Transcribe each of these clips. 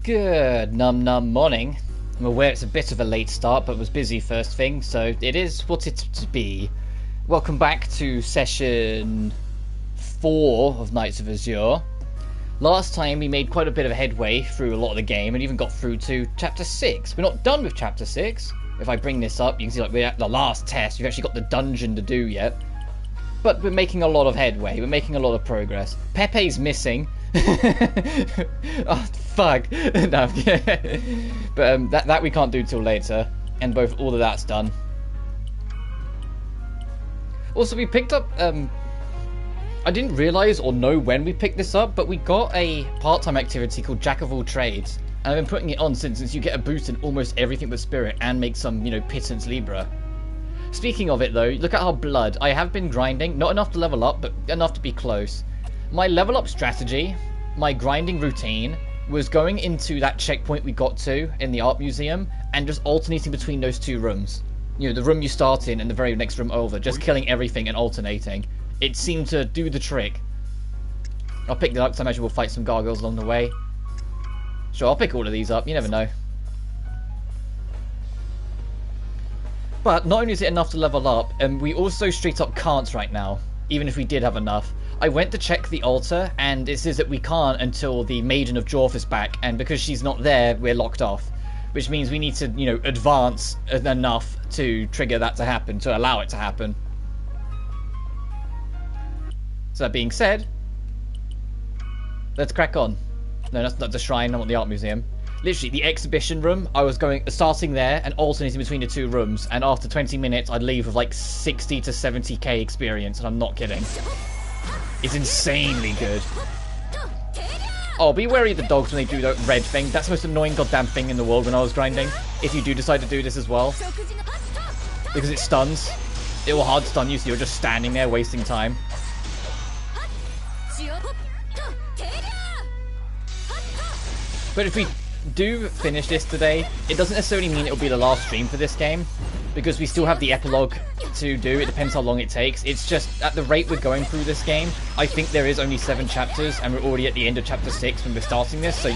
Good num morning. I'm aware it's a bit of a late start, but was busy first thing, so it is what it's to be. Welcome back to session 4 of Knights of Azure. Last time we made quite a bit of headway through a lot of the game and even got through to chapter 6. We're not done with chapter 6. If I bring this up, you can see like we're at the last test. We've actually got the dungeon to do yet. But we're making a lot of headway. We're making a lot of progress. Pepe's missing. Oh, fuck. No, but that we can't do till later. And all of that's done. Also, we picked up... I didn't realise or know when we picked this up, but we got a part-time activity called Jack of all Trades. And I've been putting it on since you get a boost in almost everything but Spirit and make some, Pittance Libra. Speaking of it though, look at our blood. I have been grinding, not enough to level up, but enough to be close. My level up strategy, my grinding routine, was going into that checkpoint we got to in the art museum and just alternating between those two rooms. The room you start in and the very next room over, just killing everything and alternating. It seemed to do the trick. I'll pick that up because I imagine we'll fight some gargoyles along the way. Sure, I'll pick all of these up, you never know. But not only is it enough to level up, we also straight up can't right now, even if we did have enough. I went to check the altar, and it says that we can't until the Maiden of Jorf is back, and because she's not there, we're locked off. Which means we need to, advance enough to trigger that to happen, to allow it to happen. So that being said, let's crack on. No, that's not the shrine, I want the art museum. Literally, the exhibition room, I was starting there and alternating between the two rooms, and after 20 minutes, I'd leave with like 60 to 70k experience, and I'm not kidding. It's insanely good. Oh, be wary of the dogs when they do that red thing. That's the most annoying goddamn thing in the world when I was grinding. If you do decide to do this as well. Because it stuns. It will hard stun you, so you're just standing there wasting time. But if we do finish this today, it doesn't necessarily mean it'll be the last stream for this game, because we still have the epilogue to do. It depends how long it takes. It's just, at the rate we're going through this game, I think there is only 7 chapters, and we're already at the end of chapter 6 when we're starting this, so,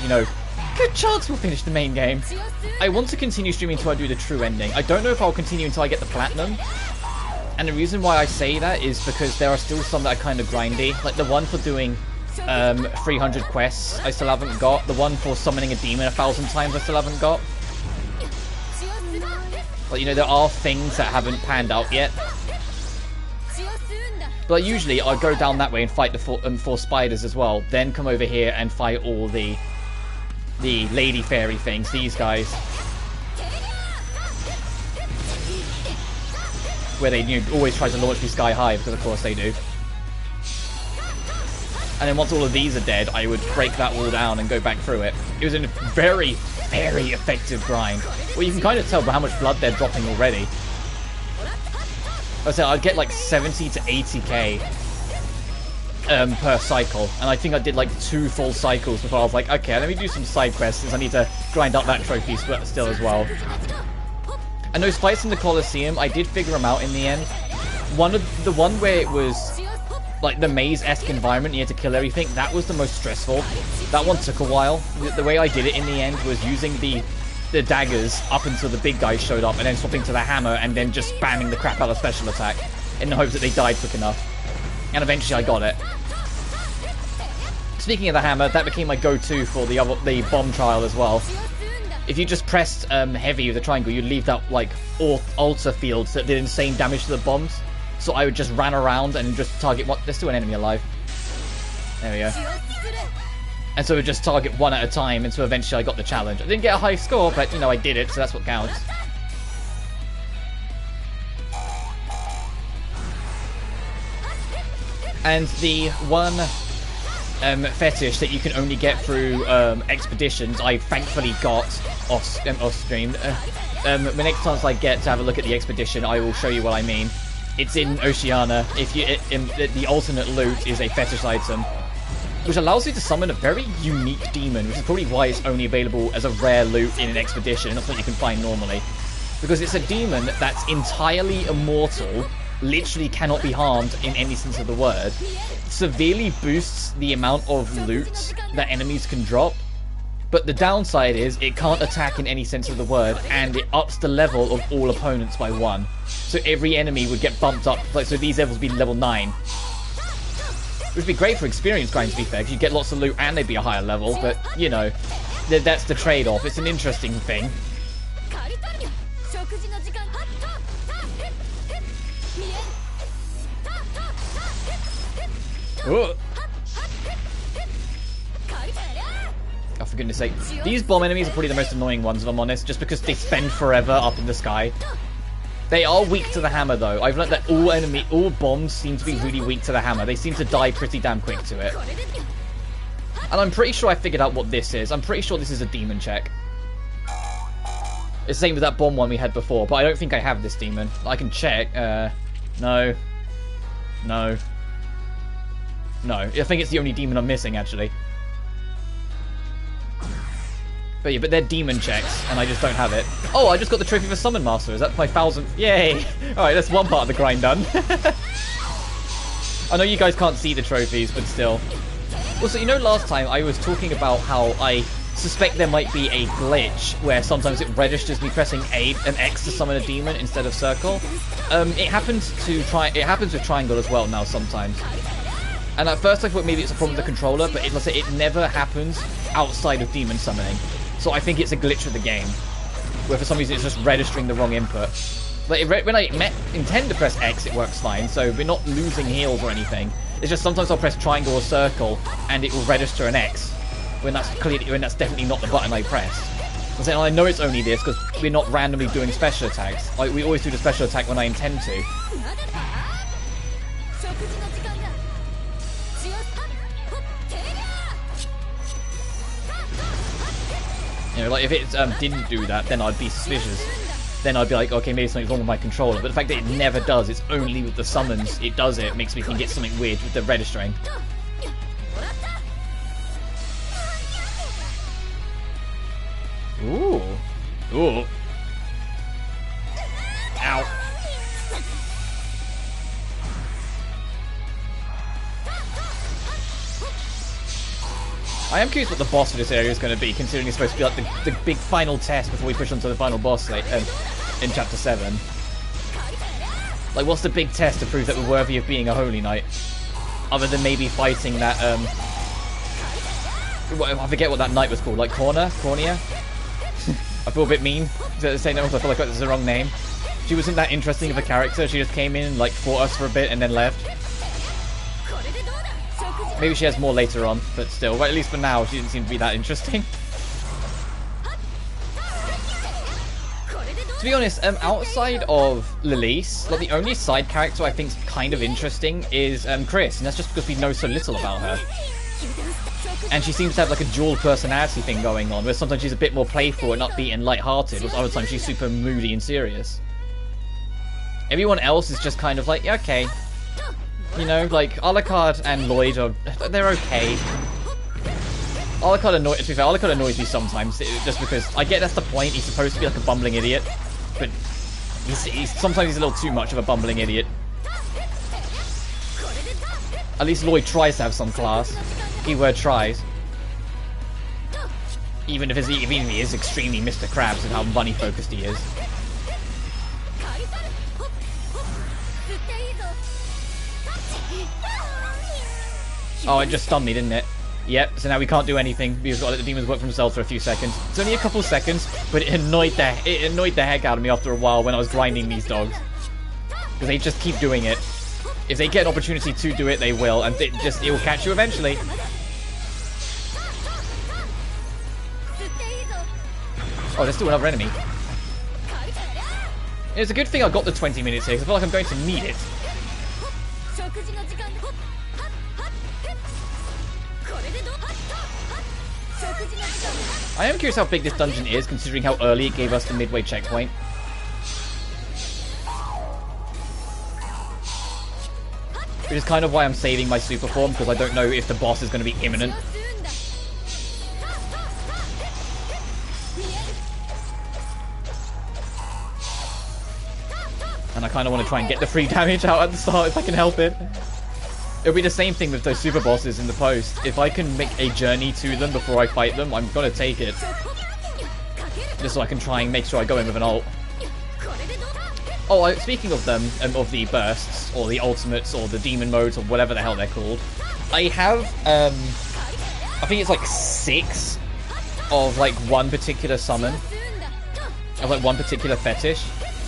good chance we'll finish the main game. I want to continue streaming until I do the true ending. I don't know if I'll continue until I get the platinum, and the reason why I say that is because there are still some that are kind of grindy, like the one for doing 300 quests I still haven't got. The one for summoning a demon 1,000 times I still haven't got. But there are things that haven't panned out yet. But usually I'll go down that way and fight the 4 spiders as well. Then come over here and fight all the lady fairy things, these guys. Where they always try to launch me sky high, because of course they do. And then once all of these are dead, I would break that wall down and go back through it. It was a very, very effective grind. Well, you can kind of tell by how much blood they're dropping already. I said I'd get like 70 to 80k per cycle. And I think I did like 2 full cycles before I was like, okay, let me do some side quests since I need to grind up that trophy still as well. And those fights in the Colosseum, I did figure them out in the end. The one where it was like the maze-esque environment, you had to kill everything, that was the most stressful. That one took a while. The way I did it in the end was using the daggers up until the big guys showed up, and then swapping to the hammer, and then just spamming the crap out of special attack, in the hopes that they died quick enough. And eventually I got it. Speaking of the hammer, that became my go-to for the bomb trial as well. If you just pressed heavy with the triangle, you'd leave that like altar fields that did insane damage to the bombs. So I would just ran around and just target one. There's still an enemy alive. There we go. And so I would just target one at a time until eventually I got the challenge. I didn't get a high score, but I did it, so that's what counts. And the one fetish that you can only get through expeditions, I thankfully got off stream. The next chance I get to have a look at the expedition, I will show you what I mean. It's in Oceania. The alternate loot is a fetish item, which allows you to summon a very unique demon, which is probably why it's only available as a rare loot in an expedition, not something you can find normally. Because it's a demon that's entirely immortal, literally cannot be harmed in any sense of the word, severely boosts the amount of loot that enemies can drop, But the downside is it can't attack in any sense of the word, and it ups the level of all opponents by 1. So every enemy would get bumped up, like, so these levels would be level 9. Which would be great for experience grind, to be fair, because you'd get lots of loot and they'd be a higher level, but, you know, that's the trade-off. It's an interesting thing. Oh, for goodness sake. These bomb enemies are probably the most annoying ones, if I'm honest, just because they spend forever up in the sky. They are weak to the hammer, though. I've learned that all bombs seem to be really weak to the hammer. They seem to die pretty damn quick to it. And I'm pretty sure I figured out what this is. I'm pretty sure this is a demon check. It's the same with that bomb one we had before, but I don't think I have this demon. I can check. No. No. No. I think it's the only demon I'm missing, actually. But yeah, but they're demon checks, and I just don't have it. Oh, I just got the trophy for Summon Master. Is that my 1000th? Yay! Alright, that's one part of the grind done. I know you guys can't see the trophies, but still. Also, you know last time I was talking about how I suspect there might be a glitch where sometimes it registers me pressing an X to summon a demon instead of circle. It happens with triangle as well now sometimes. And at first I thought maybe it's a problem with the controller, but it never happens outside of demon summoning. So I think it's a glitch with the game, where for some reason it's just registering the wrong input. But when I intend to press X, it works fine, so we're not losing heals or anything. It's just sometimes I'll press triangle or circle, and it will register an X, when that's definitely not the button I pressed. And I know it's only this, because we're not randomly doing special attacks. Like, we always do the special attack when I intend to. You know, like, if it didn't do that, then I'd be suspicious. Then I'd be like, okay, maybe something's wrong with my controller. But the fact that it never does, it's only with the summons it does it, makes me think it's something weird with the registering. Ooh. Ooh. Ow. I am curious what the boss of this area is going to be, considering it's supposed to be like the big final test before we push on to the final boss in Chapter 7. Like, what's the big test to prove that we're worthy of being a Holy Knight? Other than maybe fighting that, I forget what that knight was called, like Cornea? I feel a bit mean saying that, I feel like that's the wrong name. She wasn't that interesting of a character, she just came in, like, fought us for a bit and then left. Maybe she has more later on, but still, at least for now, she didn't seem to be that interesting. To be honest, outside of Lilise, like, the only side character I think is kind of interesting is Chris, and that's just because we know so little about her. And she seems to have like a dual personality thing going on, where sometimes she's a bit more playful and upbeat and light-hearted, while other times she's super moody and serious. Everyone else is just kind of like, yeah, okay. You know, like, Alucard and Lloyd they're okay. Alucard annoys me sometimes, just because I get that's the point, he's supposed to be like a bumbling idiot, but sometimes he's a little too much of a bumbling idiot. At least Lloyd tries to have some class. Keyword tries. Even if he is extremely Mr. Krabs and how money focused he is. Oh, it just stunned me, didn't it? Yep, so now we can't do anything. We've got to let the demons work for themselves for a few seconds. It's only a couple seconds, but it annoyed the heck out of me after a while when I was grinding these dogs. Because they just keep doing it. If they get an opportunity to do it, they will, and it will catch you eventually. Oh, there's still another enemy. It's a good thing I got the 20 minutes here, because I feel like I'm going to need it. I am curious how big this dungeon is, considering how early it gave us the midway checkpoint. Which is kind of why I'm saving my super form, because I don't know if the boss is going to be imminent. And I kind of want to try and get the free damage out at the start if I can help it. It'll be the same thing with those super bosses in the post. If I can make a journey to them before I fight them, I'm gonna take it. Just so I can try and make sure I go in with an ult. Oh, speaking of them, of the bursts, or the ultimates, or the demon modes, or whatever the hell they're called, I have, I think it's like 6 of like one particular summon, of like one particular fetish.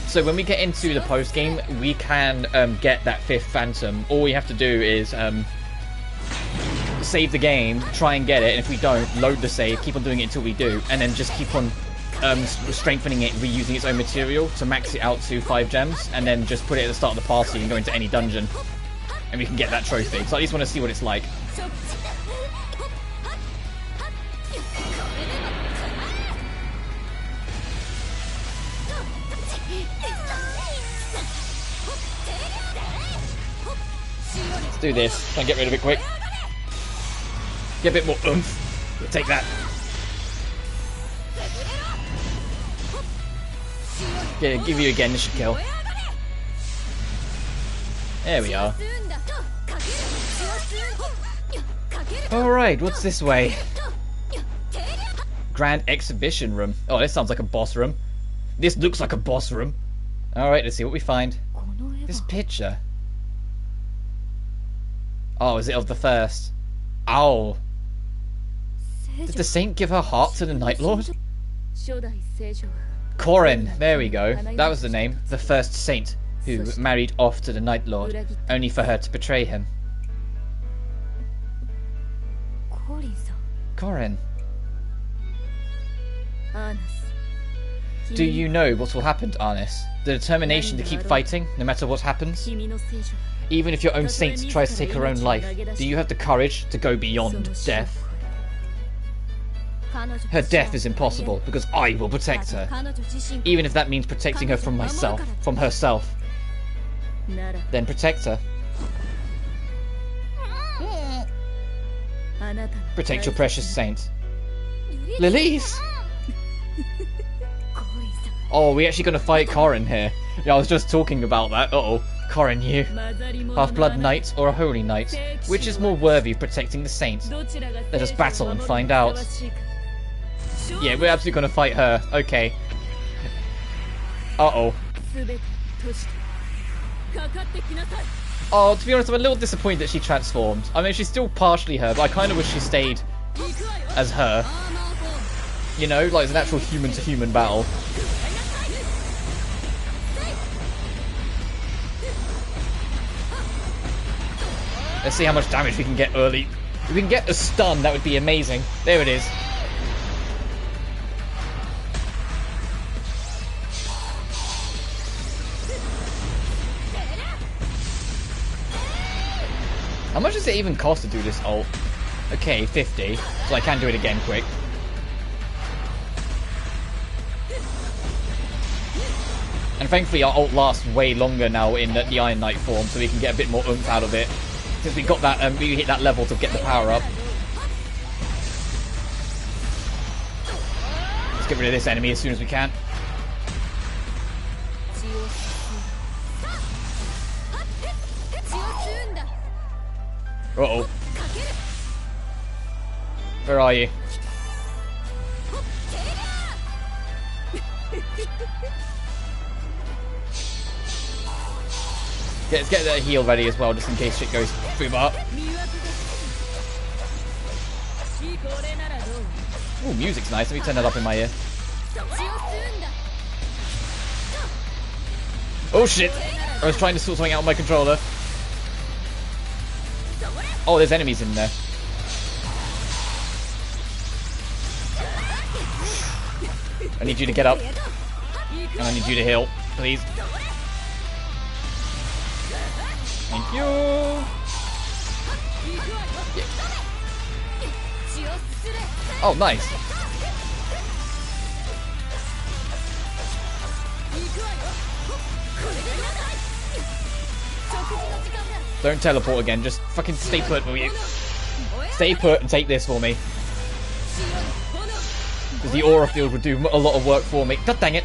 So when we get into the post game, we can get that 5th phantom. All we have to do is save the game, try and get it, and if we don't, load the save, keep on doing it until we do, and then just keep on strengthening it, reusing its own material to max it out to 5 gems, and then just put it at the start of the party and go into any dungeon, and we can get that trophy. So I at least want to see what it's like. Let's do this. Try and get rid of it quick. Get a bit more oomph. Take that. Yeah, give you again. This should kill. There we are. Alright, what's this way? Grand Exhibition Room. Oh, this sounds like a boss room. This looks like a boss room. Alright, let's see what we find. This picture. Oh, is it of the first? Ow. Did the saint give her heart to the Night Lord? Corin, there we go. That was the name. The first saint who married off to the Night Lord, only for her to betray him. Corin. Do you know what will happen to Arnis? The determination to keep fighting, no matter what happens? Even if your own saint tries to take her own life, do you have the courage to go beyond death? Her death is impossible, because I will protect her. Even if that means protecting her from myself, from herself. Then protect her. Protect your precious saint. Lilies! Oh, we're actually going to fight Corin here. Yeah, I was just talking about that. Uh-oh. Corin, you. Half-blood knight or a holy knight? Which is more worthy of protecting the saint? Let us battle and find out. Yeah, we're absolutely going to fight her. Okay. Uh-oh. Oh, to be honest, I'm a little disappointed that she transformed. I mean, she's still partially her, but I kind of wish she stayed as her. You know, like it's an actual human-to-human battle. Let's see how much damage we can get early. If we can get a stun, that would be amazing. There it is. How much does it even cost to do this ult? Okay, 50. So I can do it again quick. And thankfully our ult lasts way longer now in the Iron Knight form, so we can get a bit more oomph out of it. Since we got that, we hit that level to get the power up. Let's get rid of this enemy as soon as we can. Uh-oh. Where are you? Let's get the heal ready as well, just in case shit goes through bar. Ooh, music's nice. Let me turn that up in my ear. Oh shit! I was trying to sort something out on my controller. Oh, there's enemies in there. I need you to get up. And I need you to heal, please. Thank you. Yeah. Oh, nice. Don't teleport again, just fucking stay put, will you? Stay put and take this for me. Because the aura field would do a lot of work for me. God dang it!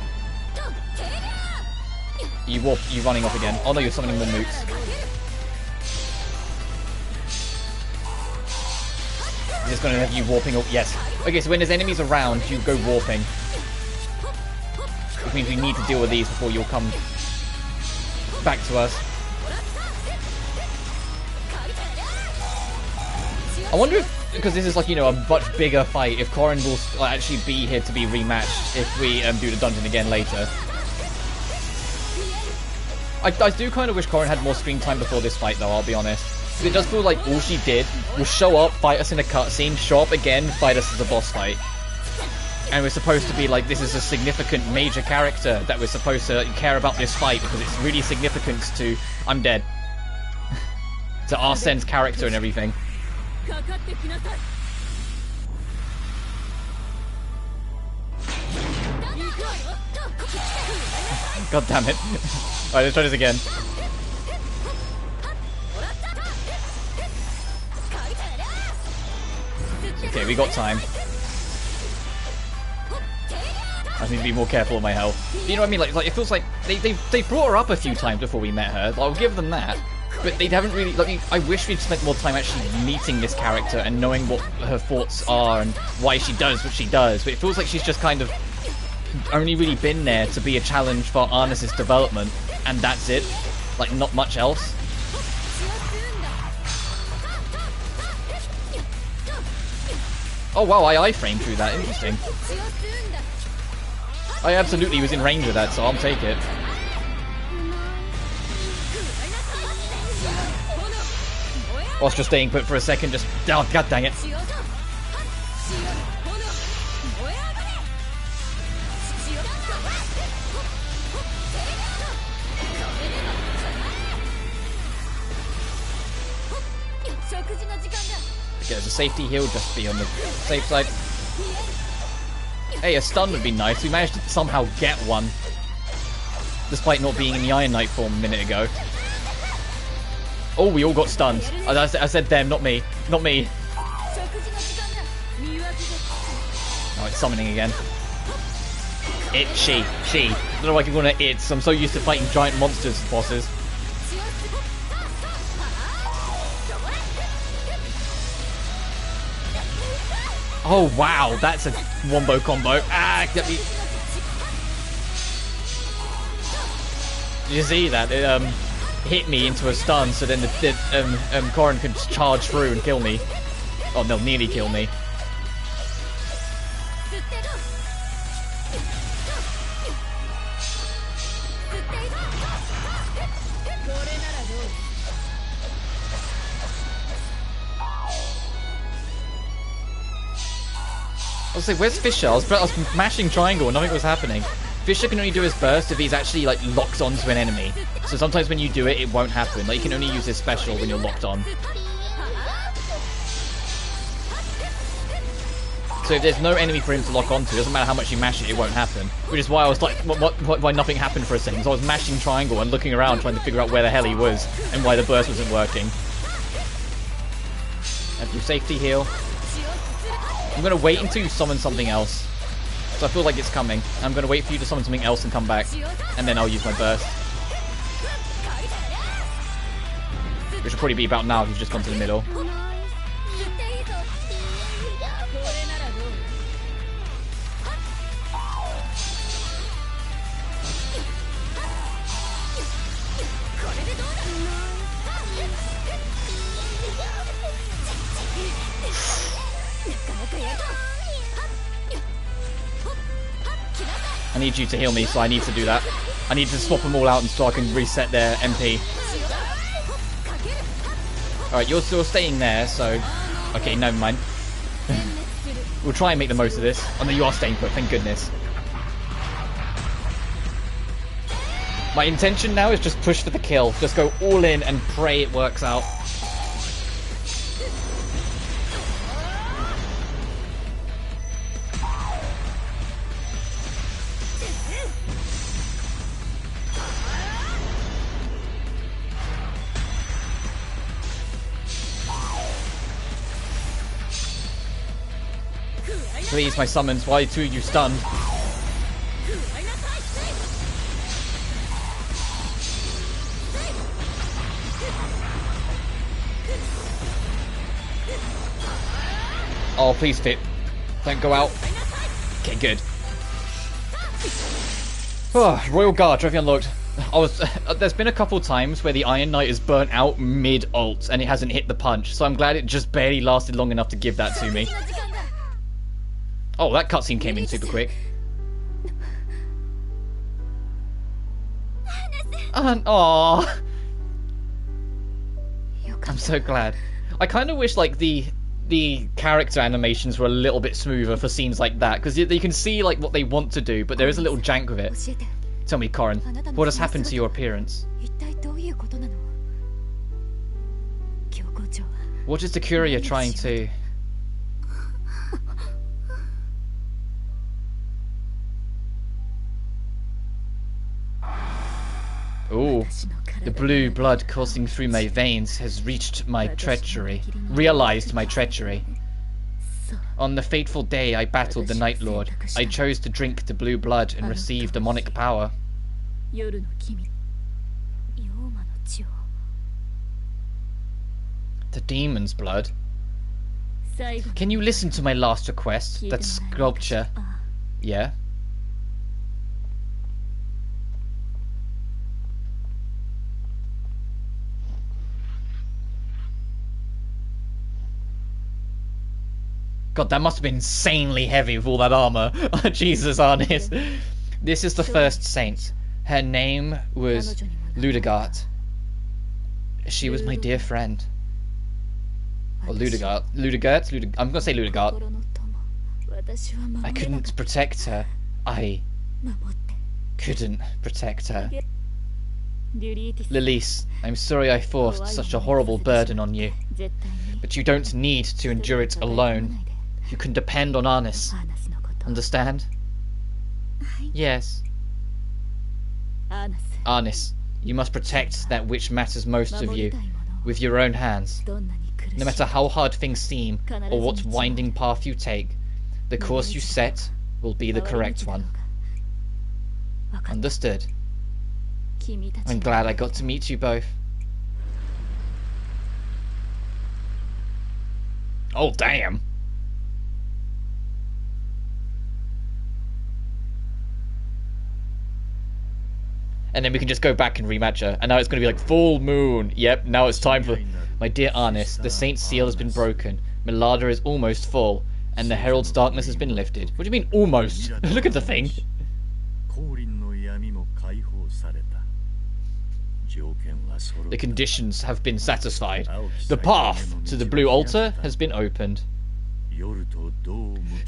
You running off again. Oh no, you're summoning more mooks. it's going to have you warping. Yes. Okay, so when there's enemies around, you go warping. Which means we need to deal with these before you'll come back to us. I wonder if, because this is like, you know, a much bigger fight, if Corrin will actually be here to be rematched if we do the dungeon again later. I do kind of wish Corrin had more screen time before this fight, though, I'll be honest. Because it does feel like all she did was show up, fight us in a cutscene, show up again, fight us as a boss fight. And we're supposed to be like, this is a significant major character that we're supposed to care about this fight because it's really significant to... I'm dead. to Arsene's character and everything. God damn it. Alright, let's try this again. Okay, we got time. I just need to be more careful of my health. You know what I mean? Like it feels like they brought her up a few times before we met her. I'll give them that. But they haven't really... Like, I wish we'd spent more time actually meeting this character and knowing what her thoughts are and why she does what she does. But it feels like she's just kind of only really been there to be a challenge for Arnes's development. And that's it. Like, not much else. Oh wow, I iframed through that. Interesting. I absolutely was in range of that, so I'll take it. Whilst just staying put for a second, just... Oh, god dang it. Okay, there's a safety heal, just be on the safe side. Hey, a stun would be nice. We managed to somehow get one. Despite not being in the Iron Knight form a minute ago. Oh, we all got stunned. I said them, not me. Not me. Oh, it's summoning again. She. I don't know why I keep calling it it. I'm so used to fighting giant monsters as bosses. Oh wow, that's a wombo combo. Ah, get me. Did you see that? It hit me into a stun, so then Corrin could charge through and kill me. Oh, they'll nearly kill me. I was like, where's Fisher? I was mashing triangle and nothing was happening. Fisher can only do his burst if he's actually like locked onto an enemy. So sometimes when you do it, it won't happen. Like you can only use his special when you're locked on. So if there's no enemy for him to lock onto, it doesn't matter how much you mash it, it won't happen. Which is why I was like, why nothing happened for a second. So I was mashing triangle and looking around trying to figure out where the hell he was and why the burst wasn't working. And do safety heal. I'm going to wait until you summon something else. So I feel like it's coming. I'm going to wait for you to summon something else and come back. And then I'll use my burst. Which will probably be about now if you've just gone to the middle. I need you to heal me, so I need to do that. I need to swap them all out and so I can reset their MP. Alright, you're still staying there, so... Okay, never mind. We'll try and make the most of this. Oh no, you are staying put, thank goodness. My intention now is just push for the kill. Just go all in and pray it works out. Please, my summons. Why two you stunned? Oh, please fit. Don't go out. Okay, good. Oh, Royal Guard, trophy unlocked. There's been a couple times where the Iron Knight is burnt out mid-ult and it hasn't hit the punch, so I'm glad it just barely lasted long enough to give that to me. Oh, that cutscene came in super quick. Aww. I'm so glad. I kind of wish like the character animations were a little bit smoother for scenes like that, because you can see like what they want to do, but there is a little jank with it. Tell me, Corin, what has happened to your appearance? What is the courier trying to... Ooh, the blue blood coursing through my veins has realized my treachery. On the fateful day I battled the Night Lord, I chose to drink the blue blood and receive demonic power. The demon's blood? Can you listen to my last request? That sculpture. Yeah? God, that must have been insanely heavy with all that armor. Jesus, honest. This is the first saint. Her name was Ludegard. She was my dear friend. Or Ludegard. I'm gonna say Ludegard. I couldn't protect her. I couldn't protect her. Lilise, I'm sorry I forced such a horrible burden on you. But you don't need to endure it alone. You can depend on Arnis. Understand? Yes. Arnis, you must protect that which matters most of you, with your own hands. No matter how hard things seem, or what winding path you take, the course you set will be the correct one. Understood. I'm glad I got to meet you both. Oh, damn. And then we can just go back and rematch her. And now it's going to be like full moon. Yep, now it's time for... My dear Arnis, the Saint's seal has been broken. Milada is almost full. And the Herald's darkness has been lifted. What do you mean, almost? Look at the thing. The conditions have been satisfied. The path to the blue altar has been opened.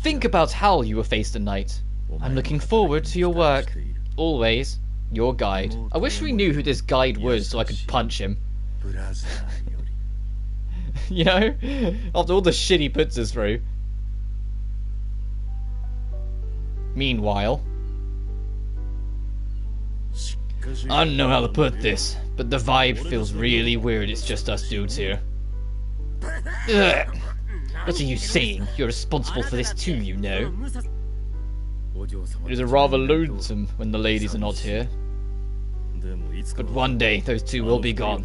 Think about how you will face the night. I'm looking forward to your work. Always. Your guide. I wish we knew who this guide was so I could punch him. You know? After all the shit he puts us through. Meanwhile... I don't know how to put this, but the vibe feels really weird. It's just us dudes here. Ugh. What are you saying? You're responsible for this too, you know. It is rather lonesome when the ladies are not here. But one day those two will be gone,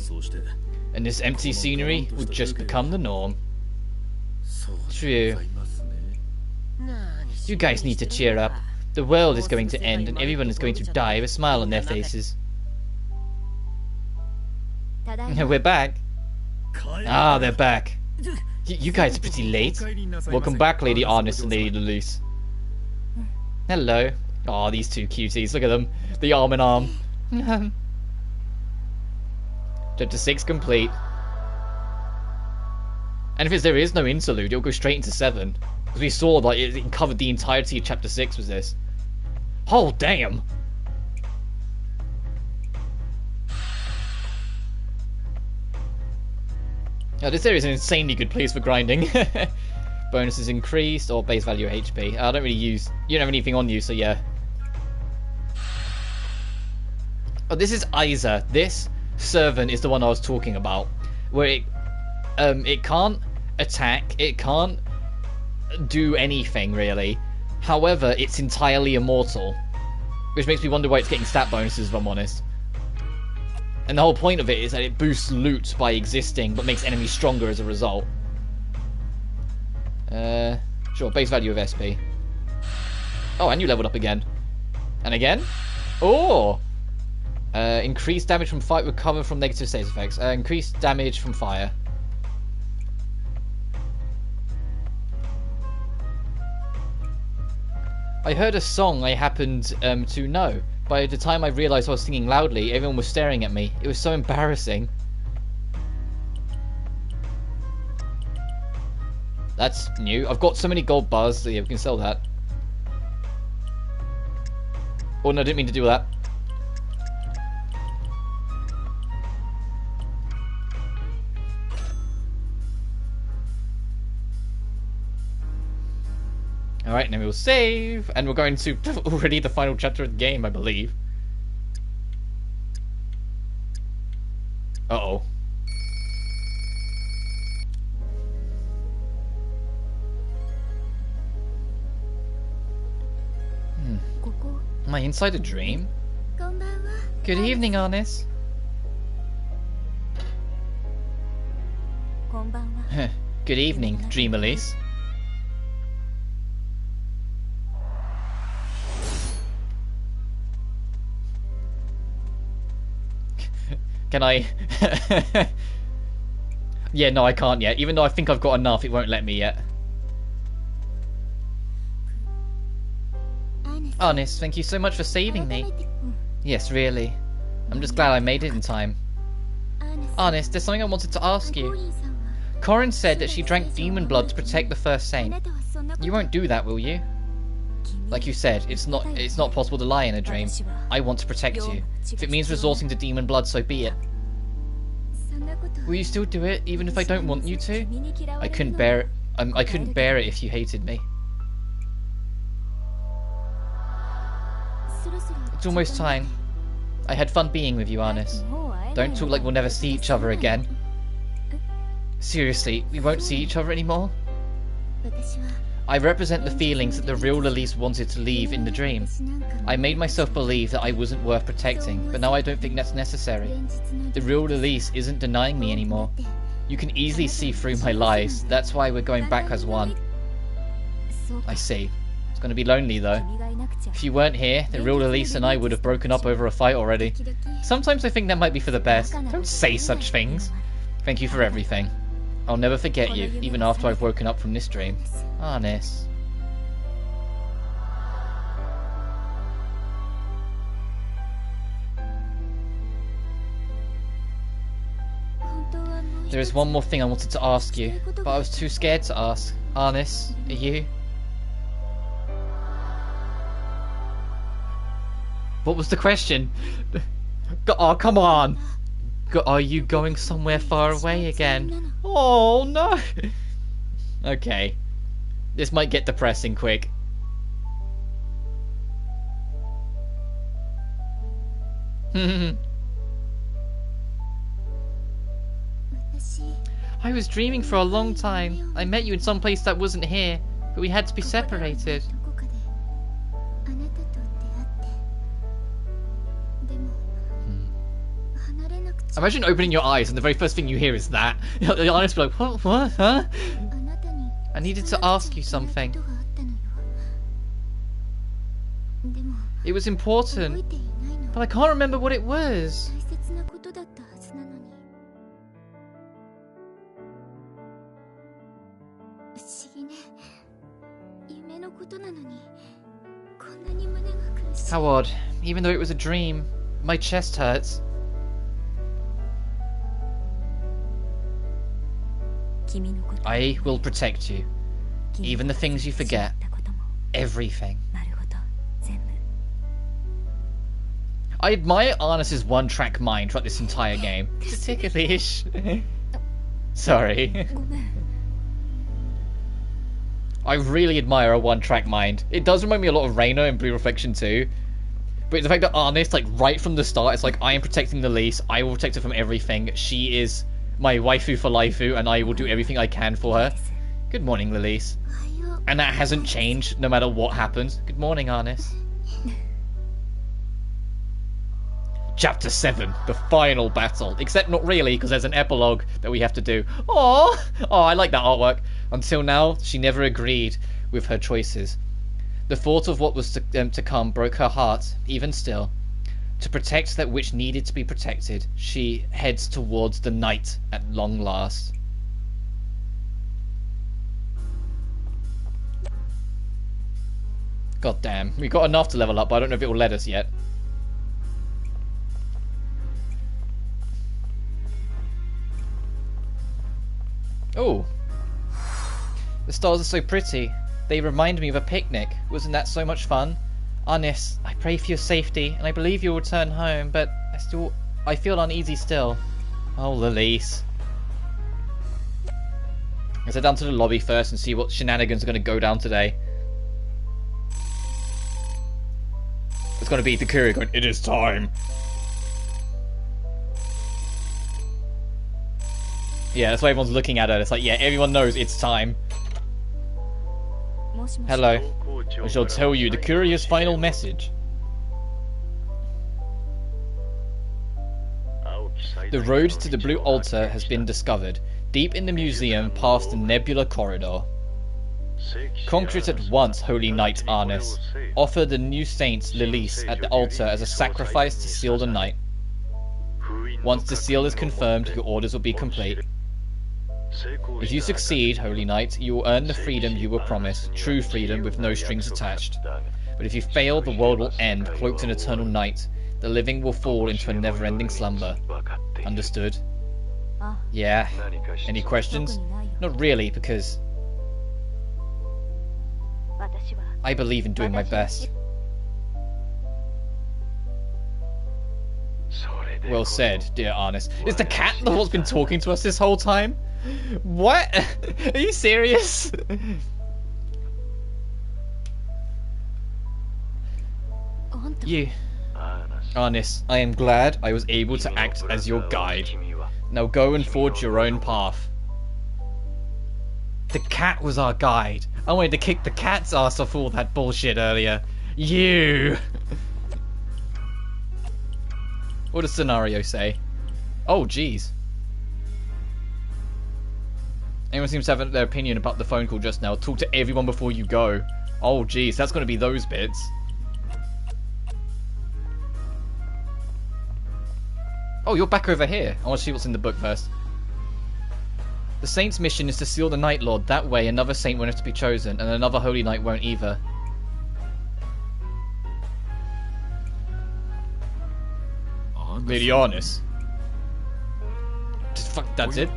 and this empty scenery will just become the norm. True. You guys need to cheer up. The world is going to end and everyone is going to die with a smile on their faces. We're back. Ah, they're back. You guys are pretty late. Welcome back, Lady Arnis and Lady Lilise. Hello. Oh, these two cuties. Look at them. The arm in arm. Chapter 6 complete. And if there is no interlude, it'll go straight into 7. Because we saw like it covered the entirety of Chapter 6 with this. Oh, damn! Now, this area is an insanely good place for grinding. Bonuses increased, or base value HP. I don't really use... You don't have anything on you, so yeah. Oh, this is Isa. This servant is the one I was talking about. Where it can't attack, it can't do anything, really. However, it's entirely immortal. Which makes me wonder why it's getting stat bonuses, if I'm honest. And the whole point of it is that it boosts loot by existing, but makes enemies stronger as a result. Sure, base value of SP. Oh, and you leveled up again. And again? Oh! Increased damage from fire, recover from negative save effects. Increased damage from fire. I heard a song I happened to know. By the time I realised I was singing loudly, everyone was staring at me. It was so embarrassing. That's new. I've got so many gold bars, so yeah, we can sell that. Oh no, I didn't mean to do that. Alright, now we'll save, and we're going to already the final chapter of the game, I believe. Uh-oh. Am I inside a dream? Good evening, Arnis. Good evening, Dream Elise. Can I? Yeah, no, I can't yet. Even though I think I've got enough, it won't let me yet. Arnis, thank you so much for saving me. Yes, really. I'm just glad I made it in time. Arnis, there's something I wanted to ask you. Corin said that she drank demon blood to protect the first saint. You won't do that, will you? Like you said, it's not possible to lie in a dream. I want to protect you. If it means resorting to demon blood, so be it. Will you still do it, even if I don't want you to? I couldn't bear it. I couldn't bear it if you hated me. It's almost time. I had fun being with you, Arnis. Don't talk like we'll never see each other again. Seriously, we won't see each other anymore? I represent the feelings that the real Elise wanted to leave in the dream. I made myself believe that I wasn't worth protecting, but now I don't think that's necessary. The real Elise isn't denying me anymore. You can easily see through my lies. That's why we're going back as one. I see. It's going to be lonely though. If you weren't here, the real Elise and I would have broken up over a fight already. Sometimes I think that might be for the best. Don't say such things. Thank you for everything. I'll never forget you, even after I've woken up from this dream. Arnis. There is one more thing I wanted to ask you, but I was too scared to ask. Arnis, are you? What was the question? Oh, come on! Are you going somewhere far away again? Oh, no! Okay. This might get depressing quick. I was dreaming for a long time. I met you in some place that wasn't here, but we had to be separated. Imagine opening your eyes and the very first thing you hear is that. You'll honestly be like, what, huh? I needed to ask you something. It was important, but I can't remember what it was. How odd. Even though it was a dream, my chest hurts. I will protect you. Even the things you forget. Everything. I admire Arnis's one-track mind throughout this entire game. It's ticklish. Sorry. I really admire a one-track mind. It does remind me a lot of Reina in Blue Reflection 2. But the fact that Arnis, like, right from the start, it's like, I am protecting the Lise. I will protect her from everything. She is my waifu for laifu, and I will do everything I can for her. Good morning, Lilise. And that hasn't changed no matter what happens. Good morning, Arnis. Chapter 7, the final battle. Except not really, because there's an epilogue that we have to do. Oh, I like that artwork. Until now, she never agreed with her choices. The thought of what was to come broke her heart, even still. To protect that which needed to be protected, she heads towards the night at long last. God damn. We got enough to level up, but I don't know if it will let us yet. Oh. The stars are so pretty. They remind me of a picnic. Wasn't that so much fun? Arnis, I pray for your safety, and I believe you'll return home, but I feel uneasy still. Oh, Lilise. Let's head down to the lobby first and see what shenanigans are going to go down today. It's going to be the courier going, it is time. Yeah, that's why everyone's looking at her. It's like, yeah, everyone knows it's time. Hello. I shall tell you the courier's final message. The road to the Blue Altar has been discovered, deep in the museum past the Nebula Corridor. Conquer it at once, Holy Knight Arnis. Offer the new saints Lilise at the altar as a sacrifice to seal the night. Once the seal is confirmed, your orders will be complete. If you succeed, Holy Knight, you will earn the freedom you were promised, true freedom with no strings attached. But if you fail, the world will end, cloaked in eternal night. The living will fall into a never-ending slumber. Understood? Yeah. Any questions? Not really, because I believe in doing my best. Well said, dear Arnis. Is the cat the one's been talking to us this whole time? What? Are you serious? You, Arnis, I am glad I was able to act as your guide. Now go and forge your own path. The cat was our guide. I wanted to kick the cat's ass off all that bullshit earlier. You! What does scenario say? Oh, jeez. Anyone seems to have their opinion about the phone call just now. Talk to everyone before you go. Oh, jeez, that's going to be those bits. Oh, you're back over here. I want to see what's in the book first. The Saint's mission is to seal the Night Lord. That way, another Saint won't have to be chosen, and another Holy Knight won't either. Lady Arnis. Just fuck, that's it?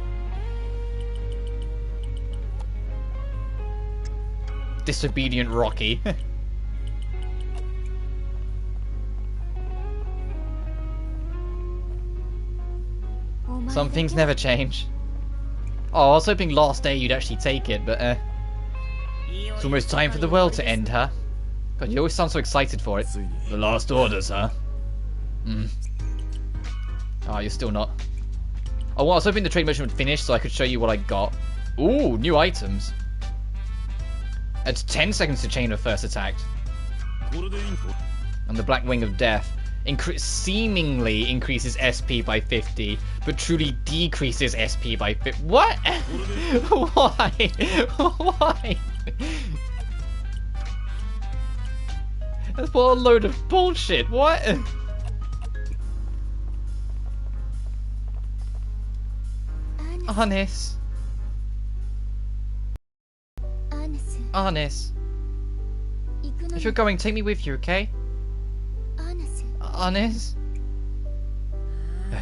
Disobedient Rocky. Some things never change. Oh, I was hoping last day you'd actually take it, but it's almost time for the world to end, huh? God, you always sound so excited for it. The last orders, huh? Oh, you're still not. Oh, well, I was hoping the trade mission would finish so I could show you what I got. Ooh, new items. It's 10 seconds to chain a first attack. And the Black Wing of Death seemingly increases SP by 50, but truly decreases SP by 50. What? Why? Why? That's what a load of bullshit. What? Arnis. Arnis. If you're going, take me with you, okay? Arnis?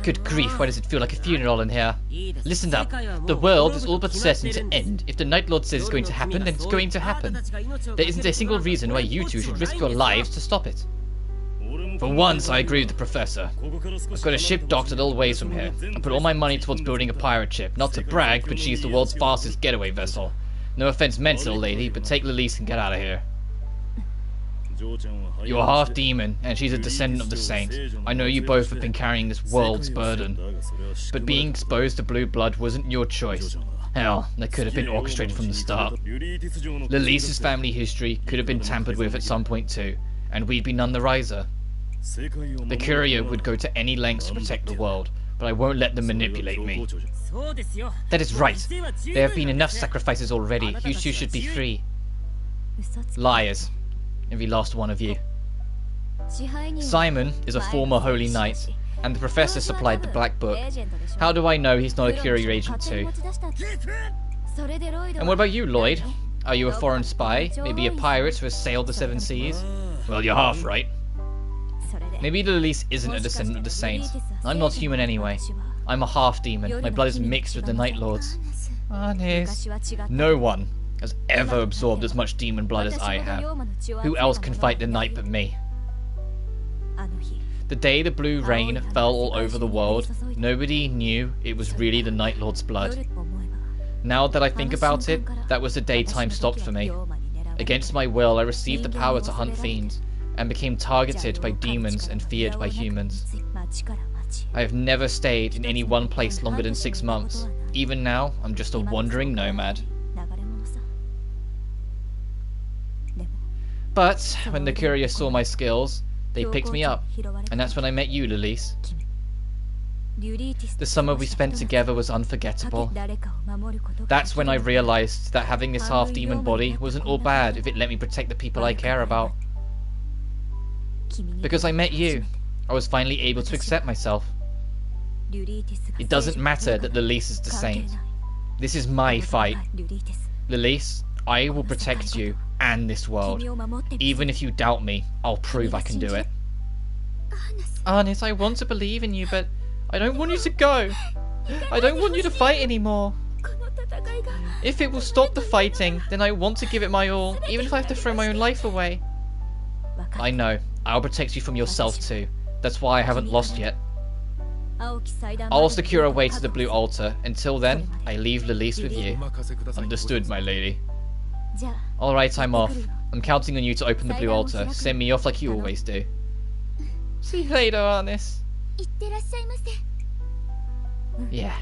Good grief, why does it feel like a funeral in here? Listen up. The world is all but certain to end. If the Night Lord says it's going to happen, then it's going to happen. There isn't a single reason why you two should risk your lives to stop it. For once, I agree with the Professor. I've got a ship docked a little ways from here. I put all my money towards building a pirate ship. Not to brag, but she's the world's fastest getaway vessel. No offense meant, little lady, but take Lilise and get out of here. You're half demon, and she's a descendant of the saint. I know you both have been carrying this world's burden. But being exposed to blue blood wasn't your choice. Hell, that could have been orchestrated from the start. Lilise's family history could have been tampered with at some point too, and we'd be none the wiser. The courier would go to any lengths to protect the world, but I won't let them manipulate me. That is right. There have been enough sacrifices already. You two should be free. Liars. Every last one of you. Simon is a former holy knight, and the professor supplied the black book. How do I know he's not a courier agent too? And what about you, Lloyd? Are you a foreign spy? Maybe a pirate who has sailed the seven seas? Well, you're half right. Maybe Lilith isn't a descendant of the saints. I'm not human anyway. I'm a half-demon. My blood is mixed with the Night Lord's. Honest. No one has ever absorbed as much demon blood as I have. Who else can fight the night but me? The day the blue rain fell all over the world, nobody knew it was really the Night Lord's blood. Now that I think about it, that was the day time stopped for me. Against my will, I received the power to hunt fiends, and became targeted by demons and feared by humans. I have never stayed in any one place longer than 6 months. Even now, I'm just a wandering nomad. But when the courier saw my skills, they picked me up, and that's when I met you, Lilith. The summer we spent together was unforgettable. That's when I realized that having this half-demon body wasn't all bad if it let me protect the people I care about. Because I met you, I was finally able to accept myself. It doesn't matter that Lilith is the saint. This is my fight. Lilith, I will protect you and this world. Even if you doubt me, I'll prove I can do it. Arnis, I want to believe in you, but I don't want you to go. I don't want you to fight anymore. If it will stop the fighting, then I want to give it my all, even if I have to throw my own life away. I know. I'll protect you from yourself too. That's why I haven't lost yet. I'll secure a way to the blue altar. Until then, I leave Lilith with you. Understood, my lady. Alright, I'm off. I'm counting on you to open the blue altar. Send me off like you always do. See you later, Arnis. Yeah.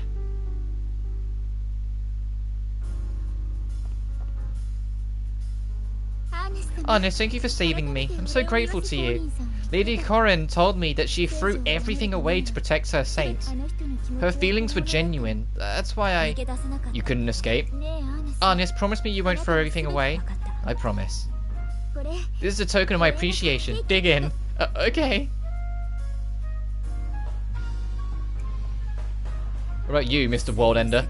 Arnis, thank you for saving me. I'm so grateful to you. Lady Corrin told me that she threw everything away to protect her saint. Her feelings were genuine. That's why You couldn't escape? Arnis, promise me you won't throw everything away. I promise. This is a token of my appreciation. Dig in. Okay. What about you, Mr. World Ender?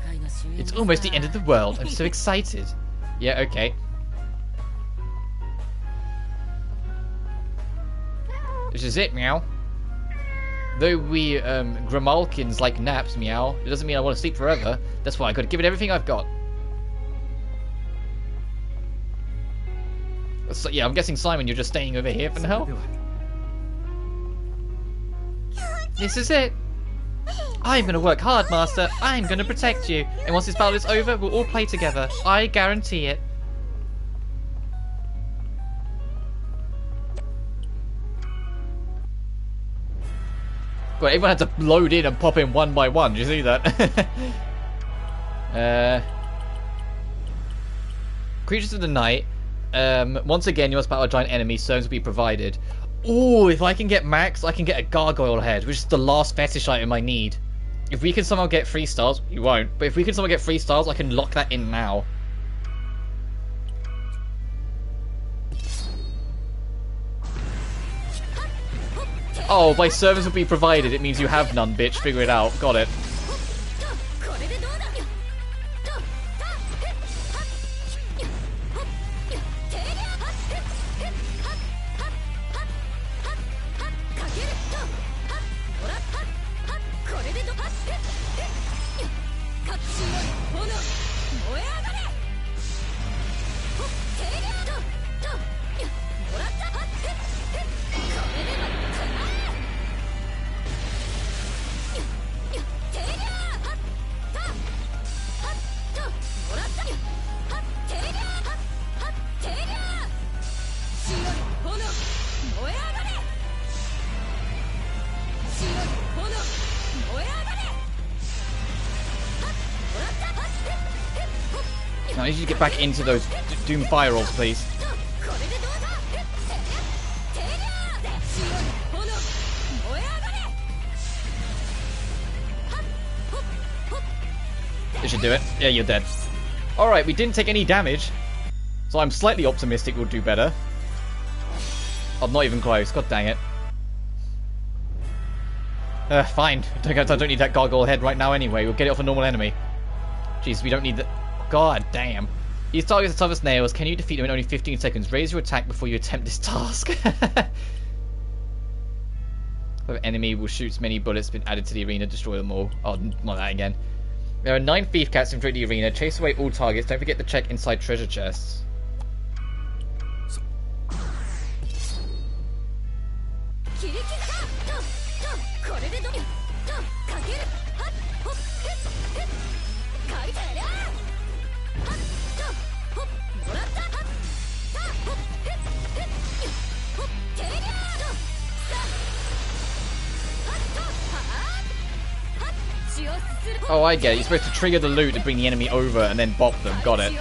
It's almost the end of the world. I'm so excited. Yeah, okay. This is it, meow. Though we, Grimalkins like naps, meow, it doesn't mean I want to sleep forever. That's why I gotta give it everything I've got. So, yeah, I'm guessing, Simon, you're just staying over here for now? This is it. I'm gonna work hard, Master. I'm gonna protect you. And once this battle is over, we'll all play together. I guarantee it. God, everyone had to load in and pop in one by one. Did you see that? Creatures of the night. Once again, you must battle a giant enemy. Stones will be provided. Ooh, if I can get max, I can get a gargoyle head, which is the last fetish item I need. If we can somehow get 3 stars, you won't. But if we can somehow get 3 stars, I can lock that in now. Oh, by service will be provided. It means you have none, bitch. Figure it out. Got it. Now I need you to get back into those Doom Fire Rolls, please. This should do it. Yeah, you're dead. Alright, we didn't take any damage. So I'm slightly optimistic we'll do better. I'm not even close. God dang it. Fine. I don't need that gargoyle head right now anyway. We'll get it off a normal enemy. Jeez, we don't need that. God damn. These targets are tough as nails. Can you defeat them in only 15 seconds? Raise your attack before you attempt this task. The enemy will shoot as many bullets been added to the arena, destroy them all. Oh, not that again. There are 9 thief cats infiltrate the arena. Chase away all targets. Don't forget to check inside treasure chests. Oh, I get it. You're supposed to trigger the loot to bring the enemy over and then bop them. Got it.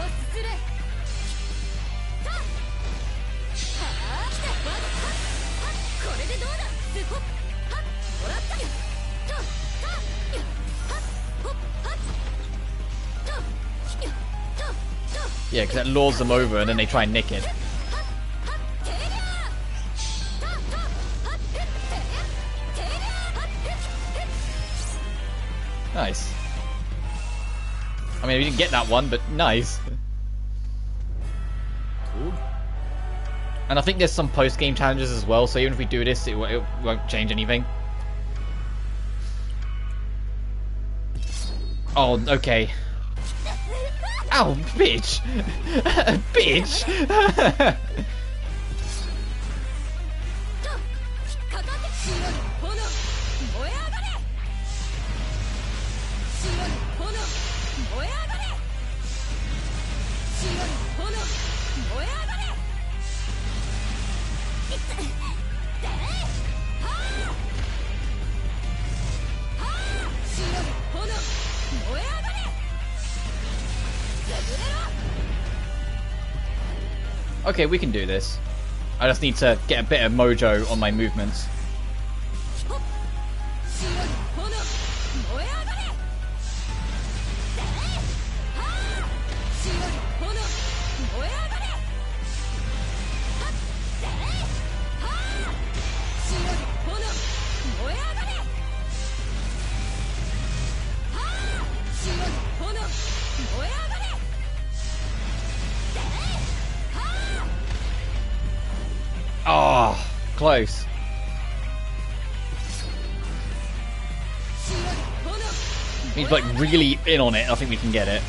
Yeah, because that lures them over and then they try and nick it. Nice. I mean, we didn't get that one, but nice. And I think there's some post-game challenges as well, so even if we do this, it won't change anything. Oh, okay. Ow, bitch! Bitch! Okay, we can do this. I just need to get a bit of mojo on my movements. Oh, close. He's like really in on it. I think we can get it.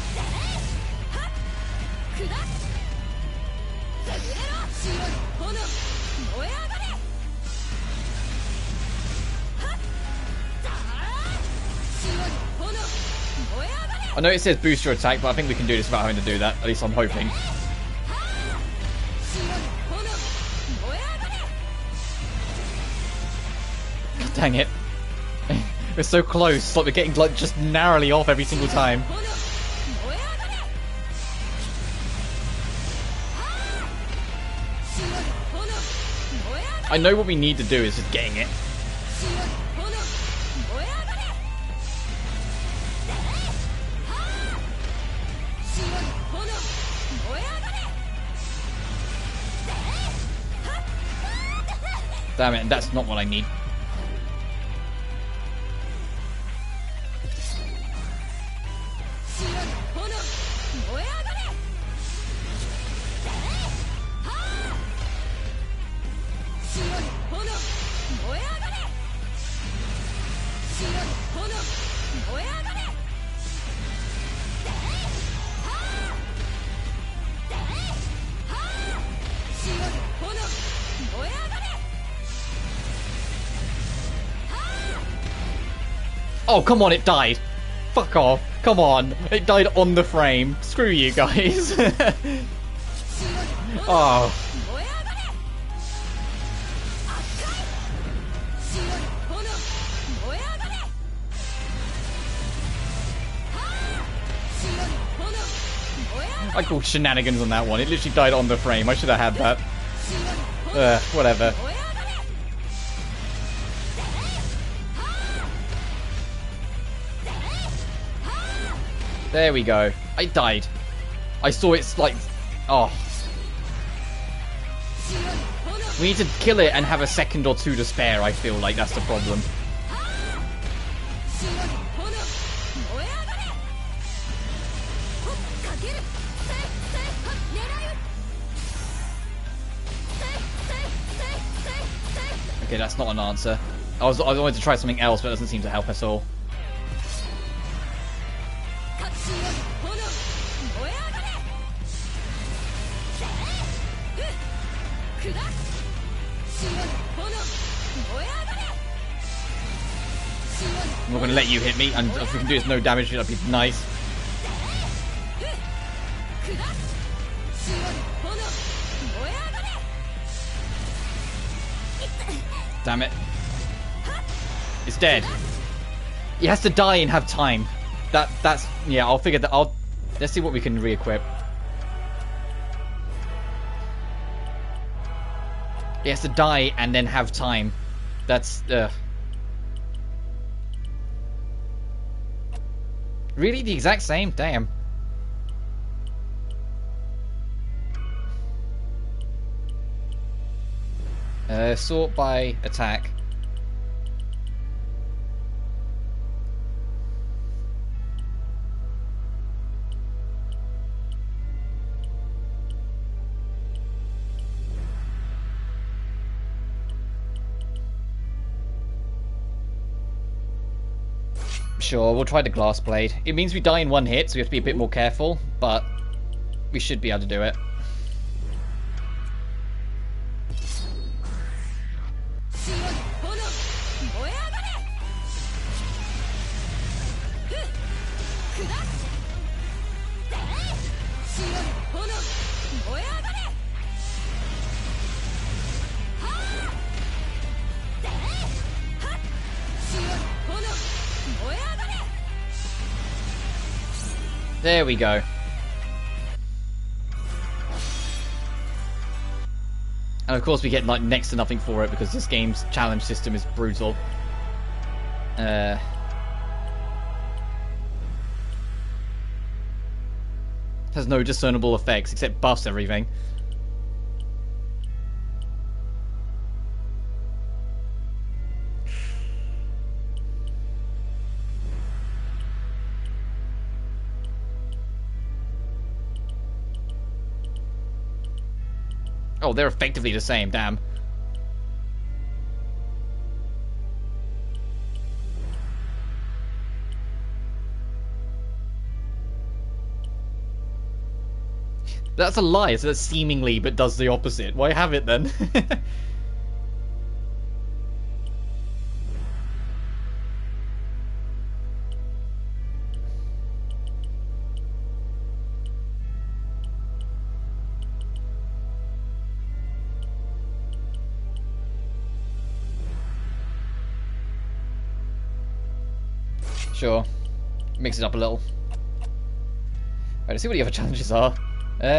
I know it says boost your attack, but I think we can do this without having to do that. At least I'm hoping. Dang it. We're so close, like we're getting like just narrowly off every single time. I know what we need to do is just getting it. Damn it, that's not what I need. Oh, come on, it died. Fuck off. Come on. It died on the frame. Screw you guys. Oh. I called shenanigans on that one. It literally died on the frame. I should have had that. Whatever. There we go. I died. I saw it's like... Oh. We need to kill it and have a second or two to spare, I feel like that's the problem. Okay, that's not an answer. I wanted to try something else, but it doesn't seem to help at all. I'm not going to let you hit me, and if we can do this no damage, that'd be nice. Damn it. It's dead. He has to die and have time. That's yeah, I'll figure that. Let's see what we can re-equip. He has to die and then have time. That's really the exact same? Damn. Sort by attack. Sure, we'll try the glass blade. It means we die in one hit, so we have to be a bit more careful, but we should be able to do it. There we go. And of course we get like next to nothing for it because this game's challenge system is brutal. Has no discernible effects except buffs everything. Oh, they're effectively the same, damn. That's a lie, so that's seemingly but does the opposite. Why have it then? Sure. Mix it up a little. Right, let's see what the other challenges are.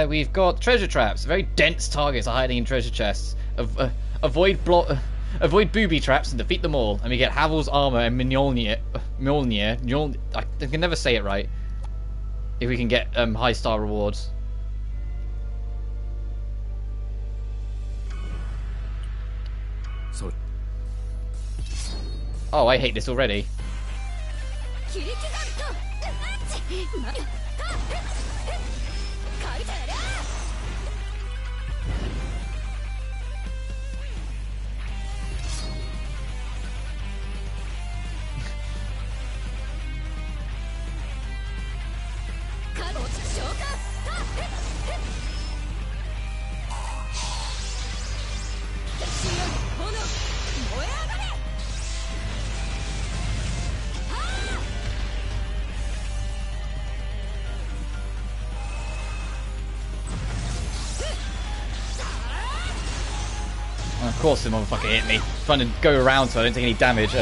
We've got treasure traps. Very dense targets are hiding in treasure chests. Avoid booby traps and defeat them all. And we get Havel's armor and Mjolnir. I can never say it right. If we can get high star rewards. So. Oh, I hate this already. Of course the motherfucker hit me. Trying to go around so I don't take any damage.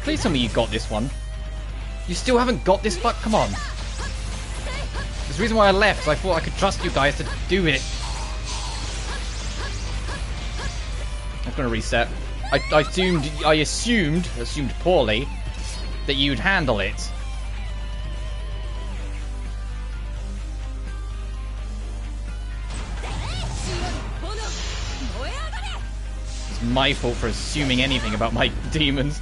Please tell me you got this one. You still haven't got this fuck? Come on. There's a reason why I left. I thought I could trust you guys to do it. I'm gonna reset. I assumed poorly, that you'd handle it. It's my fault for assuming anything about my demons.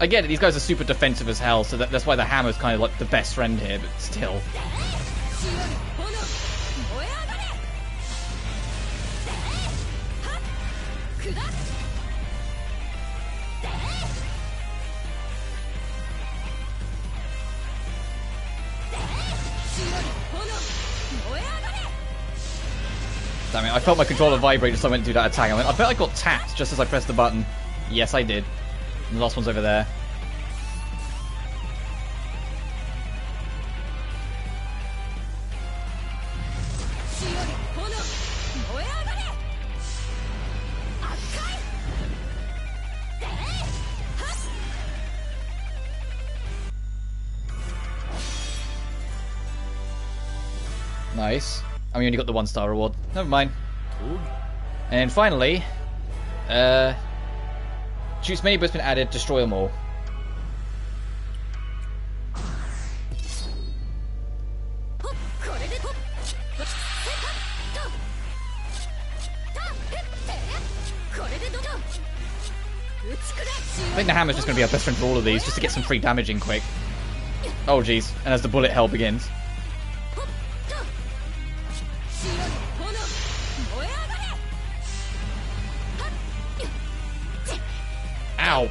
I get it, these guys are super defensive as hell, so that's why the hammer's kind of like the best friend here, but still. Damn it, I felt my controller vibrate just so I went to do that attack. I bet I got tapped just as I pressed the button. Yes, I did. And the last one's over there. Nice. I mean, you only got the 1-star reward. Never mind. And then finally, choose many books been added, destroy them all. I think the hammer's just going to be our best friend for all of these, just to get some free damage in quick. Oh jeez, and as the bullet hell begins. Ow!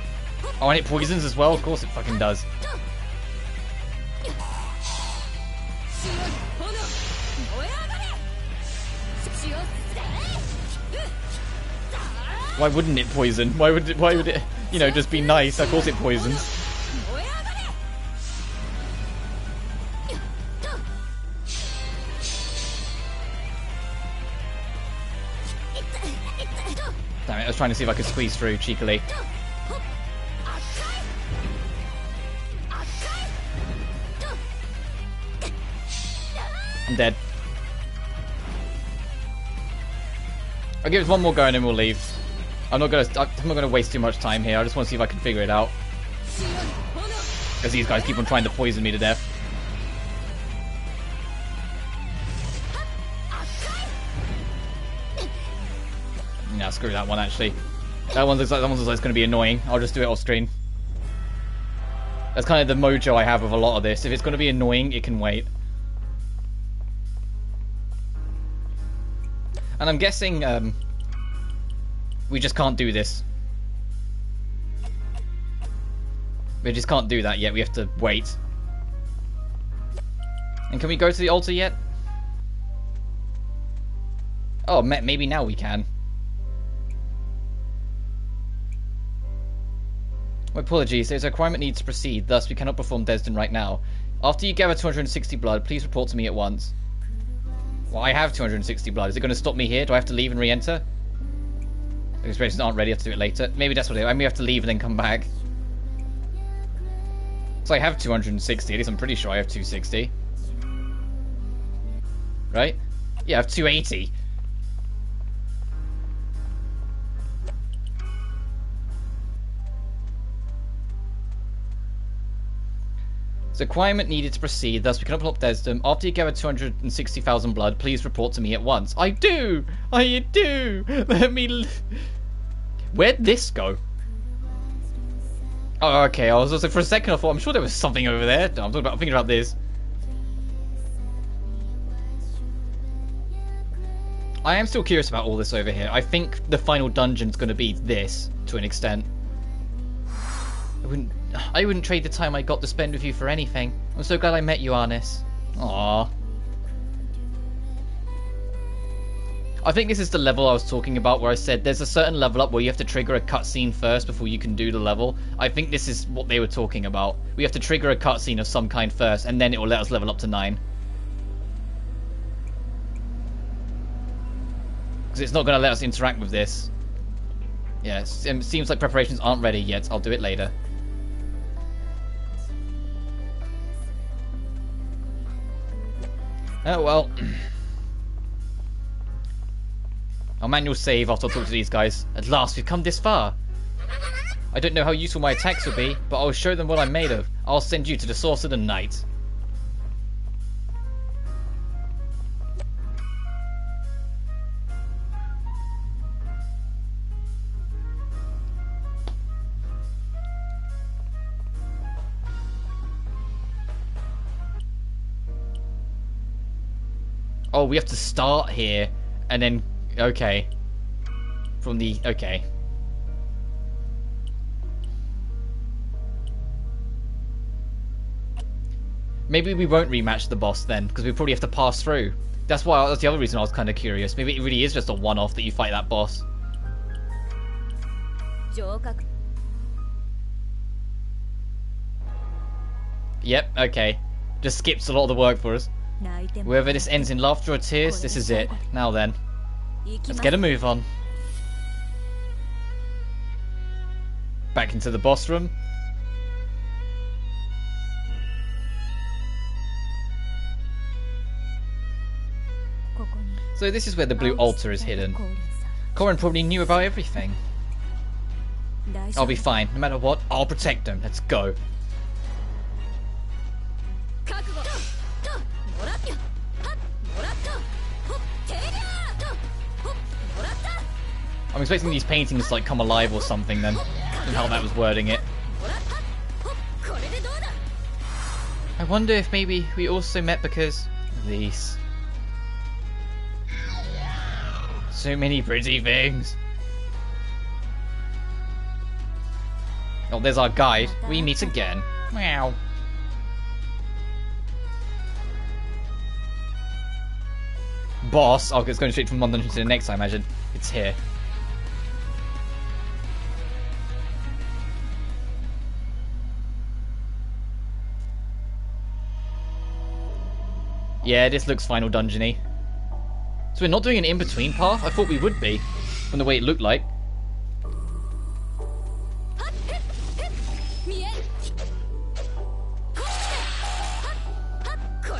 Oh, and it poisons as well? Of course it fucking does. Why wouldn't it poison? Why would it, you know, just be nice? Of course it poisons. Damn it, I was trying to see if I could squeeze through cheekily. I'm dead. I'll give it one more go and then we'll leave. I'm not gonna waste too much time here. I just want to see if I can figure it out. Because these guys keep on trying to poison me to death. Nah, screw that one actually. That one looks like it's gonna be annoying. I'll just do it off screen. That's kind of the mojo I have with a lot of this. If it's gonna be annoying, it can wait. And I'm guessing we just can't do this. We just can't do that yet. We have to wait. And can we go to the altar yet? Oh, maybe now we can. My apologies. There's a requirement needs to proceed. Thus, we cannot perform Desden right now. After you gather 260 blood, please report to me at once. Well, I have 260 blood. Is it going to stop me here? Do I have to leave and re-enter? The experiences aren't ready. I have to do it later. Maybe that's what it is. I may have to leave and then come back. So I have 260. At least I'm pretty sure I have 260. Right? Yeah, I have 280. The requirement needed to proceed, thus we cannot block Desdom. After you gather 260,000 blood, please report to me at once. I do! I do! Let me... Where'd this go? Oh, okay. I was also, for a second I thought, I'm sure there was something over there. No, I'm thinking about this. I am still curious about all this over here. I think the final dungeon's going to be this, to an extent. I wouldn't trade the time I got to spend with you for anything. I'm so glad I met you, Arnis. Aww. I think this is the level I was talking about where I said there's a certain level up where you have to trigger a cutscene first before you can do the level. I think this is what they were talking about. We have to trigger a cutscene of some kind first and then it will let us level up to 9. Because it's not going to let us interact with this. Yeah, it seems like preparations aren't ready yet. I'll do it later. Oh well. Our manual save after I talk to these guys. At last, we've come this far. I don't know how useful my attacks will be, but I'll show them what I'm made of. I'll send you to the source of the night. Oh, we have to start here, and then... Okay. From the... Okay. Maybe we won't rematch the boss then, because we probably have to pass through. That's why. That's the other reason I was kind of curious. Maybe it really is just a one-off that you fight that boss. Yep, okay. Just skips a lot of the work for us. Whether this ends in laughter or tears, this is it. Now then. Let's get a move on. Back into the boss room. So this is where the blue altar is hidden. Korin probably knew about everything. I'll be fine. No matter what, I'll protect them. Let's go. I'm expecting these paintings to like come alive or something then. And how that was wording it. I wonder if maybe we also met because of these. So many pretty things. Oh, there's our guide. We meet again. Meow. Boss. Oh, it's going straight from one dungeon to the next, I imagine. It's here. Yeah, this looks final dungeony. So we're not doing an in-between path? I thought we would be, from the way it looked like.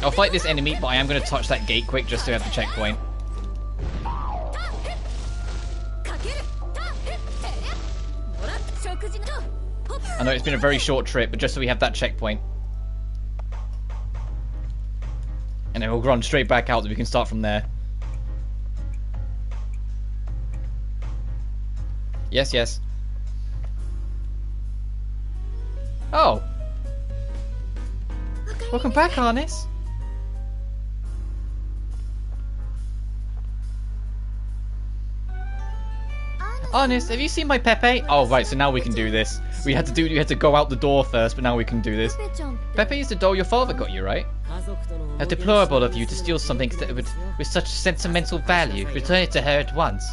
I'll fight this enemy, but I am going to touch that gate quick just to have the checkpoint. I know it's been a very short trip, but just so we have that checkpoint. And then we'll run straight back out so we can start from there. Yes, yes. Oh. Welcome back, Arnis. Arnis, have you seen my Pepe? Oh, right, so now we can do this. We had to go out the door first, but now we can do this. Pepe is the doll your father got you, right? How deplorable of you to steal something with such sentimental value. Return it to her at once.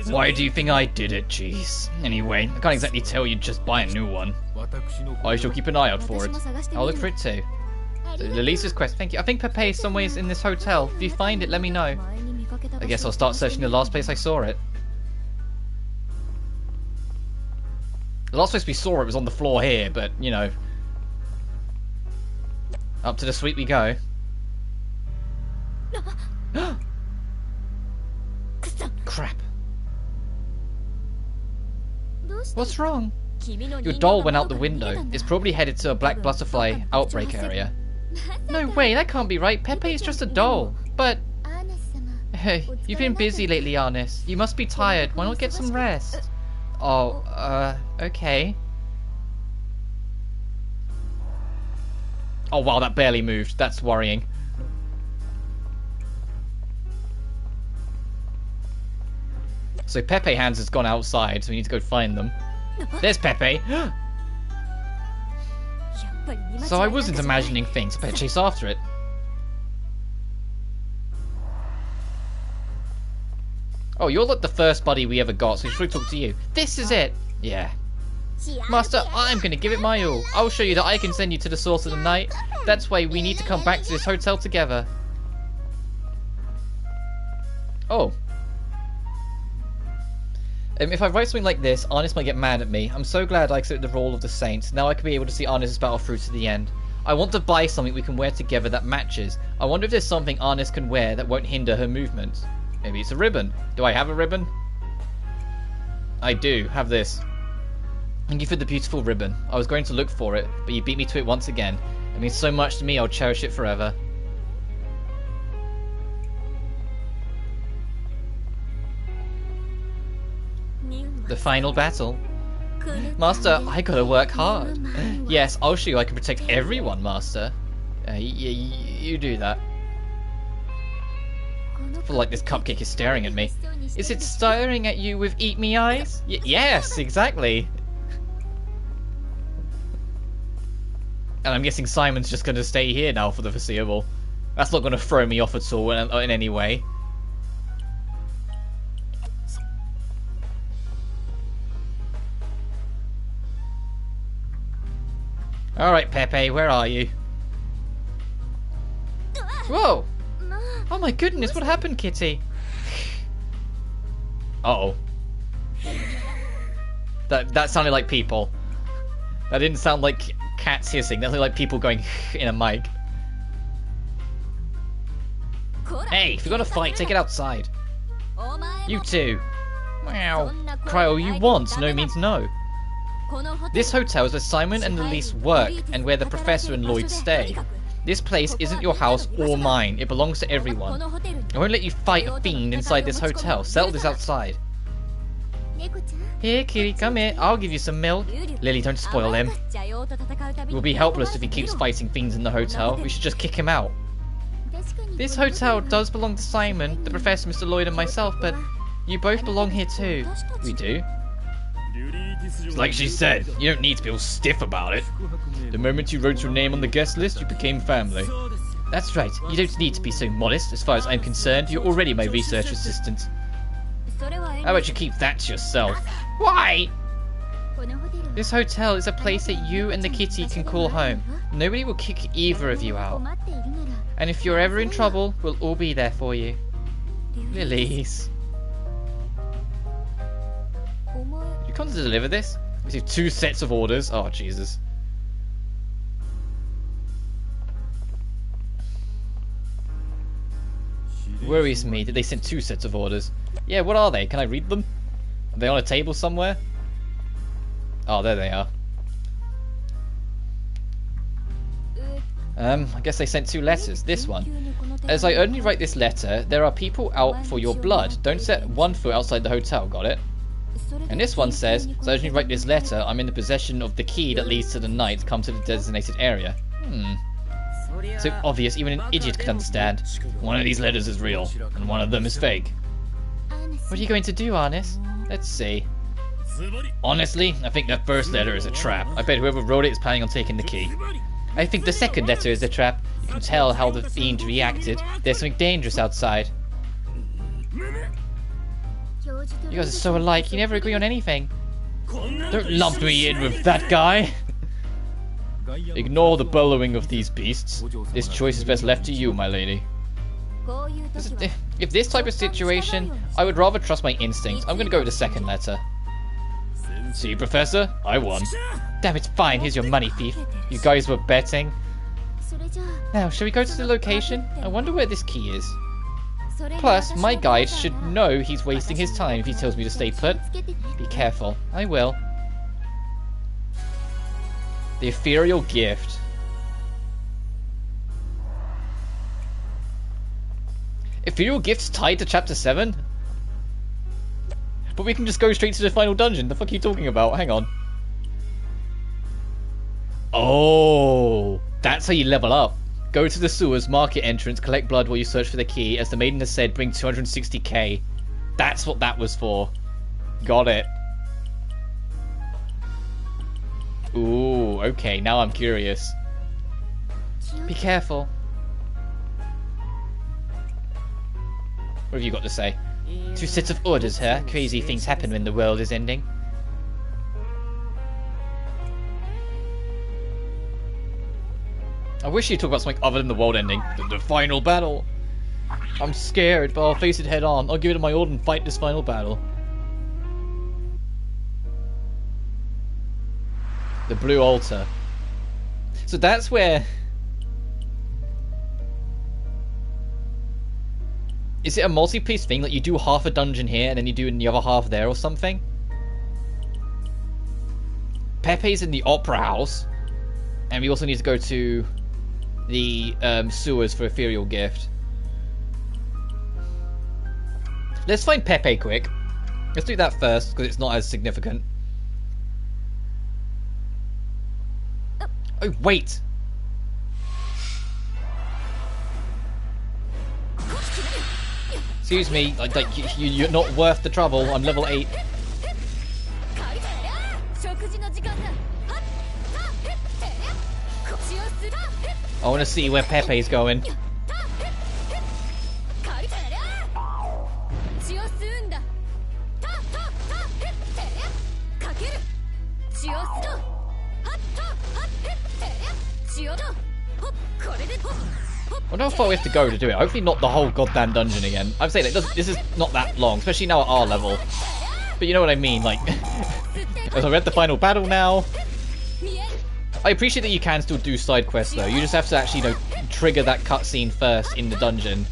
Why do you think I did it, jeez? Anyway, I can't exactly tell you just buy a new one. I shall keep an eye out for it. I'll look for it too. So, Lisa's quest, thank you. I think Pepe is somewhere in this hotel. If you find it, let me know. I guess I'll start searching the last place I saw it. The last place we saw it was on the floor here, but, you know. Up to the suite we go. Crap. What's wrong? Your doll went out the window. It's probably headed to a black butterfly outbreak area. No way, that can't be right. Pepe is just a doll. But... Hey, you've been busy lately, Arnis. You must be tired. Why not get some rest? Oh, okay. Oh wow, that barely moved. That's worrying. So Pepe Hands has gone outside, so we need to go find them. There's Pepe! So I wasn't imagining things. I better chase after it. Oh, you're like the first buddy we ever got, so we should talk to you. This is it! Yeah. Master, I'm gonna give it my all. I'll show you that I can send you to the source of the night. That's why we need to come back to this hotel together. Oh. If I write something like this, Arnis might get mad at me. I'm so glad I accepted the role of the saint. Now I can be able to see Arnis' battle through to the end. I want to buy something we can wear together that matches. I wonder if there's something Arnis can wear that won't hinder her movements. Maybe it's a ribbon. Do I have a ribbon? I do. Have this. Thank you for the beautiful ribbon. I was going to look for it, but you beat me to it once again. It means so much to me, I'll cherish it forever. The final battle. Master, I gotta work hard. Yes, I'll show you I can protect everyone, Master. You do that. I feel like this cupcake is staring at me. Is it staring at you with eat me eyes? Yes, exactly. And I'm guessing Simon's just gonna stay here now for the foreseeable. That's not gonna throw me off at all in any way. Alright, Pepe, where are you? Whoa! Oh my goodness, what happened, Kitty? Uh-oh. That sounded like people. That didn't sound like cats hissing. That sounded like people going in a mic. Hey, if you're gonna fight, take it outside. You too. Wow. Cry all you want, no means no. This hotel is where Simon and Elise work and where the professor and Lloyd stay. This place isn't your house or mine. It belongs to everyone. I won't let you fight a fiend inside this hotel. Settle this outside. Here, kitty, come here. I'll give you some milk. Lily, don't spoil him. We'll be helpless if he keeps fighting fiends in the hotel. We should just kick him out. This hotel does belong to Simon, the professor, Mr. Lloyd, and myself, but you both belong here too. We do. Like she said, you don't need to be all stiff about it. The moment you wrote your name on the guest list, you became family. That's right, you don't need to be so modest. As far as I'm concerned, you're already my research assistant. How about you keep that to yourself? Why? This hotel is a place that you and the kitty can call home. Nobody will kick either of you out. And if you're ever in trouble, we'll all be there for you. Lilies. You come to deliver this? We receive 2 sets of orders. Oh, Jesus. Worries me that they sent 2 sets of orders. Yeah, what are they? Can I read them? Are they on a table somewhere? Oh, there they are. I guess they sent 2 letters. This one. As I only write this letter, there are people out for your blood. Don't set 1 foot outside the hotel, got it? And this one says, as I only write this letter, I'm in the possession of the key that leads to the knight. Come to the designated area. So obvious, even an idiot could understand. One of these letters is real, and one of them is fake. What are you going to do, Arnis? Let's see. Honestly, I think that first letter is a trap. I bet whoever wrote it is planning on taking the key. I think the second letter is a trap. You can tell how the fiend reacted. There's something dangerous outside. You guys are so alike, you never agree on anything. Don't lump me in with that guy. Ignore the bellowing of these beasts. This choice is best left to you, my lady. If this type of situation, I would rather trust my instincts. I'm gonna go with the second letter. See, Professor? I won. Damn, it's fine. Here's your money, thief. You guys were betting. Now, shall we go to the location? I wonder where this key is. Plus, my guide should know he's wasting his time if he tells me to stay put. Be careful. I will. The ethereal gift. Ethereal gift's tied to chapter 7? But we can just go straight to the final dungeon. The fuck are you talking about? Hang on. Oh, that's how you level up. Go to the sewers, market entrance, collect blood while you search for the key. As the maiden has said, bring 260k. That's what that was for. Got it. Ooh, okay, now I'm curious. Be careful. What have you got to say? 2 sets of orders, huh? Crazy things happen when the world is ending. I wish you'd talk about something other than the world ending. The final battle. I'm scared, but I'll face it head on. I'll give it my all and fight this final battle. The blue altar. So that's where... Is it a multi-piece thing? Like you do half a dungeon here and then you do in the other half there or something? Pepe's in the Opera House. And we also need to go to the sewers for Ethereal Gift. Let's find Pepe quick. Let's do that first, because it's not as significant. Oh, wait! Excuse me, you're not worth the trouble. I'm level 8. I want to see where Pepe's going. I wonder how far we have to go to do it. Hopefully not the whole goddamn dungeon again. I'm saying this is not that long, especially now at our level. But you know what I mean, like... As we're at the final battle now. I appreciate that you can still do side quests though. You just have to actually, you know, trigger that cutscene first in the dungeon.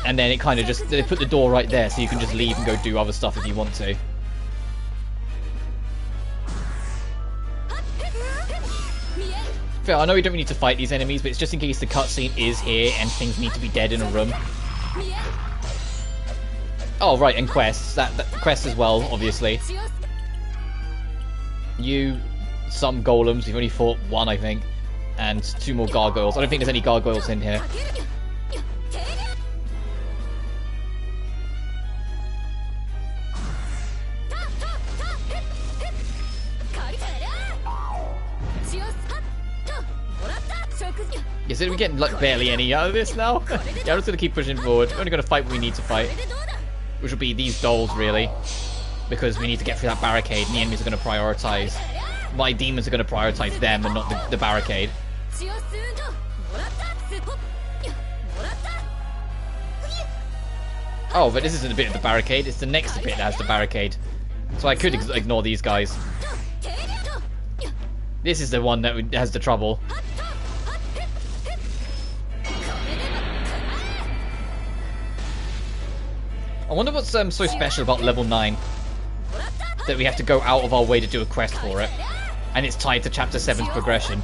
And then it kind of just... They put the door right there so you can just leave and go do other stuff if you want to. Fair, I know we don't need to fight these enemies, but it's just in case the cutscene is here and things need to be dead in a room. Oh, right, and quests. That quests as well, obviously. Some golems. We've only fought one, I think. And 2 more gargoyles. I don't think there's any gargoyles in here. Yeah, so we're getting like barely any out of this now. Yeah, I'm just gonna keep pushing forward. We're only gonna fight what we need to fight, which will be these dolls really, because we need to get through that barricade, and the enemies are gonna prioritize. My demons are gonna prioritize them and not the barricade. Oh, but this isn't a bit of the barricade. It's the next bit that has the barricade. So I could ignore these guys. This is the one that has the trouble. I wonder what's so special about level 9 that we have to go out of our way to do a quest for it, and it's tied to chapter 7's progression.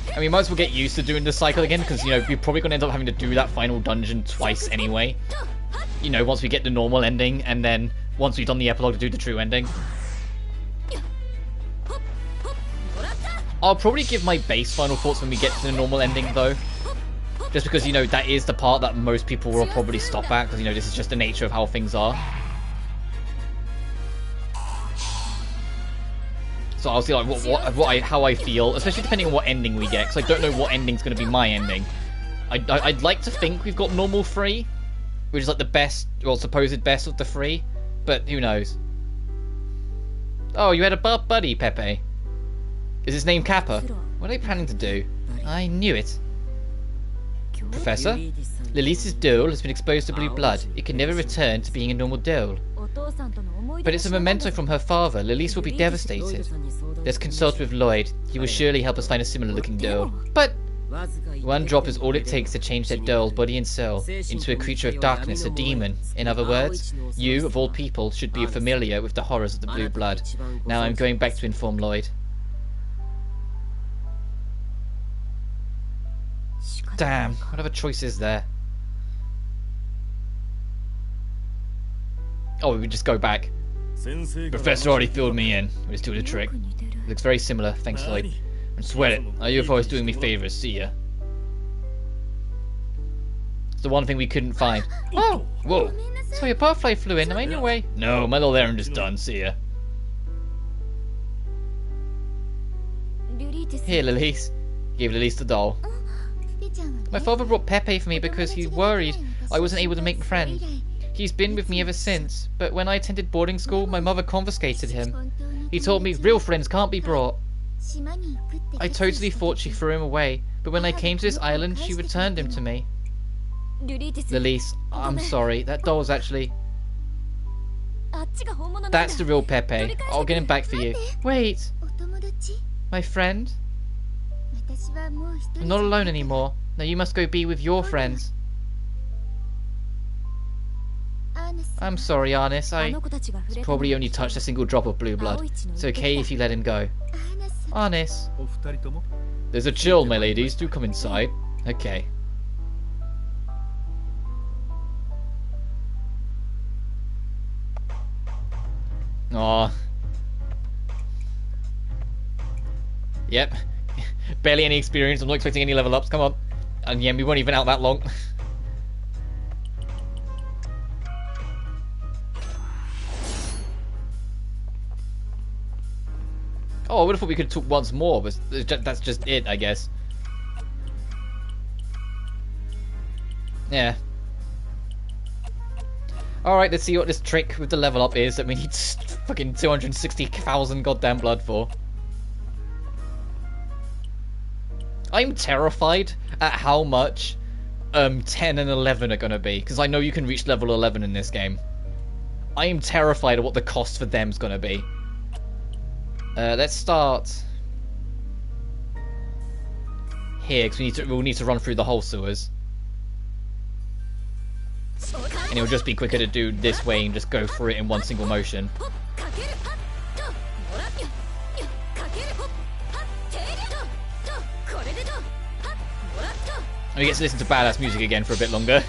And we might as well get used to doing this cycle again, because, you know, we're probably going to end up having to do that final dungeon twice anyway. You know, once we get the normal ending, and then once we've done the epilogue to do the true ending. I'll probably give my base final thoughts when we get to the normal ending, though. Just because, you know, that is the part that most people will probably stop at, because, you know, this is just the nature of how things are. So I'll see like how I feel, especially depending on what ending we get, because I don't know what ending's going to be my ending. I'd like to think we've got normal 3, which is like the best, well, supposed best of the 3, but who knows? Oh, you had a buddy, Pepe. Is his name Kappa? What are they planning to do? I knew it. Professor? Lilise's doll has been exposed to blue blood. It can never return to being a normal doll. But it's a memento from her father. Lilise will be devastated. Let's consult with Lloyd. He will surely help us find a similar looking doll. But one drop is all it takes to change that doll's body and soul into a creature of darkness, a demon. In other words, you, of all people, should be familiar with the horrors of the blue blood. Now I'm going back to inform Lloyd. Damn, what other choice is there? Oh, we would just go back. Professor already filled me in. We just do the trick. Looks very similar, thanks Lloyd. And swear it, our UFO is doing me favors, see ya. It's the one thing we couldn't find. Oh! Whoa! So your butterfly flew in, am I in your way? No, my little errand is done, see ya. Here, Lilise. Gave Lilise the doll. My father brought Pepe for me because he worried I wasn't able to make friends. He's been with me ever since, but when I attended boarding school, my mother confiscated him. He told me real friends can't be brought. I totally thought she threw him away, but when I came to this island, she returned him to me. Lilise, I'm sorry, that doll's actually... That's the real Pepe. I'll get him back for you. Wait! My friend? I'm not alone anymore. Now you must go be with your friends. I'm sorry, Arnis. I probably only touched a single drop of blue blood. It's okay if you let him go. Arnis. There's a chill, my ladies. Do come inside. Okay. Aww. Yep. Barely any experience. I'm not expecting any level ups. Come on. And yeah, we weren't even out that long. Oh, I would have thought we could talk once more, but that's just it, I guess. Yeah. Alright, let's see what this trick with the level up is that we need fucking 260,000 goddamn blood for. I'm terrified at how much 10 and 11 are going to be, because I know you can reach level 11 in this game. I am terrified of what the cost for them's going to be. Let's start here, because we'll need to run through the whole sewers. And it'll just be quicker to do this way and just go through it in one single motion. And we get to listen to badass music again for a bit longer.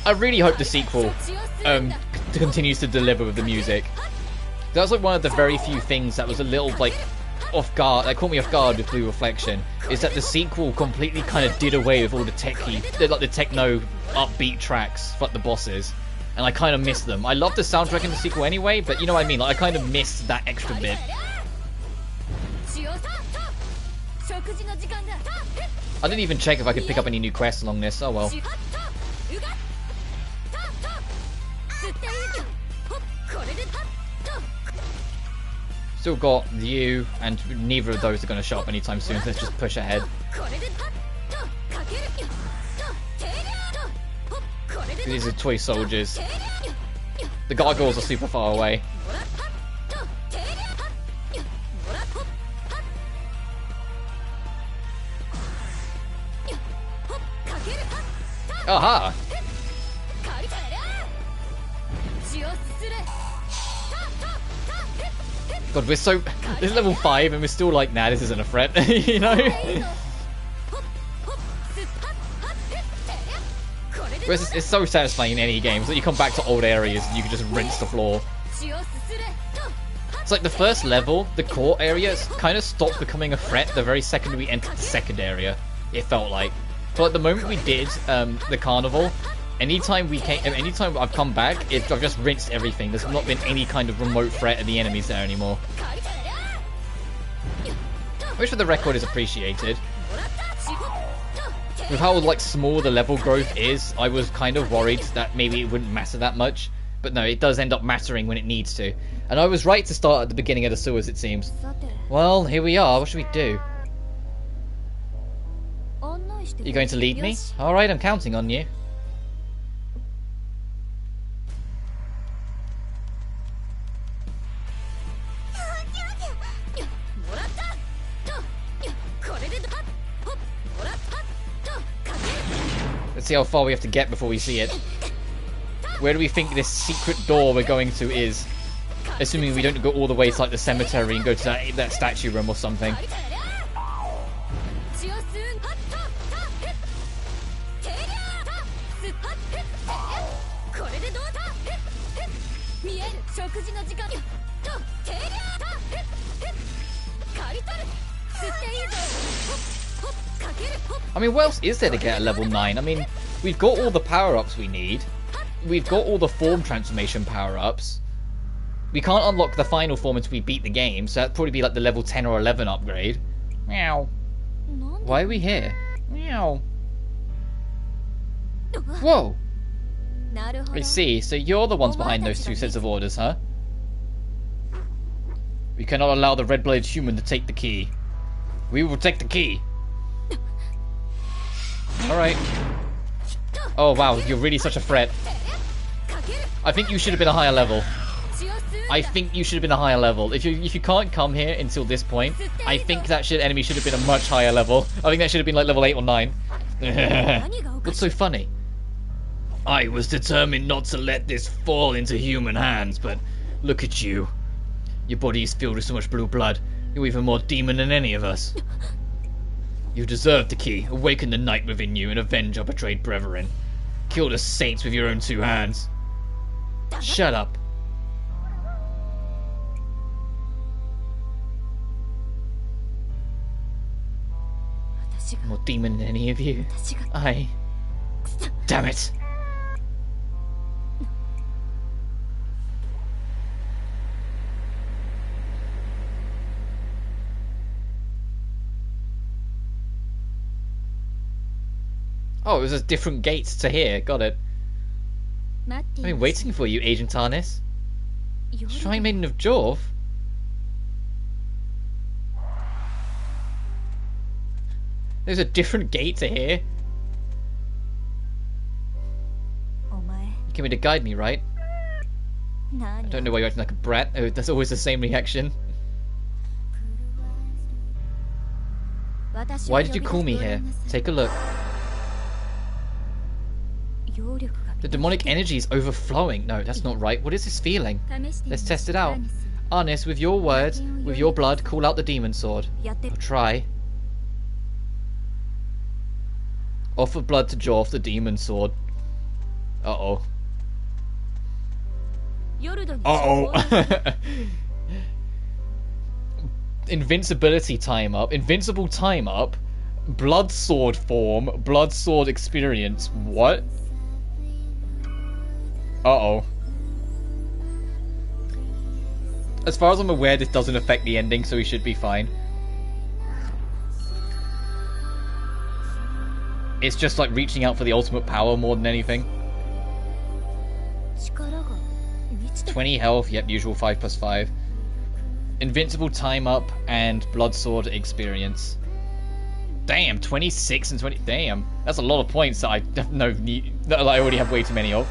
I really hope the sequel continues to deliver with the music. That was like one of the very few things that was a little like off guard, that caught me off guard with Blue Reflection, is that the sequel completely kind of did away with all the the techno upbeat tracks for the bosses, and I kind of miss them. I love the soundtrack in the sequel anyway, but you know what I mean, like I kind of missed that extra bit. I didn't even check if I could pick up any new quests along this. Oh well. Still got you, and neither of those are going to show up anytime soon, so let's just push ahead. These are toy soldiers. The gargoyles are super far away. Aha! God, we're so... This is level 5 and we're still like, nah, this isn't a threat, you know? Whereas it's so satisfying in any game, so that you come back to old areas and you can just rinse the floor. It's like the first level, the core area, kind of stopped becoming a threat the very second we entered the second area, it felt like. But at the moment we did the carnival, anytime I've come back, I've just rinsed everything. There's not been any kind of remote threat of the enemies there anymore. Which for the record is appreciated. With how like small the level growth is, I was kind of worried that maybe it wouldn't matter that much. But no, it does end up mattering when it needs to. And I was right to start at the beginning of the sewers, it seems. Well, here we are. What should we do? You going to lead me? Alright, I'm counting on you. Let's see how far we have to get before we see it. Where do we think this secret door we're going to is? Assuming we don't go all the way to like the cemetery and go to that statue room or something. I mean, what else is there to get at level 9? I mean, we've got all the power-ups we need. We've got all the form transformation power-ups. We can't unlock the final form until we beat the game, so that'd probably be like the level 10 or 11 upgrade. Meow. Why are we here? Meow. Whoa. I see, so you're the ones behind those two sets of orders, huh? We cannot allow the red-blooded human to take the key. We will take the key. Alright. Oh wow, you're really such a threat. I think you should have been a higher level. I think you should have been a higher level. If you can't come here until this point, I think that enemy should have been a much higher level. I think that should have been like level 8 or 9. What's so funny? I was determined not to let this fall into human hands, but look at you. Your body is filled with so much blue blood. You're even more demon than any of us. You deserve the key. Awaken the knight within you and avenge our betrayed brethren. Kill the saints with your own 2 hands. Shut up. More demon than any of you. Damn it. Oh, it was a different gate to here. Got it. I've been waiting for you, Agent Arnis. Shrine Maiden of Jorf? There's a different gate to here. You came here to guide me, right? I don't know why you're acting like a brat. Oh, that's always the same reaction. Why did you call me here? Take a look. The demonic energy is overflowing. No, that's not right. What is this feeling? Let's test it out. Arnis, with your words, with your blood, call out the demon sword. I'll try. Offer blood to Jorf, the demon sword. Uh-oh. Uh-oh. Invincibility time up. Invincible time up. Blood sword form. Blood sword experience. What? Uh-oh. As far as I'm aware, this doesn't affect the ending, so we should be fine. It's just like reaching out for the ultimate power more than anything. 20 health, yep, usual 5+5. Invincible time up and blood sword experience. Damn, 26 and 20. Damn, that's a lot of points that I that I already have way too many of.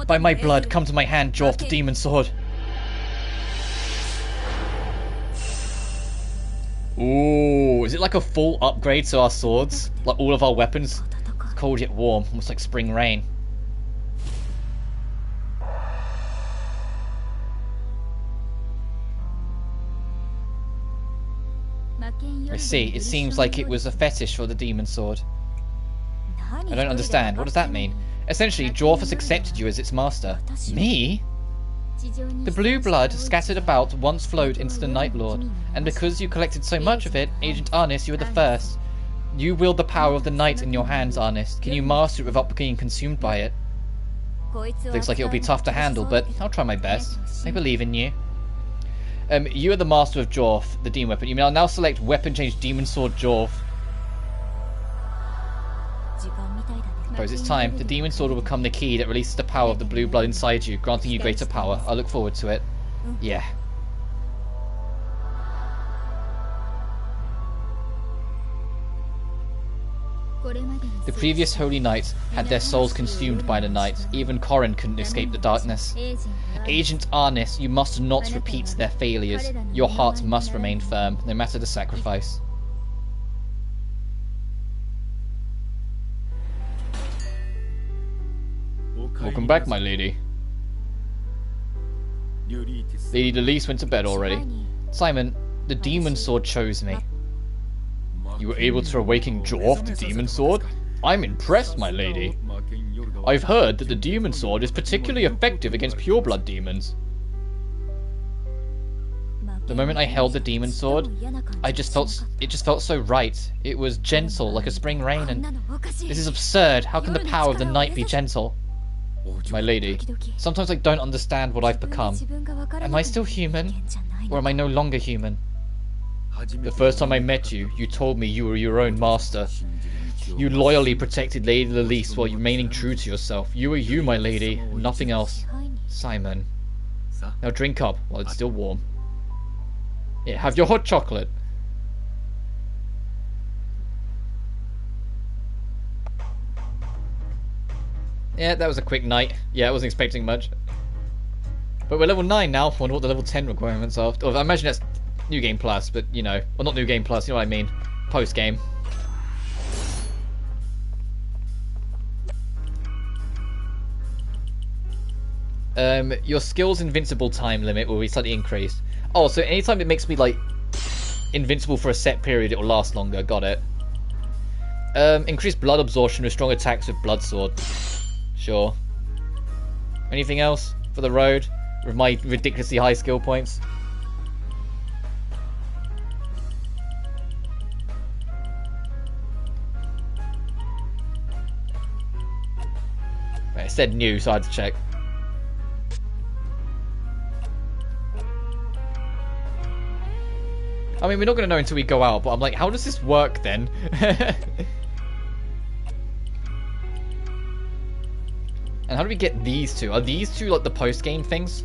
By my blood, come to my hand, Jorf, the demon sword. Ooh, is it like a full upgrade to our swords? Like all of our weapons? It's cold yet warm, almost like spring rain. I see, it seems like it was a fetish for the demon sword. I don't understand, what does that mean? Essentially, Jorf has accepted you as its master. Me? The blue blood scattered about once flowed into the Night Lord, and because you collected so much of it, Agent Arnis, you were the first. You wield the power of the night in your hands, Arnis. Can you master it without being consumed by it? Looks like it'll be tough to handle, but I'll try my best. I believe in you. You are the master of Jorf, the demon weapon. You may now select weapon change demon sword Jorf. Suppose it's time. The demon sword will become the key that releases the power of the blue blood inside you, granting you greater power. I look forward to it. Yeah. The previous holy knights had their souls consumed by the night. Even Corrin couldn't escape the darkness. Agent Arnis, you must not repeat their failures. Your heart must remain firm, no matter the sacrifice. Welcome back, my lady. Lady Delise went to bed already. Simon, the demon sword chose me. You were able to awaken Jorf, the demon sword? I'm impressed, my lady. I've heard that the demon sword is particularly effective against pureblood demons. The moment I held the demon sword, it just felt so right. It was gentle, like a spring rain, and this is absurd. How can the power of the night be gentle? My lady, sometimes I don't understand what I've become. Am I still human? Or am I no longer human? The first time I met you, you told me you were your own master. You loyally protected Lady Lelise while remaining true to yourself. You are you, my lady, nothing else. Simon. Now drink up while it's still warm. Yeah, have your hot chocolate. Yeah, that was a quick night. Yeah, I wasn't expecting much. But we're level 9 now. I wonder what the level 10 requirements are. I imagine that's New Game Plus, but you know. Well, not New Game Plus, you know what I mean. Post game. Your skill's invincible time limit will be slightly increased. Oh, so anytime it makes me, like, invincible for a set period, it will last longer. Got it. Increased blood absorption with strong attacks with blood sword. Sure. Anything else for the road with my ridiculously high skill points? Right, it said new, so I had to check. I mean, we're not going to know until we go out, but I'm like, how does this work then? And how do we get these two? Are these two like the post-game things?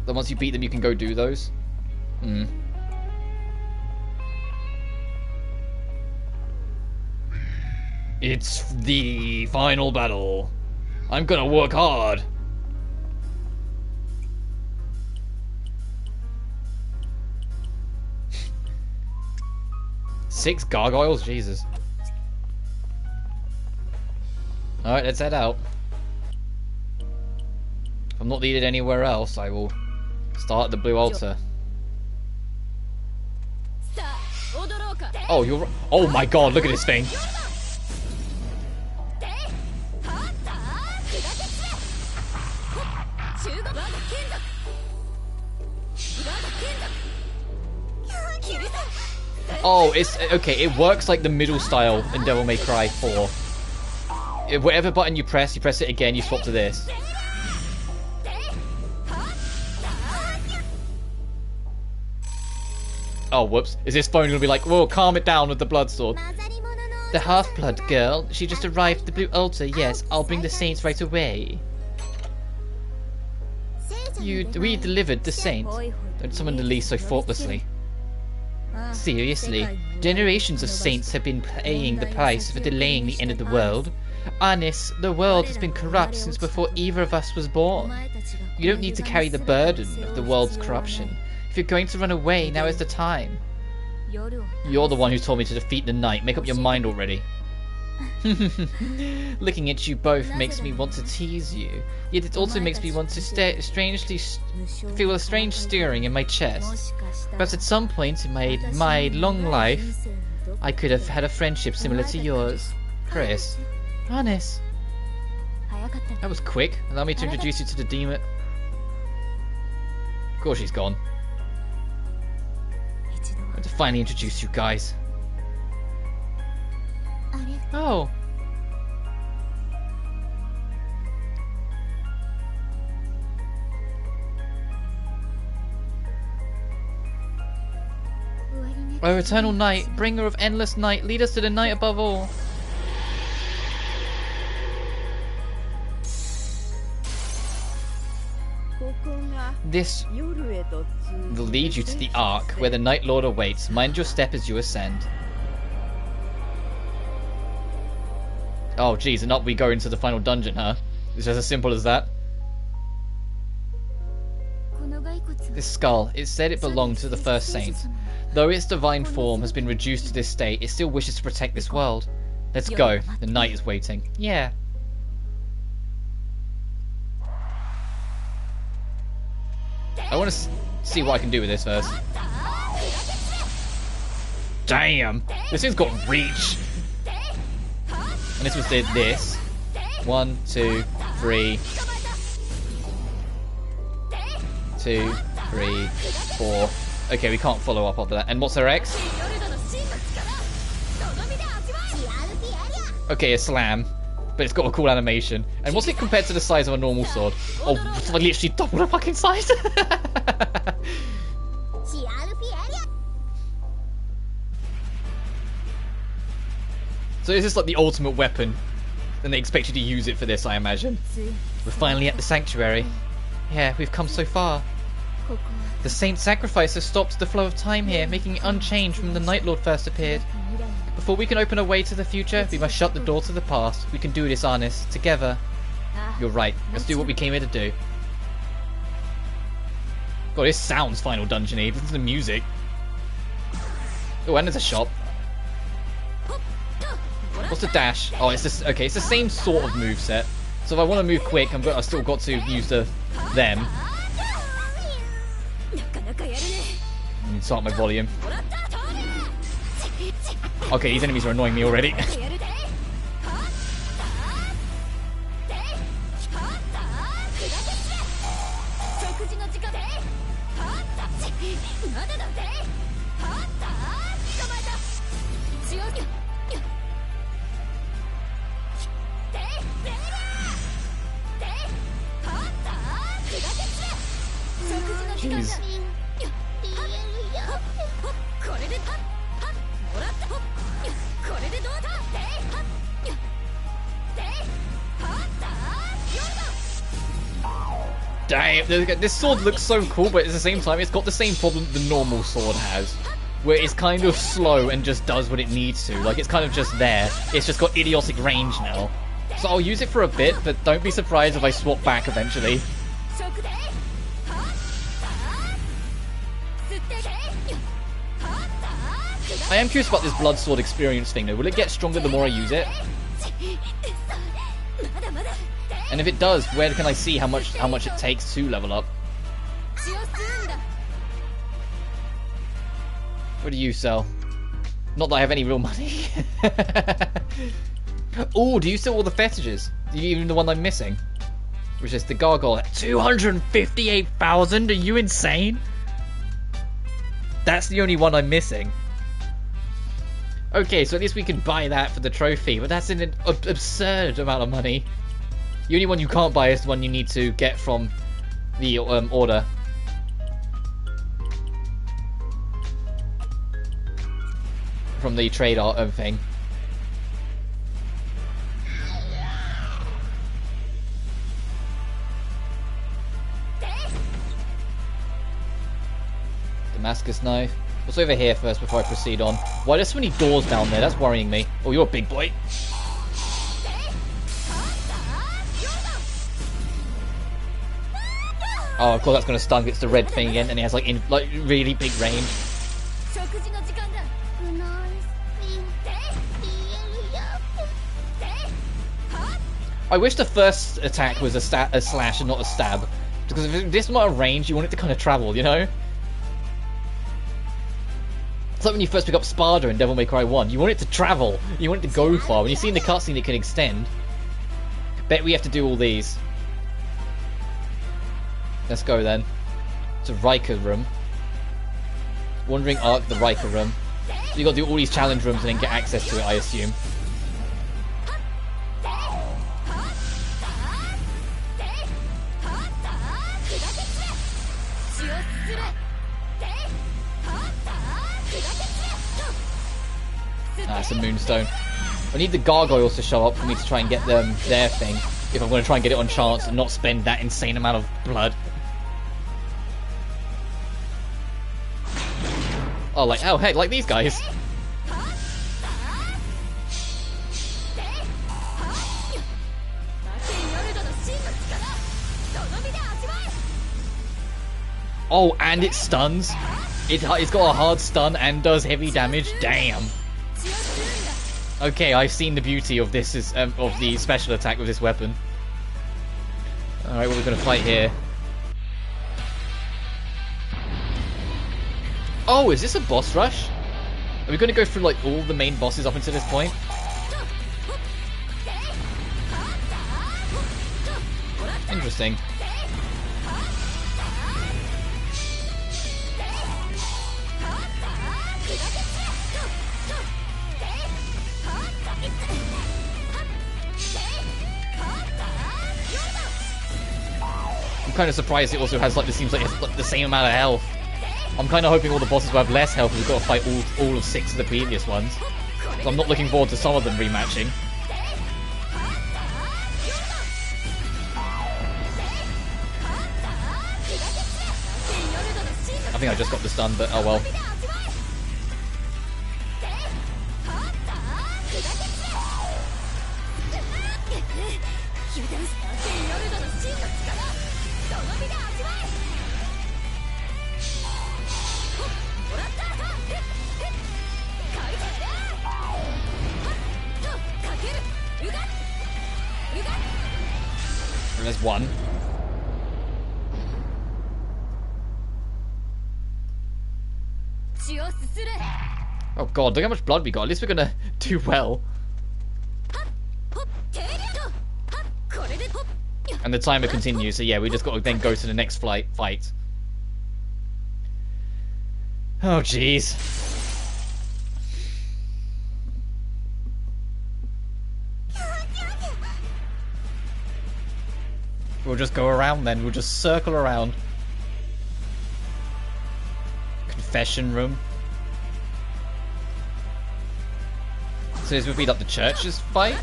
That once you beat them, you can go do those? Hmm. It's the final battle. I'm gonna work hard. Six gargoyles? Jesus. Alright, let's head out. If I'm not needed anywhere else, I will start at the blue altar. Oh, you're... Oh my god, look at this thing. Oh, it's... Okay, it works like the middle style in Devil May Cry 4. Whatever button you press it again, you swap to this. Oh, whoops. Is this phone gonna be like, whoa, calm it down with the blood sword? The half-blood girl. She just arrived at the blue altar. Yes, I'll bring the saints right away. We delivered the saints. Don't summon the least so thoughtlessly. Seriously, generations of saints have been paying the price for delaying the end of the world. Honest, the world has been corrupt since before either of us was born. You don't need to carry the burden of the world's corruption. If you're going to run away, now is the time. You're the one who told me to defeat the knight. Make up your mind already. Looking at you both makes me want to tease you. Yet it also makes me want to feel a strange stirring in my chest. Perhaps at some point in my long life, I could have had a friendship similar to yours. Chris. Honest. That was quick. Allow me to introduce you to the demon. Of course she's gone. I have to finally introduce you guys. Oh. O eternal night, bringer of endless night, lead us to the night above all. This will lead you to the Ark, where the Night Lord awaits. Mind your step as you ascend. Oh, geez, and up we go into the final dungeon, huh? It's just as simple as that. This skull, it said it belonged to the first saint. Though its divine form has been reduced to this state, it still wishes to protect this world. Let's go. The night is waiting. Yeah. I want to see what I can do with this first. Damn! This thing's got reach! And this was this. 1, 2, 3. 2, 3, 4. Okay, we can't follow up after that. And what's her X? Okay, a slam. But it's got a cool animation. And what's it compared to the size of a normal sword? Oh, it's like literally double the fucking size. So is this like the ultimate weapon? And they expect you to use it for this, I imagine. We're finally at the sanctuary. Yeah, we've come so far. The saint sacrifice has stopped the flow of time here, making it unchanged from the Night Lord first appeared. Before we can open a way to the future, we must shut the door to the past. We can do this, Arnis, together. You're right. Let's do what we came here to do. God, this sounds Final Dungeon-y. Listen to the music. Oh, and there's a shop. What's the dash? Oh, it's just okay. It's the same sort of moveset. So if I want to move quick, I've still got to use them. Start my volume. Okay, these enemies are annoying me already. Jeez. Damn, this sword looks so cool, but at the same time, it's got the same problem the normal sword has. Where it's kind of slow and just does what it needs to. Like, it's kind of just there. It's just got idiotic range now. So I'll use it for a bit, but don't be surprised if I swap back eventually. I am curious about this blood sword experience thing though. Will it get stronger the more I use it? And if it does, where can I see how much it takes to level up? What do you sell? Not that I have any real money. Oh, do you sell all the fetishes? Even the one I'm missing? Which is the gargoyle. 258,000? Are you insane? That's the only one I'm missing. Okay, so at least we can buy that for the trophy, but that's an absurd amount of money. The only one you can't buy is the one you need to get from the order. From the trade art thing. Damascus knife. What's over here first before I proceed on? Why there's so many doors down there? That's worrying me. Oh, you're a big boy. Oh, of course that's going to stun. It's the red thing again, and it has like really big range. I wish the first attack was a slash and not a stab, because if this amount of range, you want it to kind of travel, you know? It's like when you first pick up Spada in Devil May Cry 1. You want it to travel. You want it to go far. When you see in the cutscene it can extend. Bet we have to do all these. Let's go then. It's a Riker room. Wandering Ark, the Riker room. So you got to do all these challenge rooms and then get access to it, I assume. Ah, it's a moonstone. I need the gargoyles to show up for me to try and get them their thing. If I'm going to try and get it on chance and not spend that insane amount of blood. Oh, like, oh, hey, like these guys. Oh, and it stuns. It's got a hard stun and does heavy damage. Damn. Okay, I've seen the beauty of this of the special attack with this weapon. Alright, what are we going to fight here? Oh, is this a boss rush? Are we going to go through like all the main bosses up until this point? Interesting. I'm kind of surprised it also has like, this seems like it's like the same amount of health. I'm kind of hoping all the bosses will have less health and we've got to fight all of 6 of the previous ones. So I'm not looking forward to some of them rematching. I think I just got this done, but oh well. And there's one. Oh god, look how much blood we got. At least we're gonna do well. And the timer continues, so yeah, we just gotta then go to the next fight. Oh jeez. We'll just go around then, we'll just circle around. Confession room. So this would beat up the church's fight?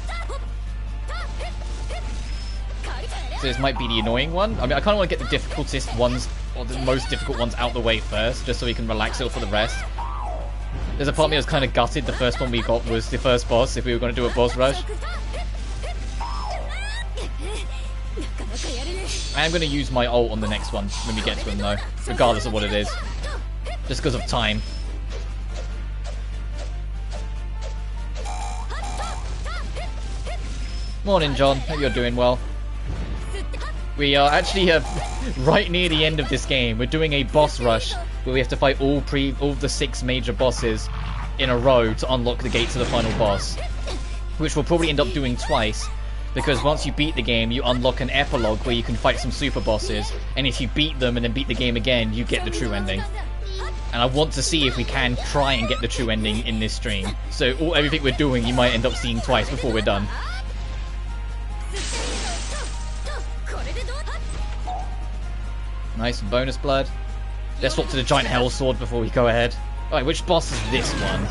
So this might be the annoying one. I mean, I kind of want to get the difficultest ones, or the most difficult ones out the way first, just so we can relax it for the rest. There's a part of me that was kind of gutted the first one we got was the first boss, if we were going to do a boss rush. I am going to use my ult on the next one when we get to him though, regardless of what it is. Just because of time. Morning, John. Hope you're doing well. We are actually right near the end of this game. We're doing a boss rush where we have to fight all the 6 major bosses in a row to unlock the gate to the final boss, which we'll probably end up doing twice, because once you beat the game, you unlock an epilogue where you can fight some super bosses, and if you beat them and then beat the game again, you get the true ending. And I want to see if we can try and get the true ending in this stream. So everything we're doing, you might end up seeing twice before we're done. Nice bonus blood. Let's swap to the giant hell sword before we go ahead. Alright, which boss is this one?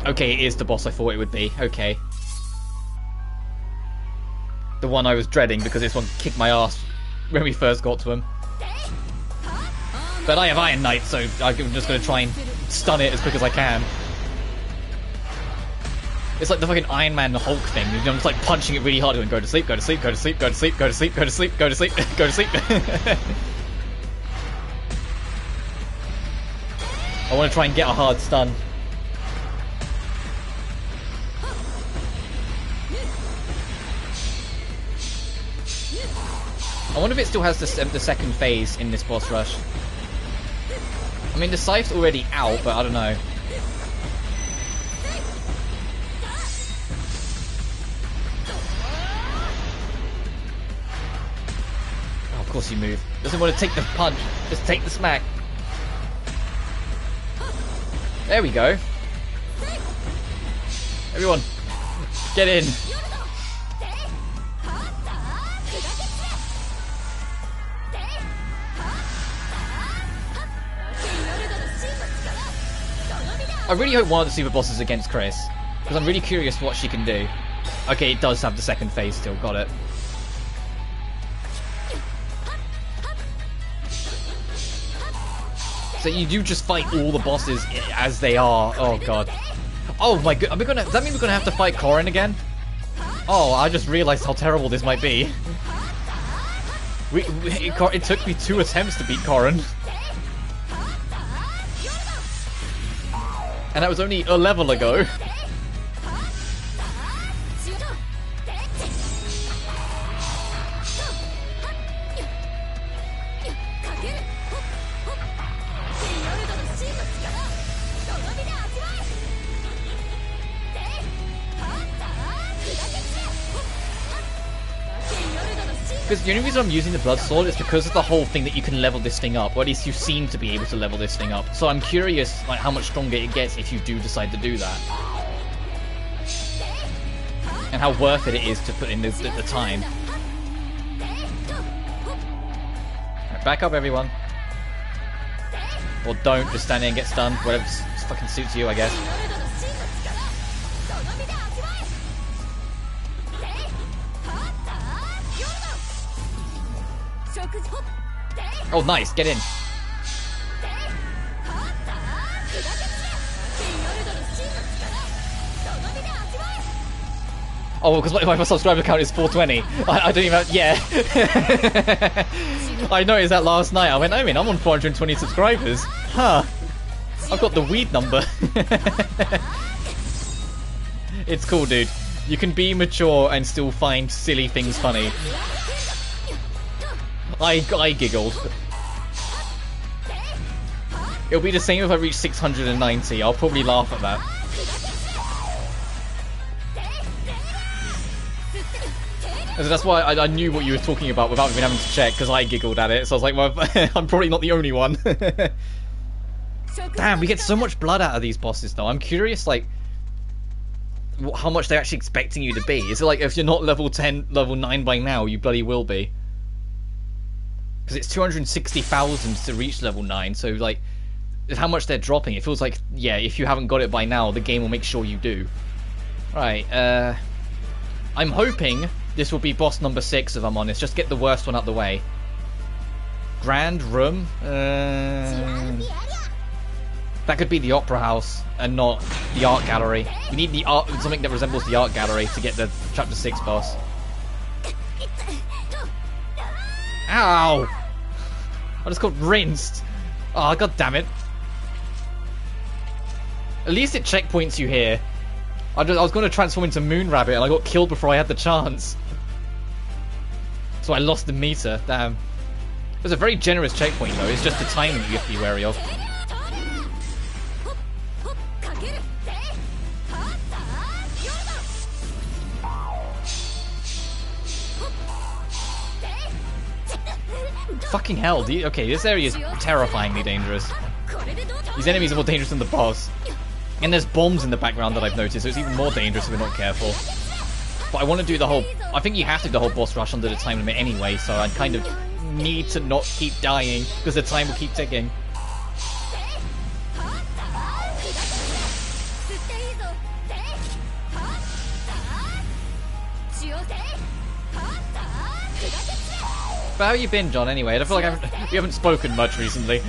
Okay, it is the boss I thought it would be. Okay. The one I was dreading because this one kicked my ass when we first got to him. But I have Iron Knight, so I'm just going to try and stun it as quick as I can. It's like the fucking Iron Man Hulk thing. I'm just like punching it really hard and go to sleep, go to sleep, go to sleep, go to sleep, go to sleep, go to sleep, go to sleep, go to sleep. I want to try and get a hard stun. I wonder if it still has the second phase in this boss rush. I mean, the scythe's already out, but I don't know. Oh, of course you move. Doesn't want to take the punch. Just take the smack. There we go. Everyone, get in. I really hope one of the super bosses is against Chris, because I'm really curious what she can do. Okay, it does have the second phase still, got it. So you do just fight all the bosses as they are. Oh god. Oh my god, does that mean we're gonna have to fight Corrin again? Oh, I just realized how terrible this might be. It took me 2 attempts to beat Corrin. And that was only a level ago. Because the only reason I'm using the blood sword is because of the whole thing that you can level this thing up, or at least you seem to be able to level this thing up. So I'm curious like how much stronger it gets if you do decide to do that. And how worth it is to put in the time. Right, back up everyone. Or don't, just stand there and get stunned, whatever's fucking suits you, I guess. Oh, nice. Get in. Oh, because my subscriber count is 420. I don't even... Yeah. I noticed that last night. I went, I'm on 420 subscribers. Huh. I've got the weed number. It's cool, dude. You can be mature and still find silly things funny. I giggled. It'll be the same if I reach 690. I'll probably laugh at that. So that's why I knew what you were talking about without even having to check, because I giggled at it. So I was like, well, I'm probably not the only one. Damn, we get so much blood out of these bosses, though. I'm curious, like, how much they're actually expecting you to be. Is it like, if you're not level 10, level 9 by now, you bloody will be? Because it's 260,000 to reach level 9, so, like, how much they're dropping. It feels like, yeah, if you haven't got it by now, the game will make sure you do. Right, I'm hoping this will be boss number 6, if I'm honest. Just get the worst one out the way. Grand Room? That could be the Opera House and not the Art Gallery. We need the art, something that resembles the Art Gallery to get the Chapter 6 boss. Ow! I just got rinsed. Oh, god damn it. At least it checkpoints you here. I was going to transform into Moon Rabbit and I got killed before I had the chance. So I lost the meter. Damn. It was a very generous checkpoint though. It's just the timing that you have to be wary of. Fucking hell. Okay, this area is terrifyingly dangerous. These enemies are more dangerous than the boss. And there's bombs in the background that I've noticed, so it's even more dangerous if we're not careful. But I want to do the whole... I think you have to do the whole boss rush under the time limit anyway, so I kind of need to not keep dying, because the time will keep ticking. But how you been, John, anyway? I feel like we haven't spoken much recently.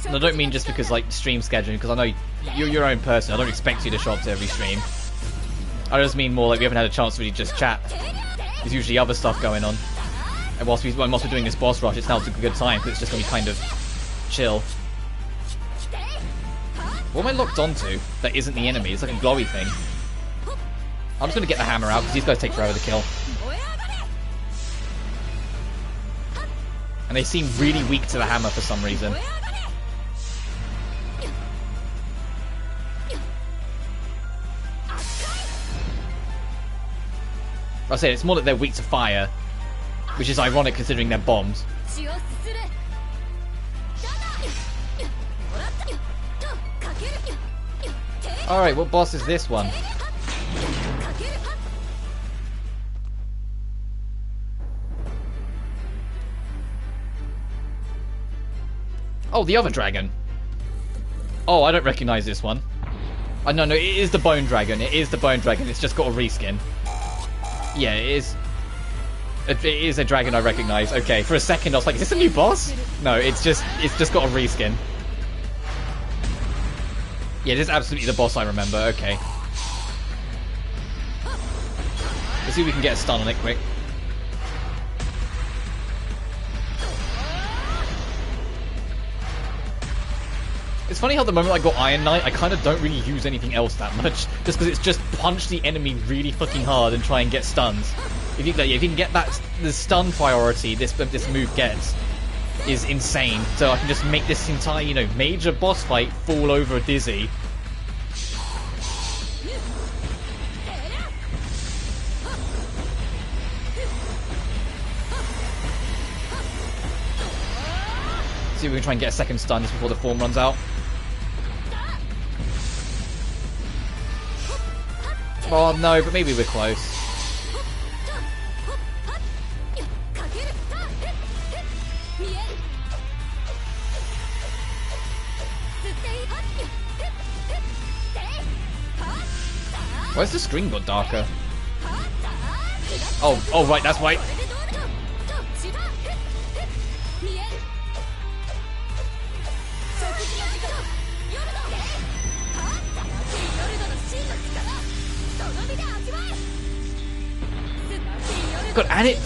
And I don't mean just because, like, stream scheduling, because I know you're your own person. I don't expect you to show up to every stream. I just mean more like we haven't had a chance to really just chat. There's usually other stuff going on. And whilst we're doing this boss rush, it's now a good time, because it's just going to be kind of chill. What am I locked onto that isn't the enemy? It's like a glowy thing. I'm just going to get the hammer out, because these guys take forever to kill. And they seem really weak to the hammer for some reason. I said it's more that they're weak to fire, which is ironic considering they're bombs. Alright, what boss is this one? Oh, the other dragon. Oh, I don't recognize this one. Oh, no, it is the bone dragon. It is the bone dragon. It's just got a reskin. Yeah, it is. It is a dragon I recognize. Okay, for a second I was like, is this a new boss? No, it's just got a reskin. Yeah, it is absolutely the boss I remember. Okay. Let's see if we can get a stun on it quick. It's funny how the moment I got Iron Knight, I kind of don't really use anything else that much, just because it's just punch the enemy really fucking hard and try and get stuns. If you can get that, the stun priority this move gets is insane. So I can just make this entire, major boss fight fall over dizzy. See if we can try and get a second stun just before the form runs out. Oh no, but maybe we're close. Where's the screen got darker? Oh, right, that's why. God, and it.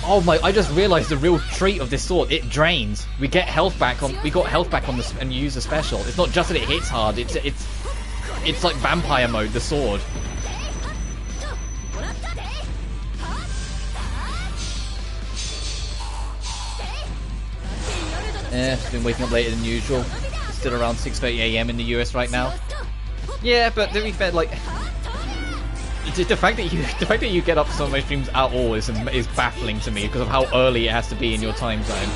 Oh my! I just realised the real treat of this sword. It drains. We get health back on. We got health back on this, and you use the special. It's not just that it hits hard. It's like vampire mode. The sword. Been waking up later than usual. It's still around 6:30 AM in the US right now. Yeah, but to be fair, like. The fact that you get up to some of my streams at all is baffling to me because of how early it has to be in your time zone.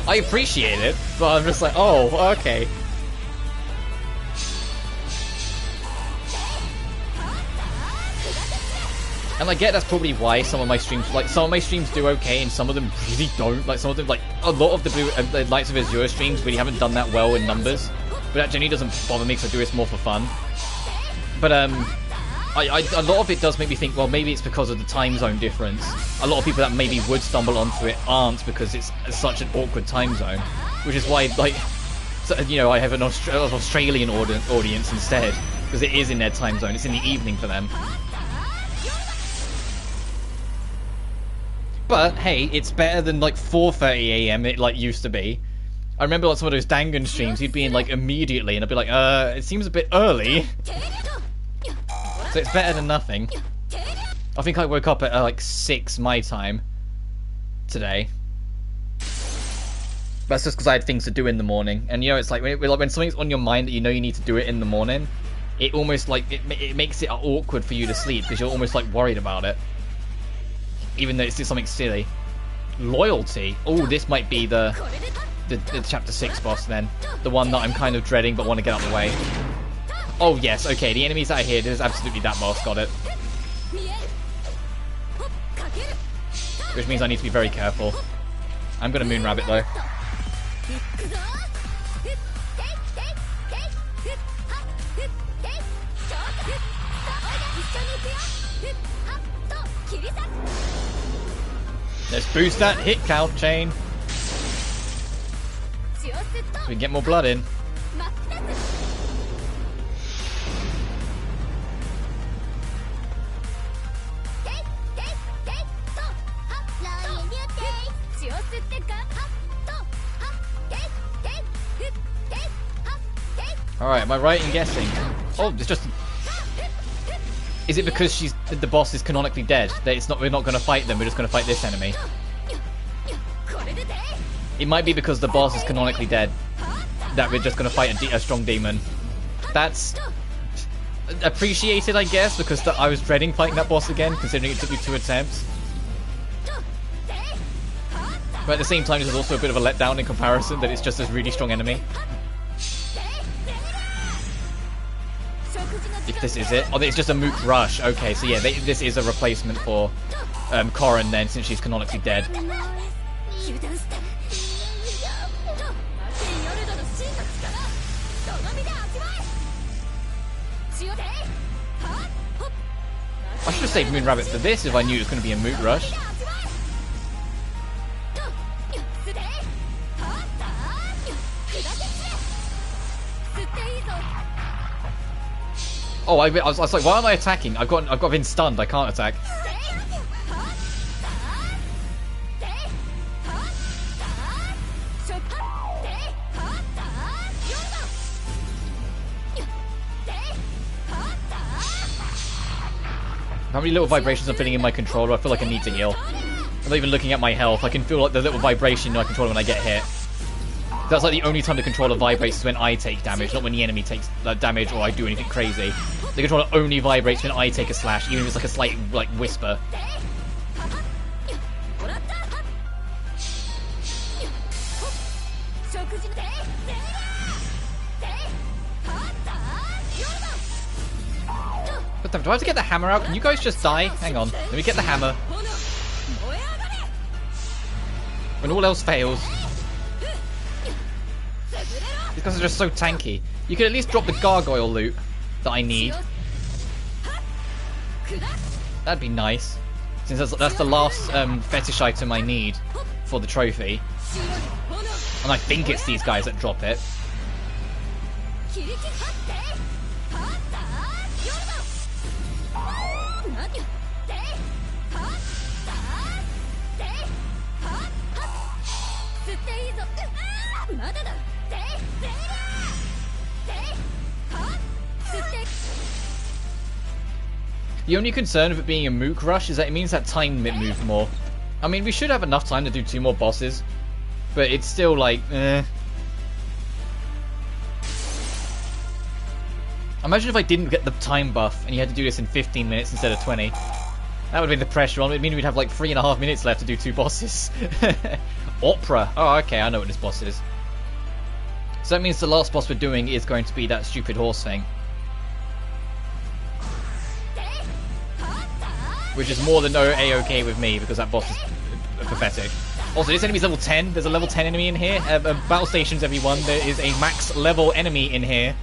I appreciate it, but I'm just like, oh, okay. And I get that's probably why some of my streams do okay, and some of them really don't. Like some of them, like a lot of the Lights of Azure streams really haven't done that well in numbers. But that generally doesn't bother me because I do this more for fun. But a lot of it does make me think, well, maybe it's because of the time zone difference. A lot of people that maybe would stumble onto it aren't because it's such an awkward time zone. Which is why, like, you know, I have an Australian audience instead. Because it is in their time zone. It's in the evening for them. But, hey, it's better than, like, 4:30 AM it, like, used to be. I remember on some of those Dangan streams, he'd be in, like, immediately, and I'd be like, it seems a bit early. So it's better than nothing. I think I woke up at like 6 my time today. That's just because I had things to do in the morning. And you know, it's like when something's on your mind that you know you need to do it in the morning, it almost like it makes it awkward for you to sleep because you're almost like worried about it, even though it's just something silly. Loyalty. Oh, this might be the chapter 6 boss then, the one that I'm kind of dreading but want to get out of the way. Oh yes, okay, the enemies that are here, there's absolutely that boss, got it. Which means I need to be very careful. I'm gonna Moon Rabbit though. Let's boost that hit count chain. So we can get more blood in. Alright, am I right in guessing? Oh, it's just... Is it because the boss is canonically dead? That we're not going to fight them, we're just going to fight this enemy? It might be because the boss is canonically dead that we're just going to fight a strong demon. That's appreciated, I guess, because I was dreading fighting that boss again, considering it took me 2 attempts. But at the same time, there's also a bit of a letdown in comparison that it's just this really strong enemy. If this is it. Oh, it's just a Mook Rush. Okay, so yeah, this is a replacement for Corrin then, since she's canonically dead. I should have saved Moon Rabbit for this if I knew it was going to be a Mook Rush. Oh, I was like, why am I attacking? I've been stunned. I can't attack. How many little vibrations are filling in my controller? I feel like I need to heal. I'm not even looking at my health. I can feel like the little vibration in my controller when I get hit. That's like the only time the controller vibrates is when I take damage, not when the enemy takes damage or I do anything crazy. The controller only vibrates when I take a slash, even if it's like a slight whisper. But do I have to get the hammer out? Can you guys just die? Hang on, let me get the hammer. When all else fails. These guys are just so tanky. You could at least drop the gargoyle loot that I need. That'd be nice. Since that's the last fetish item I need for the trophy. And I think it's these guys that drop it. The only concern of it being a mook rush is that it means that time it moved more. I mean, we should have enough time to do 2 more bosses, but it's still like, Imagine if I didn't get the time buff and you had to do this in 15 minutes instead of 20. That would have been the pressure on. It would mean we'd have like 3.5 minutes left to do 2 bosses. Opera. Oh, okay, I know what this boss is. So that means the last boss we're doing is going to be that stupid horse thing. Which is more than A-okay with me, because that boss is pathetic. Also, this enemy's level 10. There's a level 10 enemy in here. Battle stations, everyone. There is a max level enemy in here.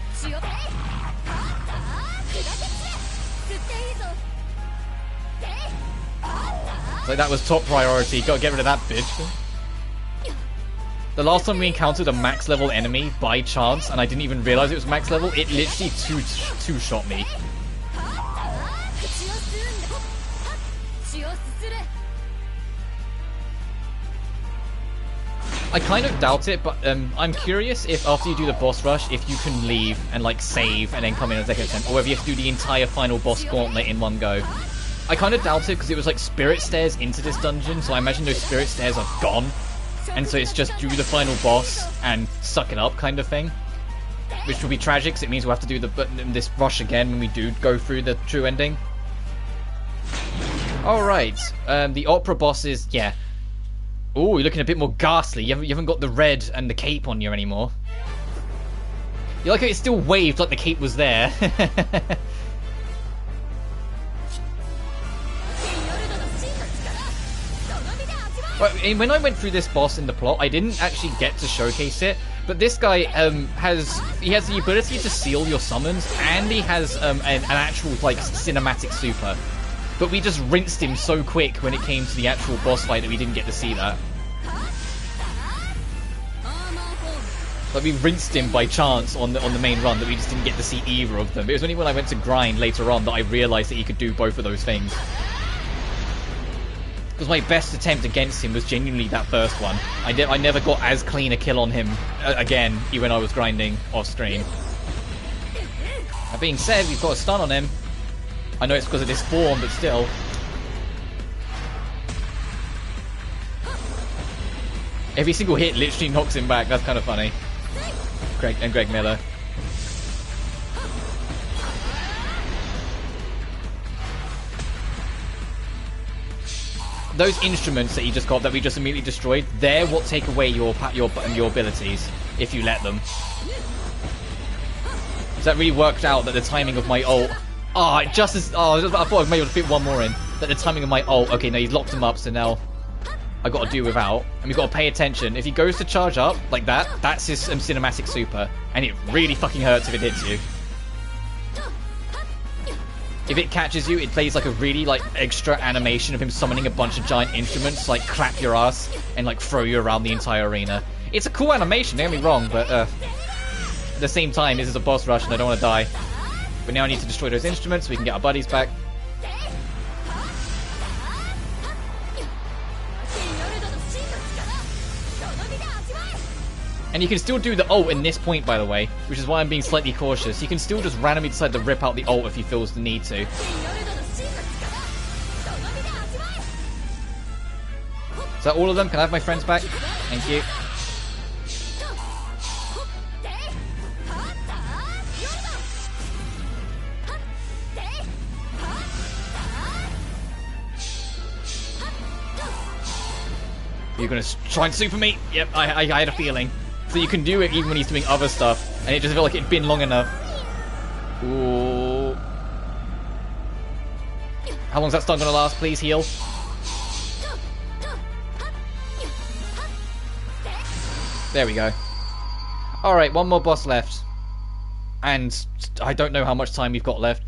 Like, that was top priority. Gotta get rid of that bitch. The last time we encountered a max level enemy by chance, and I didn't even realize it was max level, it literally two-shot me. I kind of doubt it, but I'm curious if after you do the boss rush, if you can leave and like save and then come in a second attempt, or whether you have to do the entire final boss gauntlet in one go. I kind of doubt it because it was like spirit stairs into this dungeon, so I imagine those spirit stairs are gone, and so it's just do the final boss and suck it up kind of thing, which will be tragic because it means we'll have to do this rush again when we do go through the true ending. All right, the opera bosses, yeah. Oh, you're looking a bit more ghastly. You haven't got the red and the cape on you anymore. You like how it still waved like the cape was there. Right, when I went through this boss in the plot, I didn't actually get to showcase it, but this guy has the ability to seal your summons, and he has an actual like cinematic super. But we just rinsed him so quick when it came to the actual boss fight that we didn't get to see that. Like, we rinsed him by chance on the main run that we just didn't get to see either of them. It was only when I went to grind later on that I realised that he could do both of those things. Because my best attempt against him was genuinely that first one. I never got as clean a kill on him again, even when I was grinding off screen. That being said, we've got a stun on him. I know it's because of this form, but still. Every single hit literally knocks him back. That's kind of funny. Greg Miller. Those instruments that you just got, that we just immediately destroyed, they're what take away your abilities if you let them. So that really worked out that the timing of my ult. Oh, I thought I may have fit one more in. That the timing of my ult. Okay, now he's locked him up, so now I got to do without. And we've got to pay attention. If he goes to charge up like that, that's his cinematic super, and it really fucking hurts if it hits you. If it catches you, it plays like a really like extra animation of him summoning a bunch of giant instruments, to, like clap your ass and like throw you around the entire arena. It's a cool animation. Don't get me wrong, but at the same time, this is a boss rush, and I don't want to die. We now need to destroy those instruments so we can get our buddies back. And you can still do the ult in this point, by the way, which is why I'm being slightly cautious. You can still just randomly decide to rip out the ult if he feels the need to. Is that all of them? Can I have my friends back? Thank you. You're gonna try and super me? Yep, I had a feeling. So you can do it even when he's doing other stuff, and it just felt like it'd been long enough. Ooh. How long's that stun gonna last? Please heal. There we go. Alright, one more boss left. And I don't know how much time we've got left.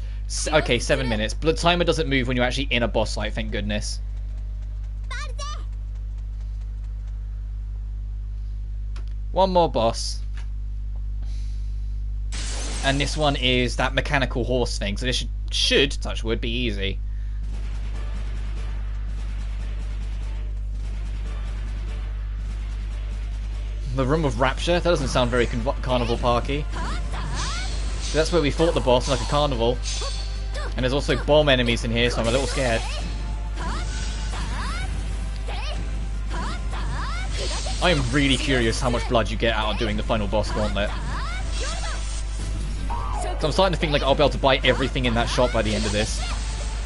Okay, 7 minutes. But the timer doesn't move when you're actually in a boss fight, thank goodness. One more boss. And this one is that mechanical horse thing. So this should touch wood, be easy. The Room of Rapture? That doesn't sound very carnival parky. So that's where we fought the boss, like a carnival. And there's also bomb enemies in here, so I'm a little scared. I am really curious how much blood you get out of doing the final boss gauntlet. So I'm starting to think like I'll be able to buy everything in that shop by the end of this.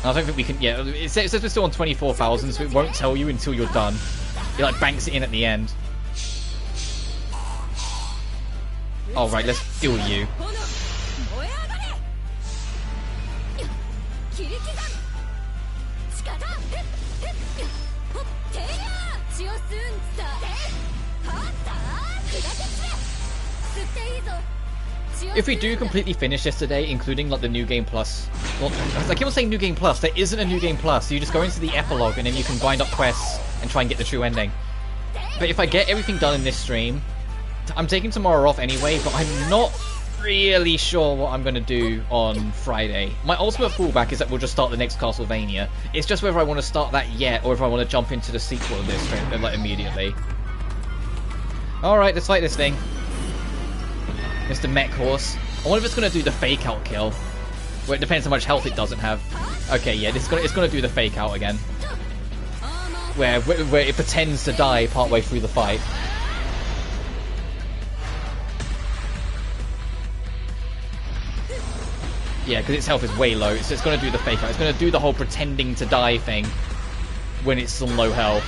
And I don't think we can, yeah, it says we're still on 24,000, so it won't tell you until you're done. It like banks it in at the end. Alright, let's deal with you. If we do completely finish this today, including like the New Game Plus, well, I keep on saying New Game Plus, there isn't a New Game Plus, so you just go into the Epilogue and then you can grind up quests and try and get the true ending. But if I get everything done in this stream, I'm taking tomorrow off anyway, but I'm not really sure what I'm going to do on Friday. My ultimate fallback is that we'll just start the next Castlevania. It's just whether I want to start that yet, or if I want to jump into the sequel of this straight, like, immediately. Alright, let's fight this thing. Mr. Mech Horse. I wonder if it's going to do the fake out kill. Well, it depends how much health it doesn't have. Okay, yeah, it's going to do the fake out again. Where it pretends to die partway through the fight. Yeah, because its health is way low, so it's going to do the fake out. It's going to do the whole pretending to die thing when it's on low health.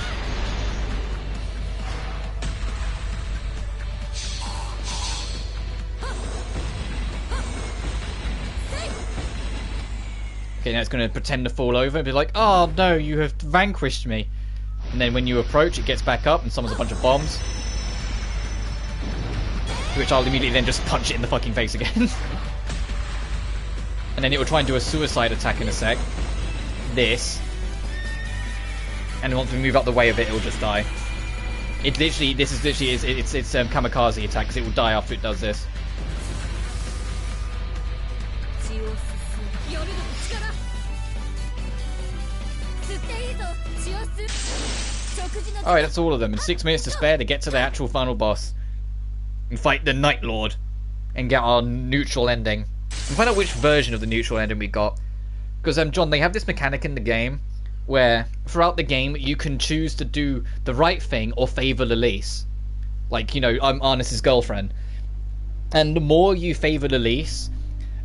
Okay, now it's going to pretend to fall over and be like, oh no, you have vanquished me. And then when you approach, it gets back up and summons a bunch of bombs. Which I'll immediately then just punch it in the fucking face again. And then it will try and do a suicide attack in a sec. This. And then once we move out the way of it, it will just die. It literally, this is literally, it's kamikaze attack, because it will die after it does this. Alright, that's all of them. And 6 minutes to spare to get to the actual final boss. And fight the Night Lord. And get our neutral ending. And find out which version of the neutral ending we got. Because, John, they have this mechanic in the game where throughout the game you can choose to do the right thing or favour Lilise. Like, you know, I'm Arnis's girlfriend. And the more you favour Lilise,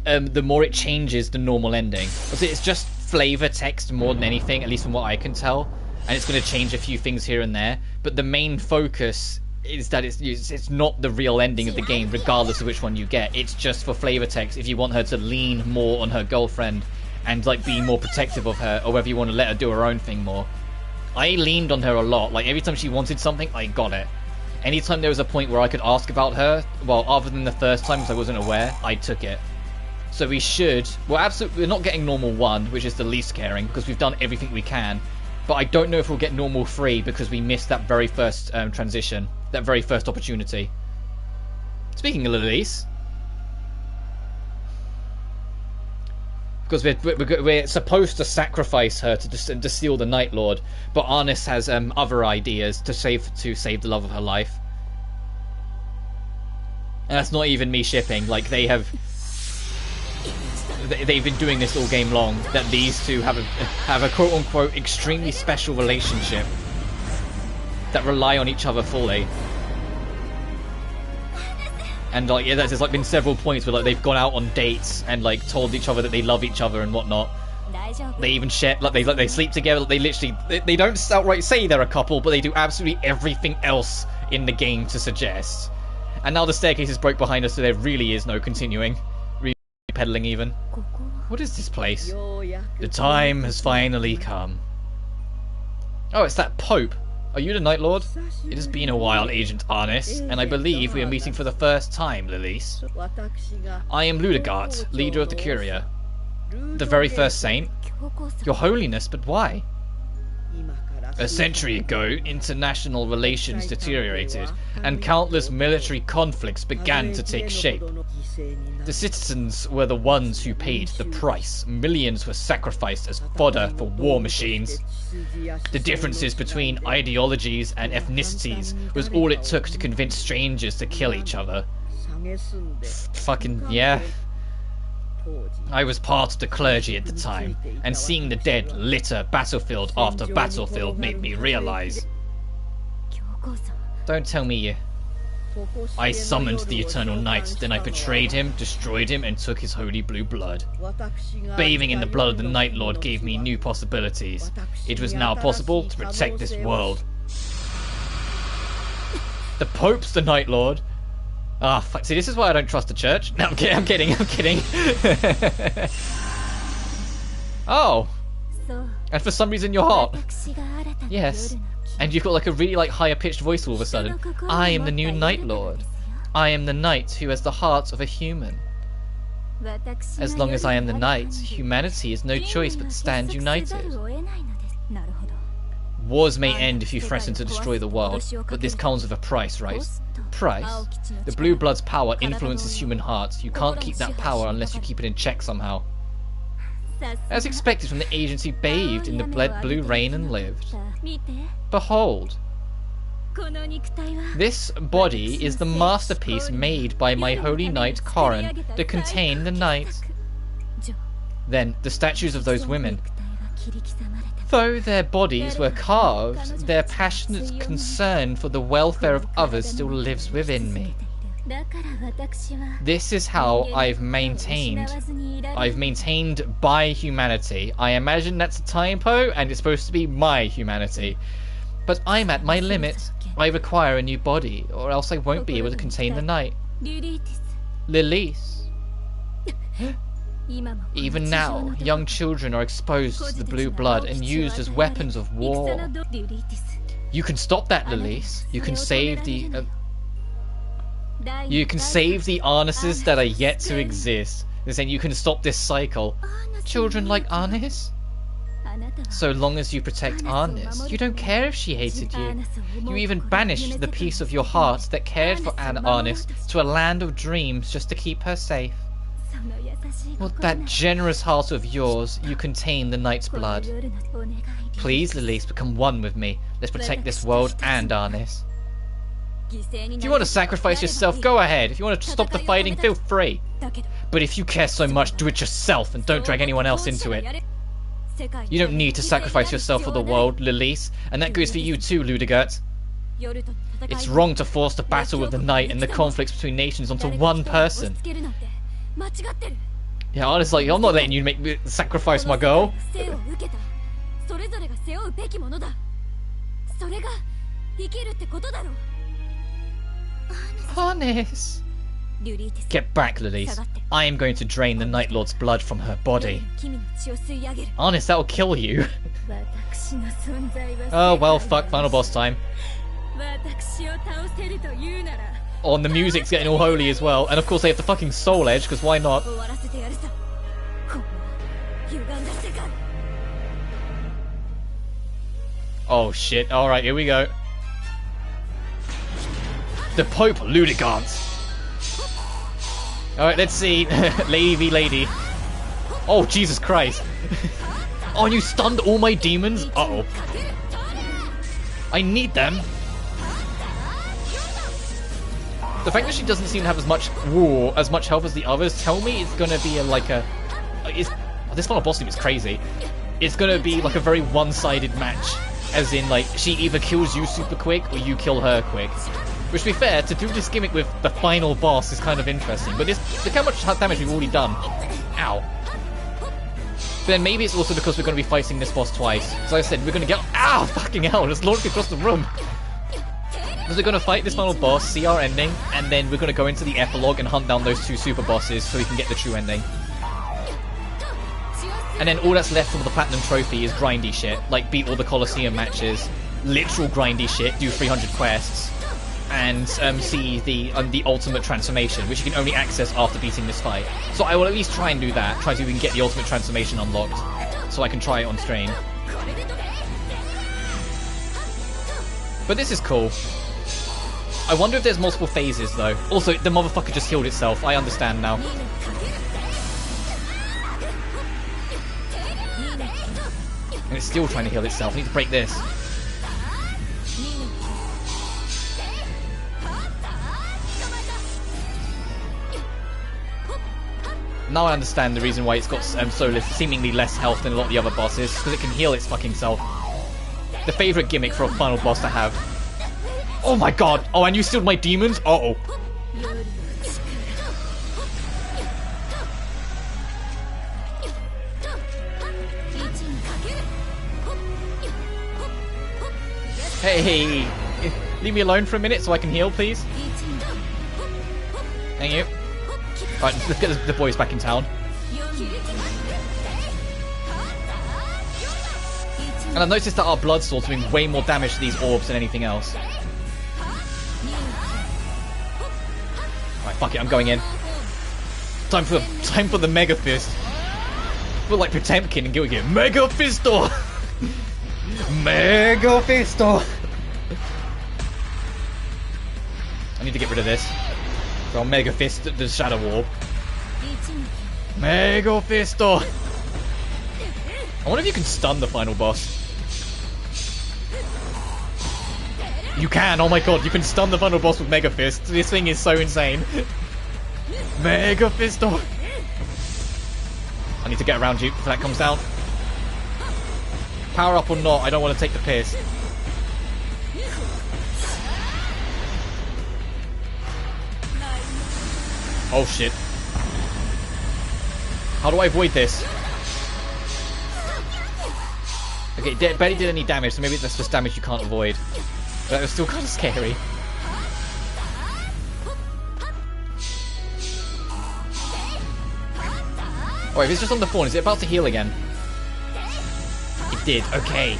the more it changes the normal ending. So it's just flavour text more than anything, at least from what I can tell. And it's going to change a few things here and there. But the main focus is that it's not the real ending of the game, regardless of which one you get. It's just for flavor text if you want her to lean more on her girlfriend and like be more protective of her, or whether you want to let her do her own thing more. I leaned on her a lot. Like every time she wanted something, I got it. Anytime there was a point where I could ask about her, well, other than the first time because I wasn't aware, I took it. So we should, we're not getting normal 1, which is the least caring, because we've done everything we can. But I don't know if we'll get normal 3 because we missed that very first transition, that very first opportunity. Speaking of Lilise, because we're supposed to sacrifice her to steal the Night Lord, but Arnis has other ideas to save the love of her life. And that's not even me shipping. Like they've been doing this all game long. That these two have a quote unquote extremely special relationship that rely on each other fully. And like, yeah, there's like been several points where like they've gone out on dates and like told each other that they love each other and whatnot. They even share, like they sleep together. They literally, they don't outright say they're a couple, but they do absolutely everything else in the game to suggest. And now the staircase is broke behind us, so there really is no continuing, pedaling even. What is this place? The time has finally come. Oh, it's that Pope. Are you the Night Lord? It has been a while, Agent Arnis, and I believe we are meeting for the first time, Lilith. I am Ludegard, leader of the Curia. The very first saint? Your Holiness, but why? A century ago, international relations deteriorated, and countless military conflicts began to take shape. The citizens were the ones who paid the price. Millions were sacrificed as fodder for war machines. The differences between ideologies and ethnicities was all it took to convince strangers to kill each other. Fucking yeah. I was part of the clergy at the time, and seeing the dead litter battlefield after battlefield made me realize. Don't tell me you... I summoned the Eternal Night, then I betrayed him, destroyed him, and took his holy blue blood. Bathing in the blood of the Night Lord gave me new possibilities. It was now possible to protect this world. The Pope's the Night Lord? Ah, fuck. See, this is why I don't trust the church. No, I'm kidding. Oh. And for some reason you're hot. Yes. And you've got like a really like higher pitched voice all of a sudden. I am the new Night Lord. I am the knight who has the heart of a human. As long as I am the knight, humanity has no choice but to stand united. Wars may end if you threaten to destroy the world, but this comes with a price, right? Price? The Blue Blood's power influences human hearts. You can't keep that power unless you keep it in check somehow. As expected from the agency bathed in the blue rain and lived. Behold. This body is the masterpiece made by my holy knight Corrin to contain the night. Then, the statues of those women. Though their bodies were carved, their passionate concern for the welfare of others still lives within me. This is how I've maintained by humanity. I imagine that's a typo and it's supposed to be my humanity. But I'm at my limit. I require a new body, or else I won't be able to contain the night. Lilith. Even now, young children are exposed to the blue blood and used as weapons of war. You can stop that, Lilith. You can save the... you can save the Arnises that are yet to exist. They're saying you can stop this cycle. Children like Arnis? So long as you protect Arnis, you don't care if she hated you. You even banished the piece of your heart that cared for Arnis to a land of dreams just to keep her safe. With that generous heart of yours, you contain the night's blood. Please, Lilith, become one with me. Let's protect this world and Arnis. If you want to sacrifice yourself, go ahead. If you want to stop the fighting, feel free. But if you care so much, do it yourself and don't drag anyone else into it. You don't need to sacrifice yourself for the world, Lilith, and that goes for you too, Ludegard. It's wrong to force the battle of the night and the conflicts between nations onto one person. Yeah, honestly, I'm not letting you make me sacrifice my girl. Arnis! Get back, Lilith. I am going to drain the Night Lord's blood from her body. Arnis, that'll kill you. Oh, well, fuck, final boss time. Oh, and the music's getting all holy as well. And of course they have the fucking soul edge, because why not? Oh shit, alright, here we go. The Pope Ludegard. Alright, let's see. Lady. Oh, Jesus Christ. Oh, and you stunned all my demons? Uh-oh. I need them. The fact that she doesn't seem to have as much health as the others tell me it's gonna be this final boss team is crazy. It's gonna be like a very one-sided match. As in, like, she either kills you super quick or you kill her quick. Which, to be fair, to do this gimmick with the final boss is kind of interesting. But look how much damage we've already done. Ow. But then maybe it's also because we're going to be fighting this boss twice. As I said, we're going to get... Ow! Fucking hell! Just launched across the room. Because we're going to fight this final boss, see our ending, and then we're going to go into the Epilogue and hunt down those two super bosses so we can get the true ending. And then all that's left for the Platinum Trophy is grindy shit, like beat all the Colosseum matches, literal grindy shit, do 300 quests, and see the ultimate transformation, which you can only access after beating this fight. So I will at least try and do that, try to even get the ultimate transformation unlocked, so I can try it on stream. But this is cool. I wonder if there's multiple phases, though. Also, the motherfucker just healed itself. I understand now. And it's still trying to heal itself. I need to break this. Now I understand the reason why it's got seemingly less health than a lot of the other bosses. Because it can heal its fucking self. The favourite gimmick for a final boss to have. Oh my god! Oh, and you sealed my demons? Uh-oh. Hey! Leave me alone for a minute so I can heal, please. Thank you. Alright, let's get the boys back in town. And I've noticed that our blood swords are doing way more damage to these orbs than anything else. Alright, fuck it, I'm going in. Time for the Mega Fist. We're like Potemkin and Guilty Gear. Mega Fistor! Mega Fistor! I need to get rid of this. So I'll Mega Fist the Shadow Orb. Mega Fistor! I wonder if you can stun the final boss. You can! Oh my god, you can stun the final boss with Mega Fist. This thing is so insane. Mega Fistor! I need to get around you before that comes down. Power up or not, I don't want to take the piss. Oh shit. How do I avoid this? Okay, it barely did any damage, so maybe that's just damage you can't avoid. But that was still kind of scary. Oh, if it's just on the phone, is it about to heal again? It did, okay.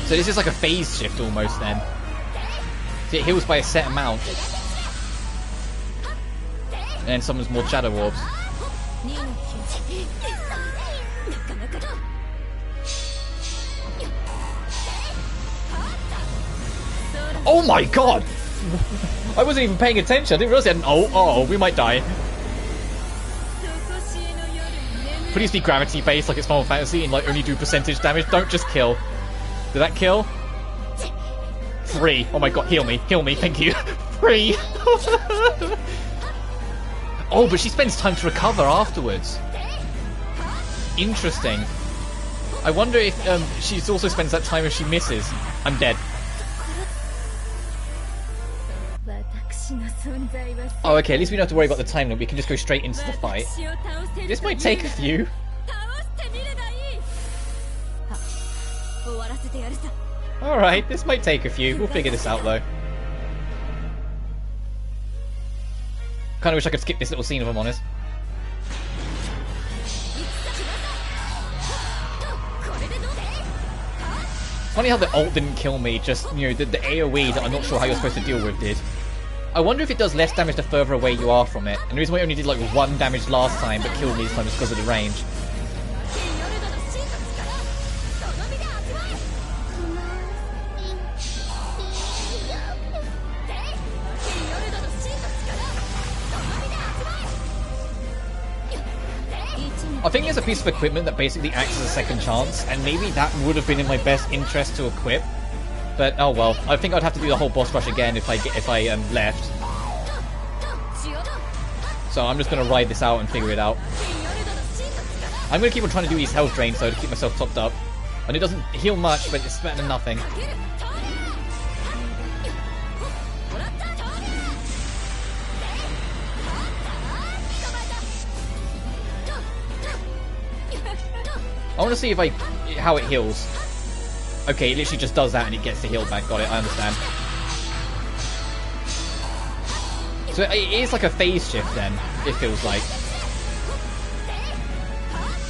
So this is like a phase shift almost then. So it heals by a set amount. And then summons more Shadow Orbs. Oh my god! I wasn't even paying attention. I didn't realize it had an oh, we might die. Please be gravity based like it's Final Fantasy and like only do percentage damage. Don't just kill. Did that kill? 3. Oh my god, heal me, thank you. 3. Oh, but she spends time to recover afterwards. Interesting. I wonder if she also spends that time if she misses. I'm dead. Oh, okay, at least we don't have to worry about the time limit. We can just go straight into the fight. This might take a few. Alright, this might take a few. We'll figure this out, though. Kinda wish I could skip this little scene, if I'm honest. Funny how the ult didn't kill me, just, you know, the AoE that I'm not sure how you're supposed to deal with did. I wonder if it does less damage the further away you are from it. And the reason why it only did like 1 damage last time but killed me this time is because of the range. I think there's a piece of equipment that basically acts as a second chance, and maybe that would have been in my best interest to equip. But oh well, I think I'd have to do the whole boss rush again if I left. So I'm just gonna ride this out and figure it out. I'm gonna keep on trying to do these health drains though to keep myself topped up. And it doesn't heal much, but it's better than nothing. I want to see how it heals. Okay, it literally just does that and it gets the heal back. Got it, I understand. So it is like a phase shift then, it feels like.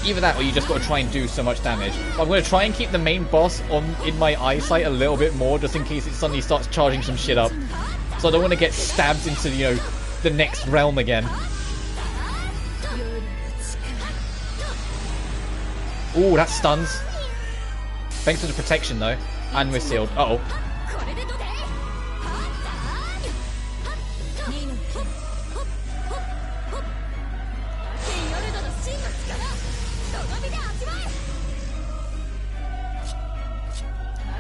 Either that or you just got to try and do so much damage. I'm going to try and keep the main boss in my eyesight a little bit more just in case it suddenly starts charging some shit up. So I don't want to get stabbed into, you know, the next realm again. Ooh, that stuns. Thanks for the protection though. And we're sealed. Uh-oh.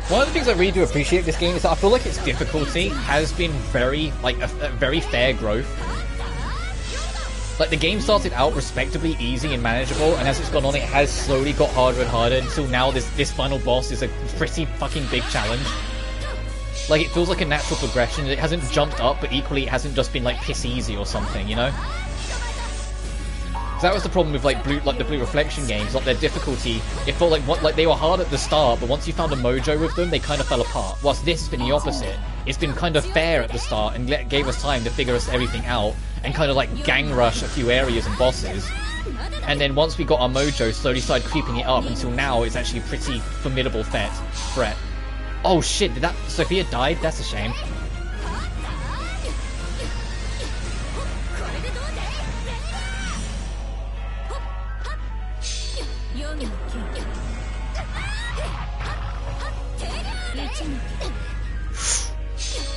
One of the things I really do appreciate this game is that I feel like its difficulty has been very, like, a very fair growth. Like, the game started out respectably easy and manageable, and as it's gone on, it has slowly got harder and harder until now this final boss is a pretty fucking big challenge. Like, it feels like a natural progression. It hasn't jumped up, but equally it hasn't just been, like, piss easy or something, you know? So that was the problem with the Blue Reflection games. Like, their difficulty, it felt like they were hard at the start, but once you found a mojo with them, they kind of fell apart. Whilst this has been the opposite. It's been kind of fair at the start and gave us time to figure everything out and kind of like gang rush a few areas and bosses. And then once we got our mojo, slowly started creeping it up until now it's actually a pretty formidable threat. Oh shit! Did that Sophia died? That's a shame.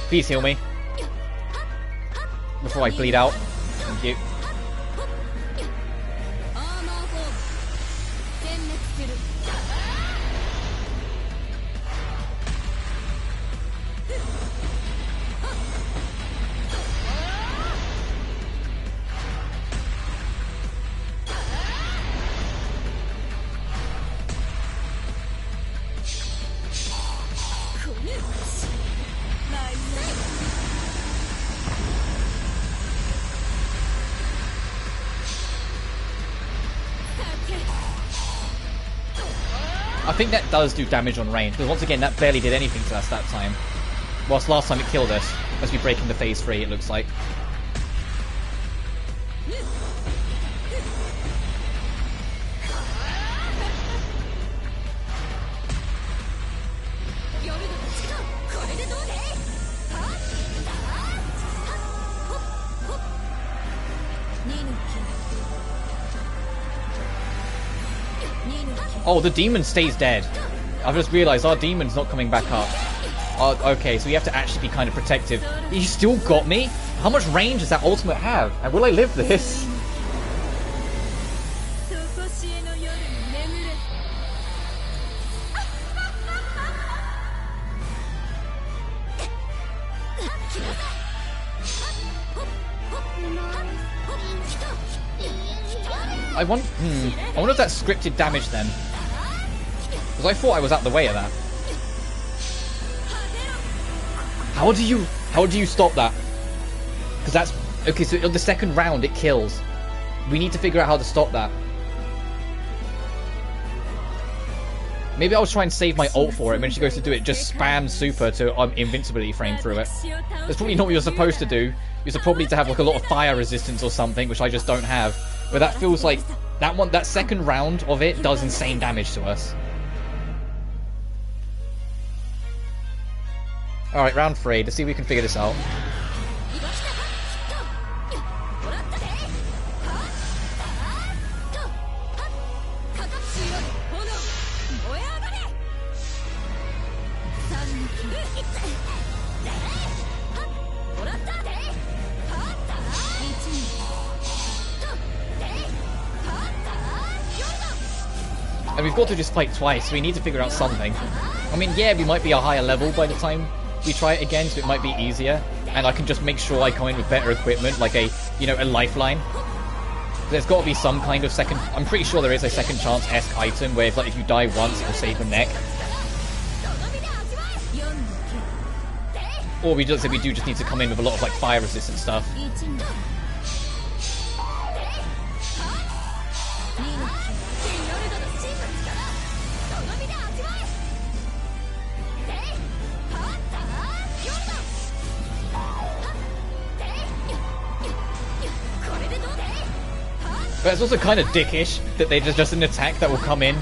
Please heal me. Before I bleed out. Thank you. I think that does do damage on range, because once again, that barely did anything to us that time. Whilst last time it killed us, as we break into phase 3, it looks like. Oh, the demon stays dead. I've just realised our demon's not coming back up. Okay, so we have to actually be kind of protective. You still got me? How much range does that ultimate have? And will I live this? I wonder if that's scripted damage then. Because I thought I was out the way of that. How do you stop that? Because that's... Okay, so the second round it kills. We need to figure out how to stop that. Maybe I'll try and save my ult for it. When she goes to do it, just spam super to invincibility frame through it. That's probably not what you're supposed to do. You're probably to have like a lot of fire resistance or something, which I just don't have. But that feels like... That second round of it does insane damage to us. Alright, round 3. Let's see if we can figure this out. And we've got to just fight twice, so we need to figure out something. I mean, yeah, we might be a higher level by the time we try it again, so it might be easier. And I can just make sure I come in with better equipment, like a lifeline. There's got to be some kind of second... I'm pretty sure there is a second chance-esque item where if you die once, it'll save the neck. Or we do just need to come in with a lot of fire resistant stuff. But it's also kind of dickish that there's just an attack that will come in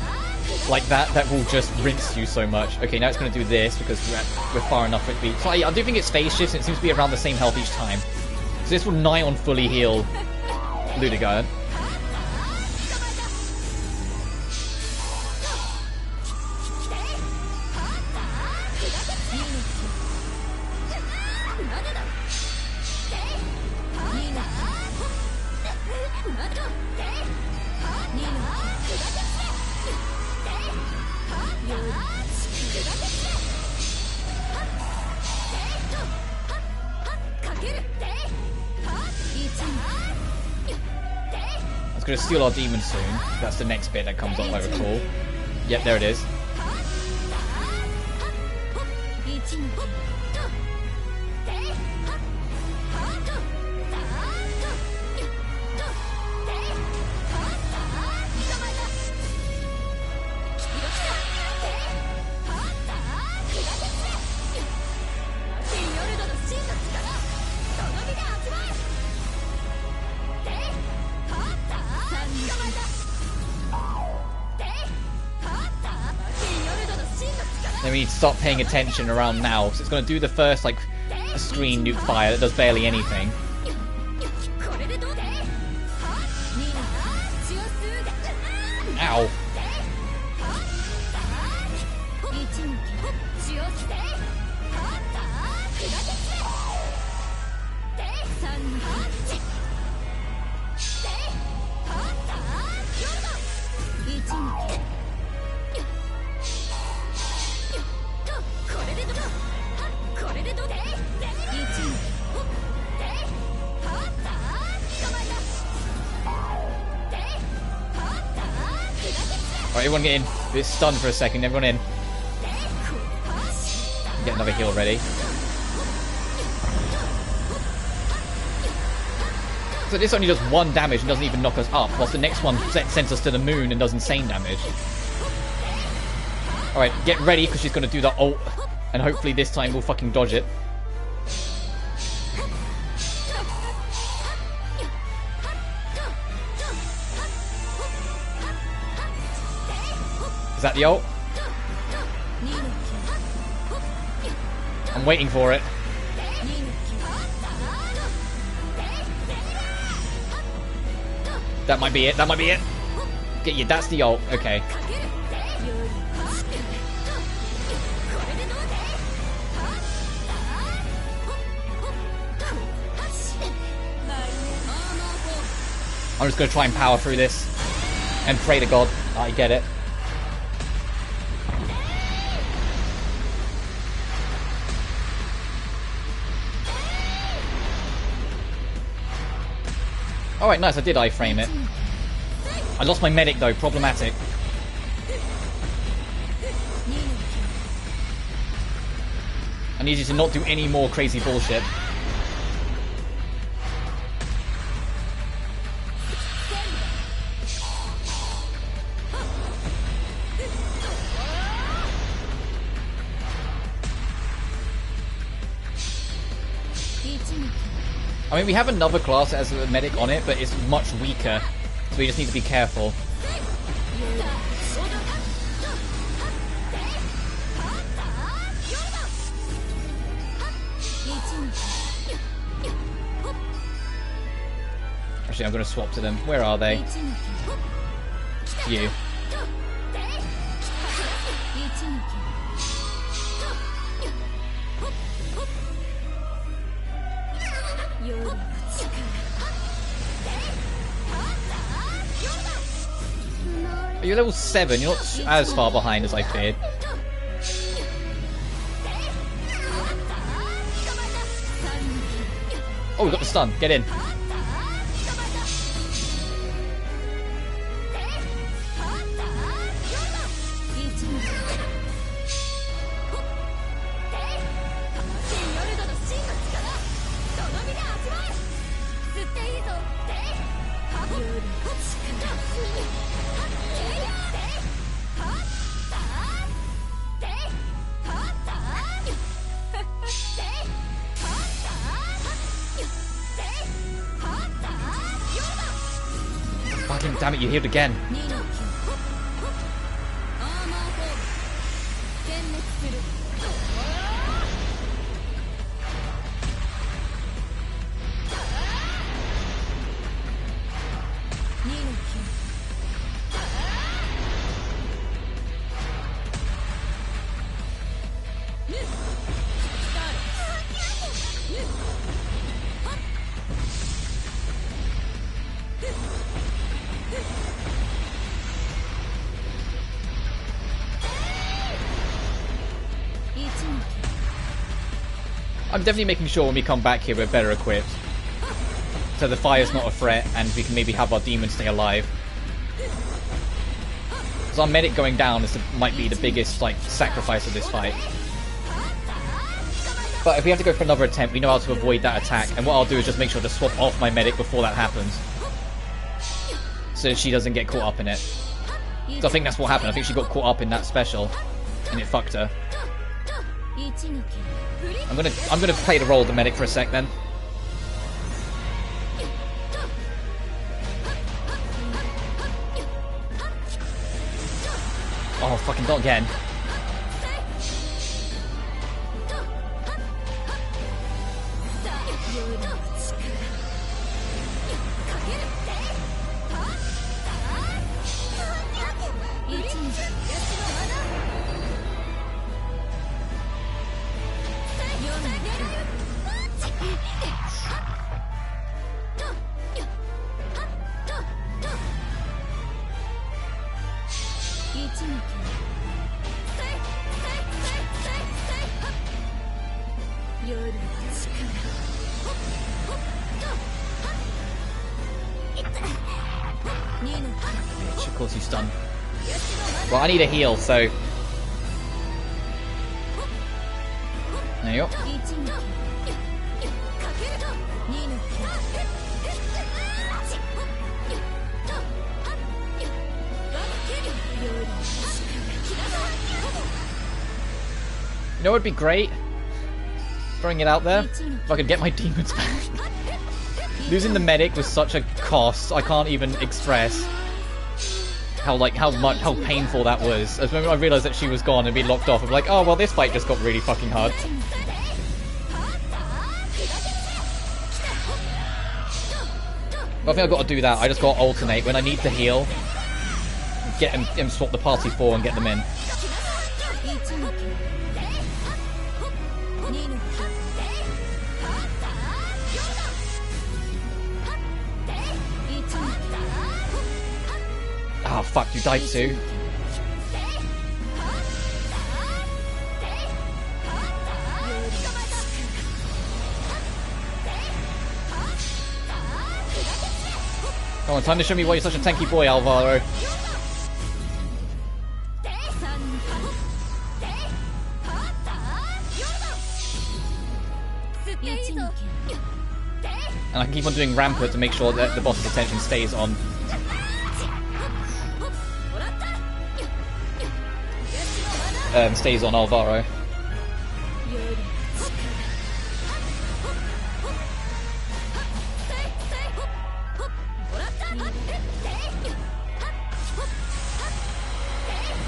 like that will just rinse you so much. Okay, now it's going to do this because we're far enough for it to be... So I do think it's phase shifts, and it seems to be around the same health each time. So this will nigh on fully heal Ludigiant. Going to steal our demon soon. That's the next bit that comes up, I recall. Yep, there it is. Then we need to start paying attention around now. So it's going to do the first, like, screen nuke fire that does barely anything. Ow. Alright, everyone get in. It's stunned for a second. Everyone in. Get another heal ready. So this only does 1 damage and doesn't even knock us up, whilst the next one sends us to the moon and does insane damage. Alright, get ready, because she's going to do the ult, and hopefully this time we'll fucking dodge it. Is that the ult? I'm waiting for it. That might be it. That might be it. Get you. That's the ult. Okay. I'm just going to try and power through this and pray to God I get it. Alright, nice, I did iframe it. I lost my medic though, problematic. I need you to not do any more crazy bullshit. I mean, we have another class that has a medic on it, but it's much weaker, so we just need to be careful. Actually, I'm going to swap to them. Where are they? You. You're level 7, you're not as far behind as I feared. Oh, we got the stun. Get in. Fucking damn it, you healed again. I'm definitely making sure when we come back here we're better equipped. So the fire's not a threat and we can maybe have our demons stay alive. Because our medic going down might be the biggest like sacrifice of this fight. But if we have to go for another attempt, we know how to avoid that attack. And what I'll do is just make sure to swap off my medic before that happens. So she doesn't get caught up in it. So I think that's what happened. I think she got caught up in that special. And it fucked her. I'm gonna play the role of the medic for a sec then. Oh, fucking not again. Of course he's stunned. Well, I need a heal, so... There you go. You know what would be great? Throwing it out there. If I could get my demons back. Losing the medic was such a cost, I can't even express how painful that was. As when I realised that she was gone and being locked off, I'm like, oh well, this fight just got really fucking hard. But I think I've got to do that. I just got to alternate when I need to heal, get him swap the party 4 and get them in. Oh fuck, you died too. Come on, time to show me why you're such a tanky boy, Alvaro. And I can keep on doing Rampart to make sure that the boss's attention stays on. Stays on Alvaro.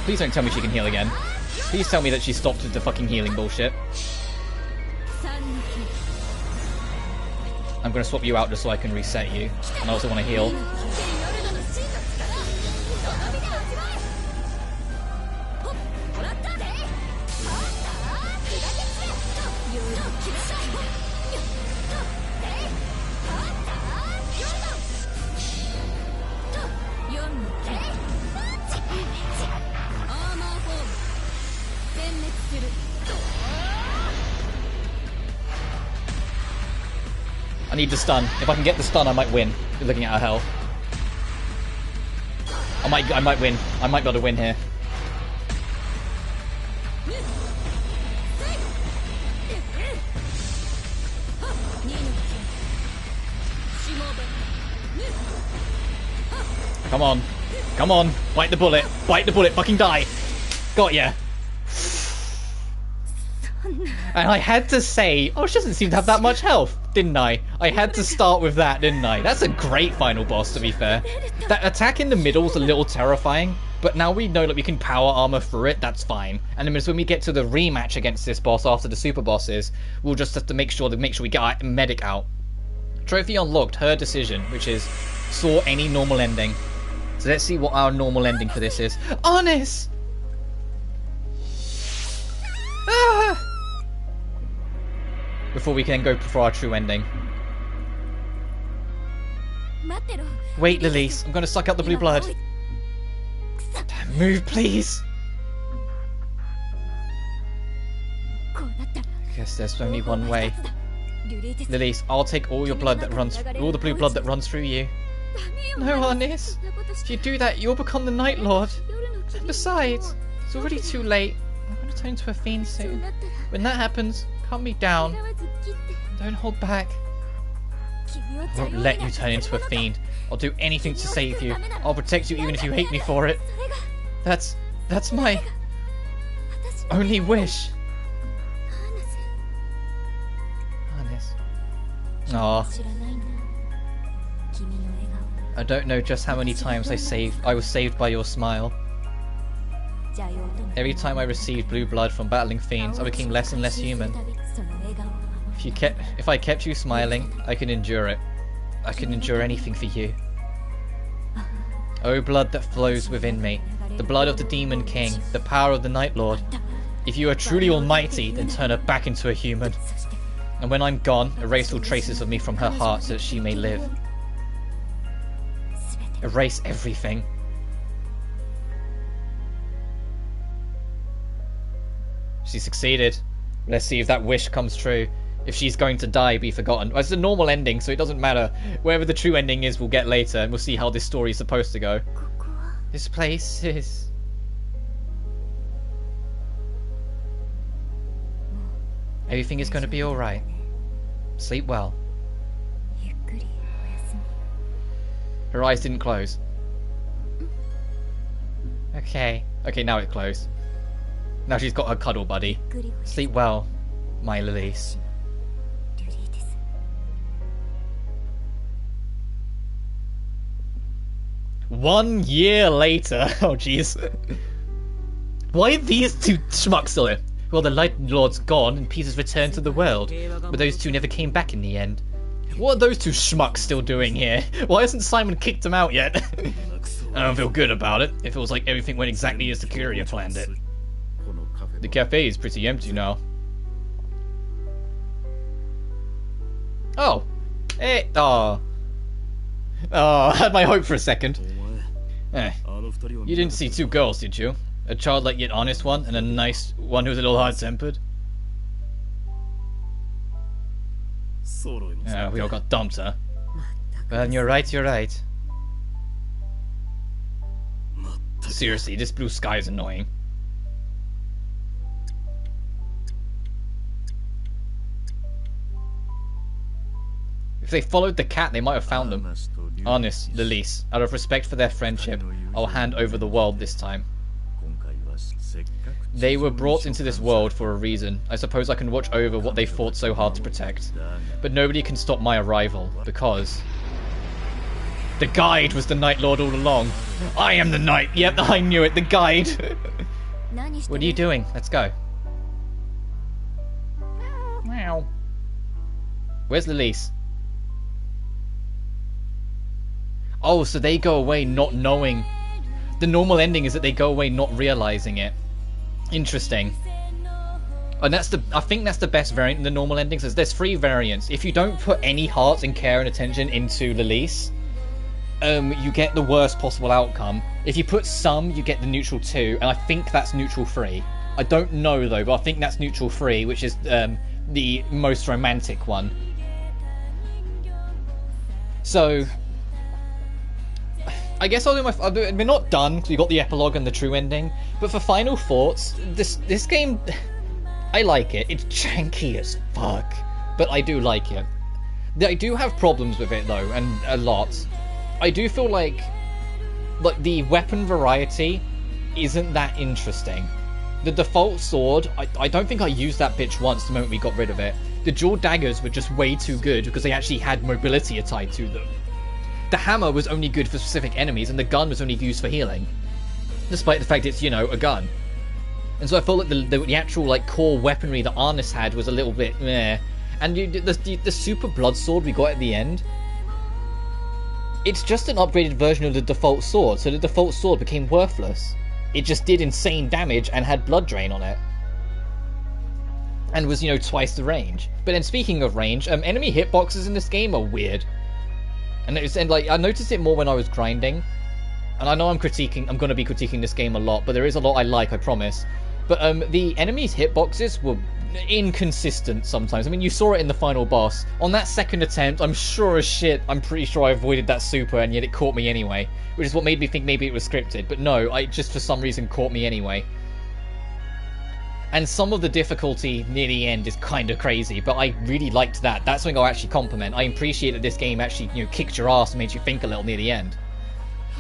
Please don't tell me she can heal again. Please tell me that she stopped with the fucking healing bullshit. I'm gonna swap you out just so I can reset you. And I also want to heal. I need the stun. If I can get the stun, I might win. Looking at her health, I might win. I might be able to win here. Come on, come on! Bite the bullet! Bite the bullet! Fucking die! Got ya! And I had to say, oh, she doesn't seem to have that much health. Didn't I? I had to start with that, didn't I? That's a great final boss, to be fair. That attack in the middle is a little terrifying, but now we know that we can power armor through it, that's fine. And then when we get to the rematch against this boss after the super bosses, we'll just have to make sure we get our medic out. Trophy unlocked, her decision, which is saw any normal ending. So let's see what our normal ending for this is. Honest! Ah! Before we can go for our true ending. Wait, Lilise, I'm gonna suck out the blue blood. Damn, move, please! I guess there's only one way. Lilise, I'll take all your blood that runs, all the blue blood that runs through you. No, Honest. If you do that, you'll become the Night Lord. And besides, it's already too late. I'm gonna turn into a fiend soon. When that happens, calm me down. Don't hold back. I won't let you turn into a fiend. I'll do anything to save you. I'll protect you even if you hate me for it. That's my only wish. Honest. Aww. I don't know just how many times I was saved by your smile. Every time I received blue blood from battling fiends, I became less and less human. If I kept you smiling, I can endure it. I can endure anything for you. Oh, blood that flows within me, the blood of the Demon King, the power of the Night Lord. If you are truly almighty, then turn her back into a human. And when I'm gone, erase all traces of me from her heart so that she may live. Erase everything. She succeeded. Let's see if that wish comes true. If she's going to die, be forgotten. Well, it's a normal ending, so it doesn't matter. Wherever the true ending is, we'll get later, and we'll see how this story is supposed to go. This place is... Everything is going to be alright. Sleep well. Her eyes didn't close. Okay. Okay, now it closed. Now she's got her cuddle buddy. Sleep well, my Lilise. One year later. Oh, jeez. Why are these two schmucks still here? Well, the Light Lord's gone and Peter's returned to the world. But those two never came back in the end. What are those two schmucks still doing here? Why hasn't Simon kicked them out yet? I don't feel good about it. It feels like everything went exactly as the courier planned it. The cafe is pretty empty now. Oh. Hey. Oh. Oh, I had my hope for a second. Eh. You didn't see two girls, did you? A childlike yet honest one, and a nice one who's a little hard-tempered? We all got dumped, huh? Well, you're right, you're right. Seriously, this blue sky is annoying. If they followed the cat, they might have found them. Honest, Lilise, out of respect for their friendship, I'll hand over the world this time. They were brought into this world for a reason. I suppose I can watch over what they fought so hard to protect. But nobody can stop my arrival, because... the guide was the Night Lord all along. I am the Night! Yep, I knew it, the guide! What are you doing? Let's go. Meow. Where's Lilise? Oh, so they go away not knowing. The normal ending is that they go away not realizing it. Interesting. And that's the, I think that's the best variant in the normal endings. There's 3 variants. If you don't put any heart and care and attention into Lilise, you get the worst possible outcome. If you put some, you get the neutral 2, and I think that's neutral 3. I don't know though, but I think that's neutral 3, which is the most romantic one. So, I guess we're not done because we got the epilogue and the true ending. But for final thoughts, this game, I like it. It's janky as fuck, but I do like it. I do have problems with it though, and a lot. I do feel like the weapon variety isn't that interesting. The default sword, I don't think I used that bitch once the moment we got rid of it. The dual daggers were just way too good because they actually had mobility tied to them. The hammer was only good for specific enemies, and the gun was only used for healing. Despite the fact it's, you know, a gun. And so I felt like the actual, like, core weaponry that Arnis had was a little bit meh. And the super blood sword we got at the end, it's just an upgraded version of the default sword, so the default sword became worthless. It just did insane damage and had blood drain on it. And was, you know, twice the range. But then speaking of range, enemy hitboxes in this game are weird. And like, I noticed it more when I was grinding. And I know I'm going to be critiquing this game a lot, but there is a lot I like, I promise. But the enemies' hitboxes were inconsistent sometimes. I mean, you saw it in the final boss. On that second attempt, I'm sure as shit, I'm pretty sure I avoided that super, and yet it caught me anyway. Which is what made me think maybe it was scripted. But no, it just for some reason caught me anyway. And some of the difficulty near the end is kind of crazy, but I really liked that. That's something I'll actually compliment. I appreciate that this game actually, you know, kicked your ass and made you think a little near the end.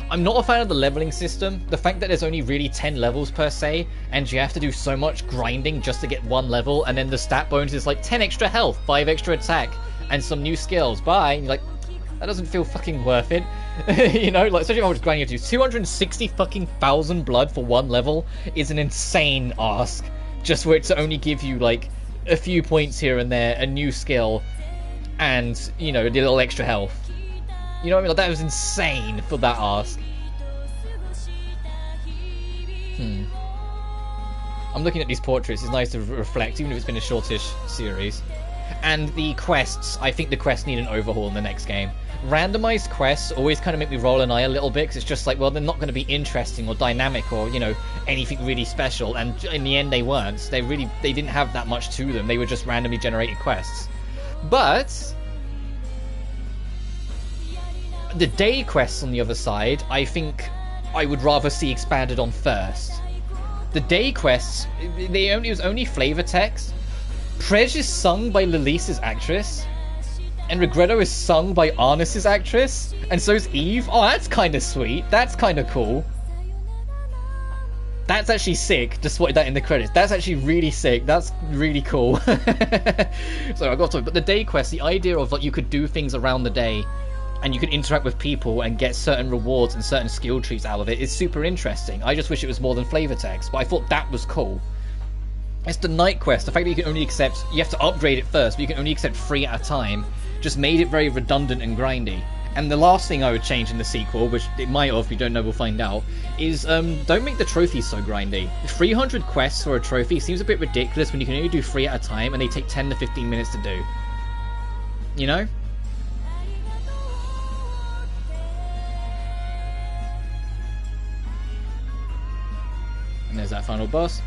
I'm not a fan of the leveling system. The fact that there's only really 10 levels per se, and you have to do so much grinding just to get one level, and then the stat bonus is like 10 extra health, 5 extra attack, and some new skills. Bye. And you're like, that doesn't feel fucking worth it. You know, like, especially if I was grinding to 260 fucking thousand blood for one level is an insane ask. Just for it to only give you, like, a few points here and there, a new skill, and, you know, a little extra health. You know what I mean? Like, that was insane for that ask. I'm looking at these portraits. It's nice to reflect, even if it's been a shortish series. And the quests, I think the quests need an overhaul in the next game. Randomized quests always kind of make me roll an eye a little bit, because it's just like, well, they're not going to be interesting or dynamic or, you know, anything really special. And in the end, they weren't. They didn't have that much to them. They were just randomly generated quests. But the day quests on the other side, I think I would rather see expanded on first. The day quests, it was only flavor text. Prej is sung by Lilise's actress, and Regretto is sung by Arnis's actress, and so is Eve. Oh, that's kind of sweet. That's kind of cool. That's actually sick. Just spotted that in the credits. That's actually really sick. That's really cool. So I got to. But the day quest, the idea of like you could do things around the day, and you could interact with people and get certain rewards and certain skill trees out of it is super interesting. I just wish it was more than flavor text, but I thought that was cool. It's the night quest. The fact that you can only accept, you have to upgrade it first, but you can only accept 3 at a time, just made it very redundant and grindy. And the last thing I would change in the sequel, which it might have, we don't know, we'll find out, is don't make the trophies so grindy. 300 quests for a trophy seems a bit ridiculous when you can only do 3 at a time and they take 10 to 15 minutes to do. You know? And there's that final boss.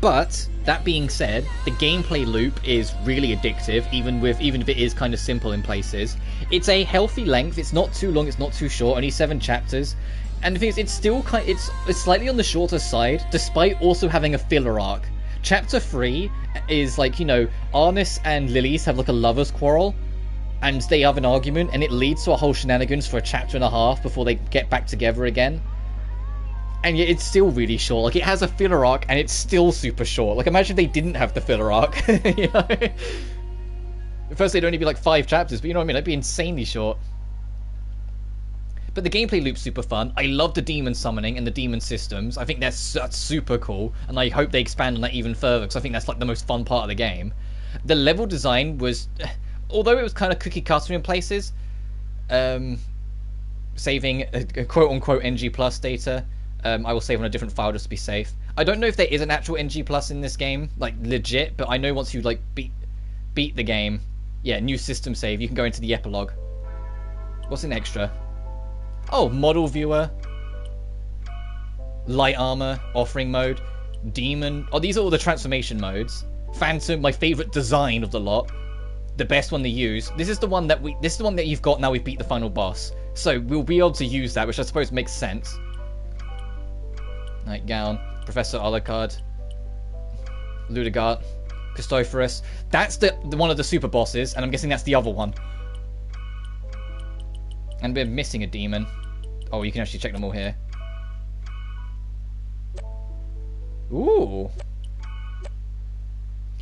But that being said, the gameplay loop is really addictive, even if it is kind of simple in places. It's a healthy length. It's not too long. It's not too short. Only 7 chapters. And the thing is, it's still it's slightly on the shorter side, despite also having a filler arc. Chapter 3 is like, you know, Arnis and Lilise have like a lovers quarrel, and they have an argument, and it leads to a whole shenanigans for a chapter and a half before they get back together again. And yet it's still really short. Like, it has a filler arc, and it's still super short. Like, imagine if they didn't have the filler arc. You know? At first, they'd only be like 5 chapters, but you know what I mean? It'd be insanely short. But the gameplay loop's super fun. I love the demon summoning and the demon systems. I think that's super cool, and I hope they expand on that even further, because I think that's like the most fun part of the game. The level design was, although it was kind of cookie cutter in places, saving quote-unquote NG Plus data, I will save on a different file just to be safe. I don't know if there is an actual NG Plus in this game, like legit, but I know once you like beat the game, yeah, new system save, you can go into the epilogue. What's an extra? Oh, model viewer, light armor, offering mode, demon. Oh, these are all the transformation modes. Phantom, my favorite design of the lot, the best one to use. This is the one that you've got now. We've beat the final boss, so we'll be able to use that, which I suppose makes sense. Nightgown, Professor Alucard, Ludogart, Christophorus. That's the one of the super bosses, and I'm guessing that's the other one. And we're missing a demon. Oh, you can actually check them all here. Ooh.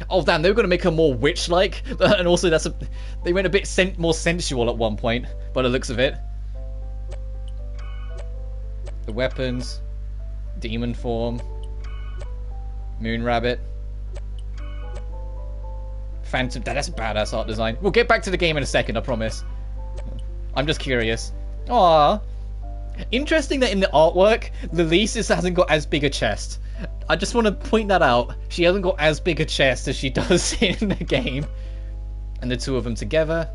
Oh damn, they were going to make her more witch-like, and also they went a bit more sensual at one point, by the looks of it. The weapons, demon form, moon rabbit, phantom. That's a badass art design. We'll get back to the game in a second, I promise. I'm just curious. Aww. Interesting that in the artwork, Lilith hasn't got as big a chest. I just want to point that out. She hasn't got as big a chest as she does in the game. And the two of them together.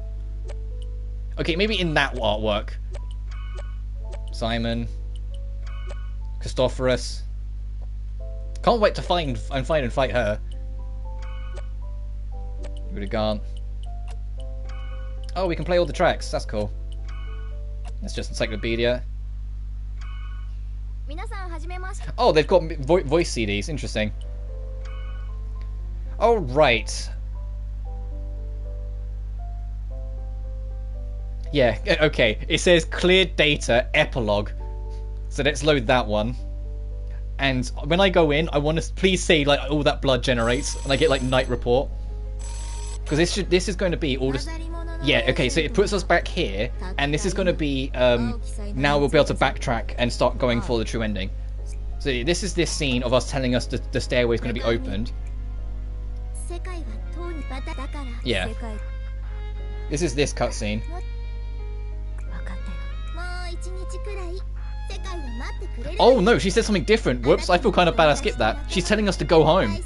Okay, maybe in that artwork. Simon. Christophorus. Can't wait to find and fight her. Uta Komagawa. Oh, we can play all the tracks. That's cool. That's just encyclopedia. Oh, they've got voice CDs. Interesting. Oh, right. Yeah, okay. It says cleared data, epilogue. So let's load that one. And when I go in, I want to please say like all that blood generates, and I get like night report. Because this is going to be all this. Yeah, okay, so it puts us back here, and this is going to be, now we'll be able to backtrack and start going for the true ending. So this is this scene of us telling us the stairway is going to be opened. Yeah. This is this cutscene. Oh no, she said something different. Whoops, I feel kind of bad I skipped that. She's telling us to go home.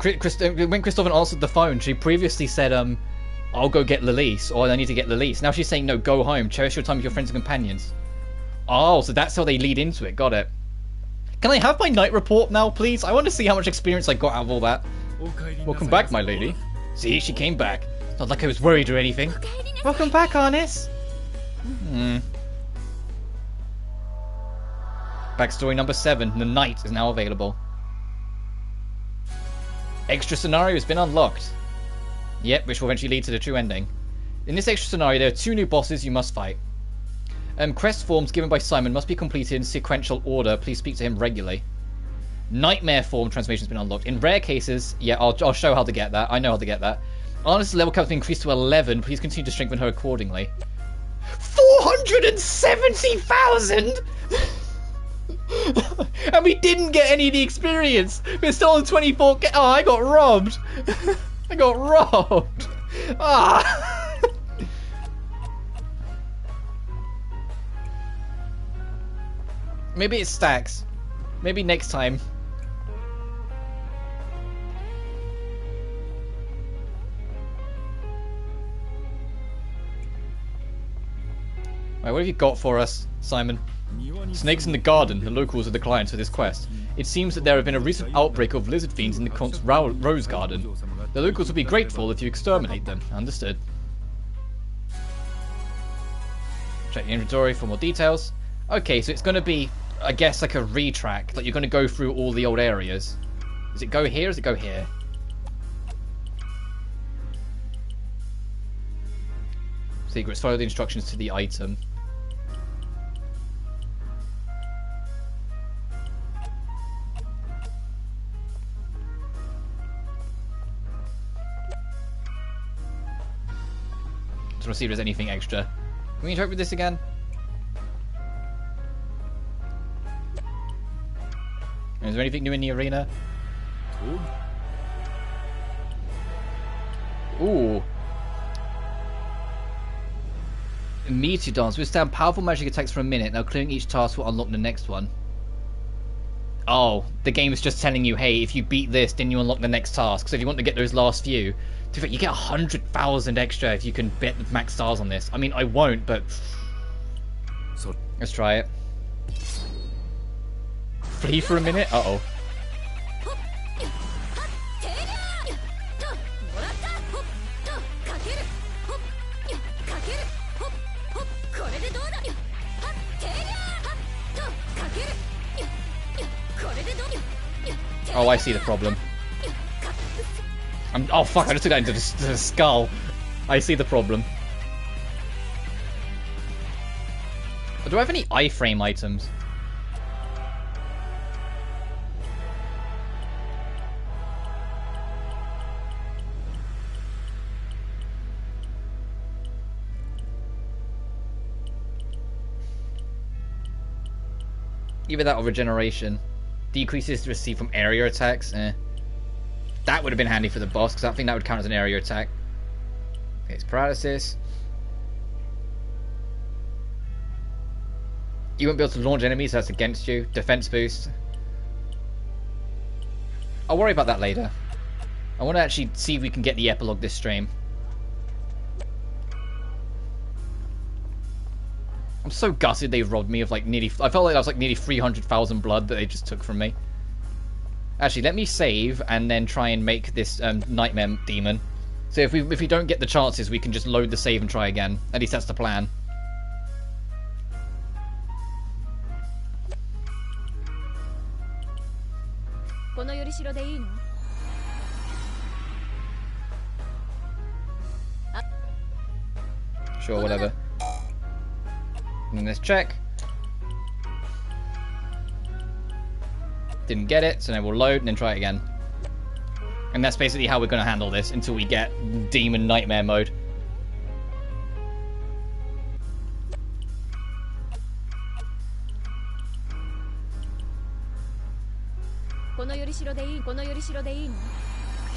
When Christopher answered the phone, she previously said, I'll go get Lilith, or I need to get Lilith. Now she's saying, no, go home. Cherish your time with your friends and companions. Oh, so that's how they lead into it. Got it. Can I have my night report now, please? I want to see how much experience I got out of all that. Welcome back, my lady. See, she came back. Not like I was worried or anything. Welcome back, Arnis. Backstory number 7. The night is now available. Extra scenario has been unlocked. Yep, which will eventually lead to the true ending. In this extra scenario, there are 2 new bosses you must fight. Quest forms given by Simon must be completed in sequential order. Please speak to him regularly. Nightmare form transformation has been unlocked. In rare cases, yeah, I'll show how to get that. I know how to get that. Arnis' level cap has been increased to 11. Please continue to strengthen her accordingly. 470,000! And we didn't get any of the experience. We're still on 24k. Oh, I got robbed. I got robbed. Ah. Maybe it stacks. Maybe next time. Right, what have you got for us, Simon? Snakes in the garden. The locals are the clients for this quest. It seems that there have been a recent outbreak of lizard fiends in the Count's Rose Garden. The locals will be grateful if you exterminate them. Understood. Check the inventory for more details. Okay, so it's going to be, I guess, like a retrack. Like you're going to go through all the old areas. Does it go here or does it go here? Secrets. Follow the instructions to the item. Just want to see if there's anything extra. Can we interact with this again? Is there anything new in the arena? Ooh. Meteor dance. Withstand powerful magic attacks for a minute. Now clearing each task will unlock the next one. Oh, the game is just telling you, hey, if you beat this, then you unlock the next task. So if you want to get those last few, you get 100,000 extra if you can bet max stars on this. I mean, I won't, but let's try it. Flee for a minute? Uh-oh. Oh, I see the problem. Oh fuck, I just took that into the skull. I see the problem. Do I have any iframe items? Either that or regeneration. Decreases to receive from area attacks. That would have been handy for the boss, because I think that would count as an area attack. Okay, it's paralysis. You won't be able to launch enemies, so that's against you. Defense boost. I'll worry about that later. I want to actually see if we can get the epilogue this stream. I'm so gutted they robbed me of like nearly... I felt like I was like nearly 300,000 blood that they just took from me. Actually, let me save and then try and make this nightmare demon. So if we don't get the chances, we can just load the save and try again. At least that's the plan. Sure, whatever. And then let's check. Didn't get it, so then we'll load and then try it again. And that's basically how we're going to handle this until we get Demon Nightmare mode.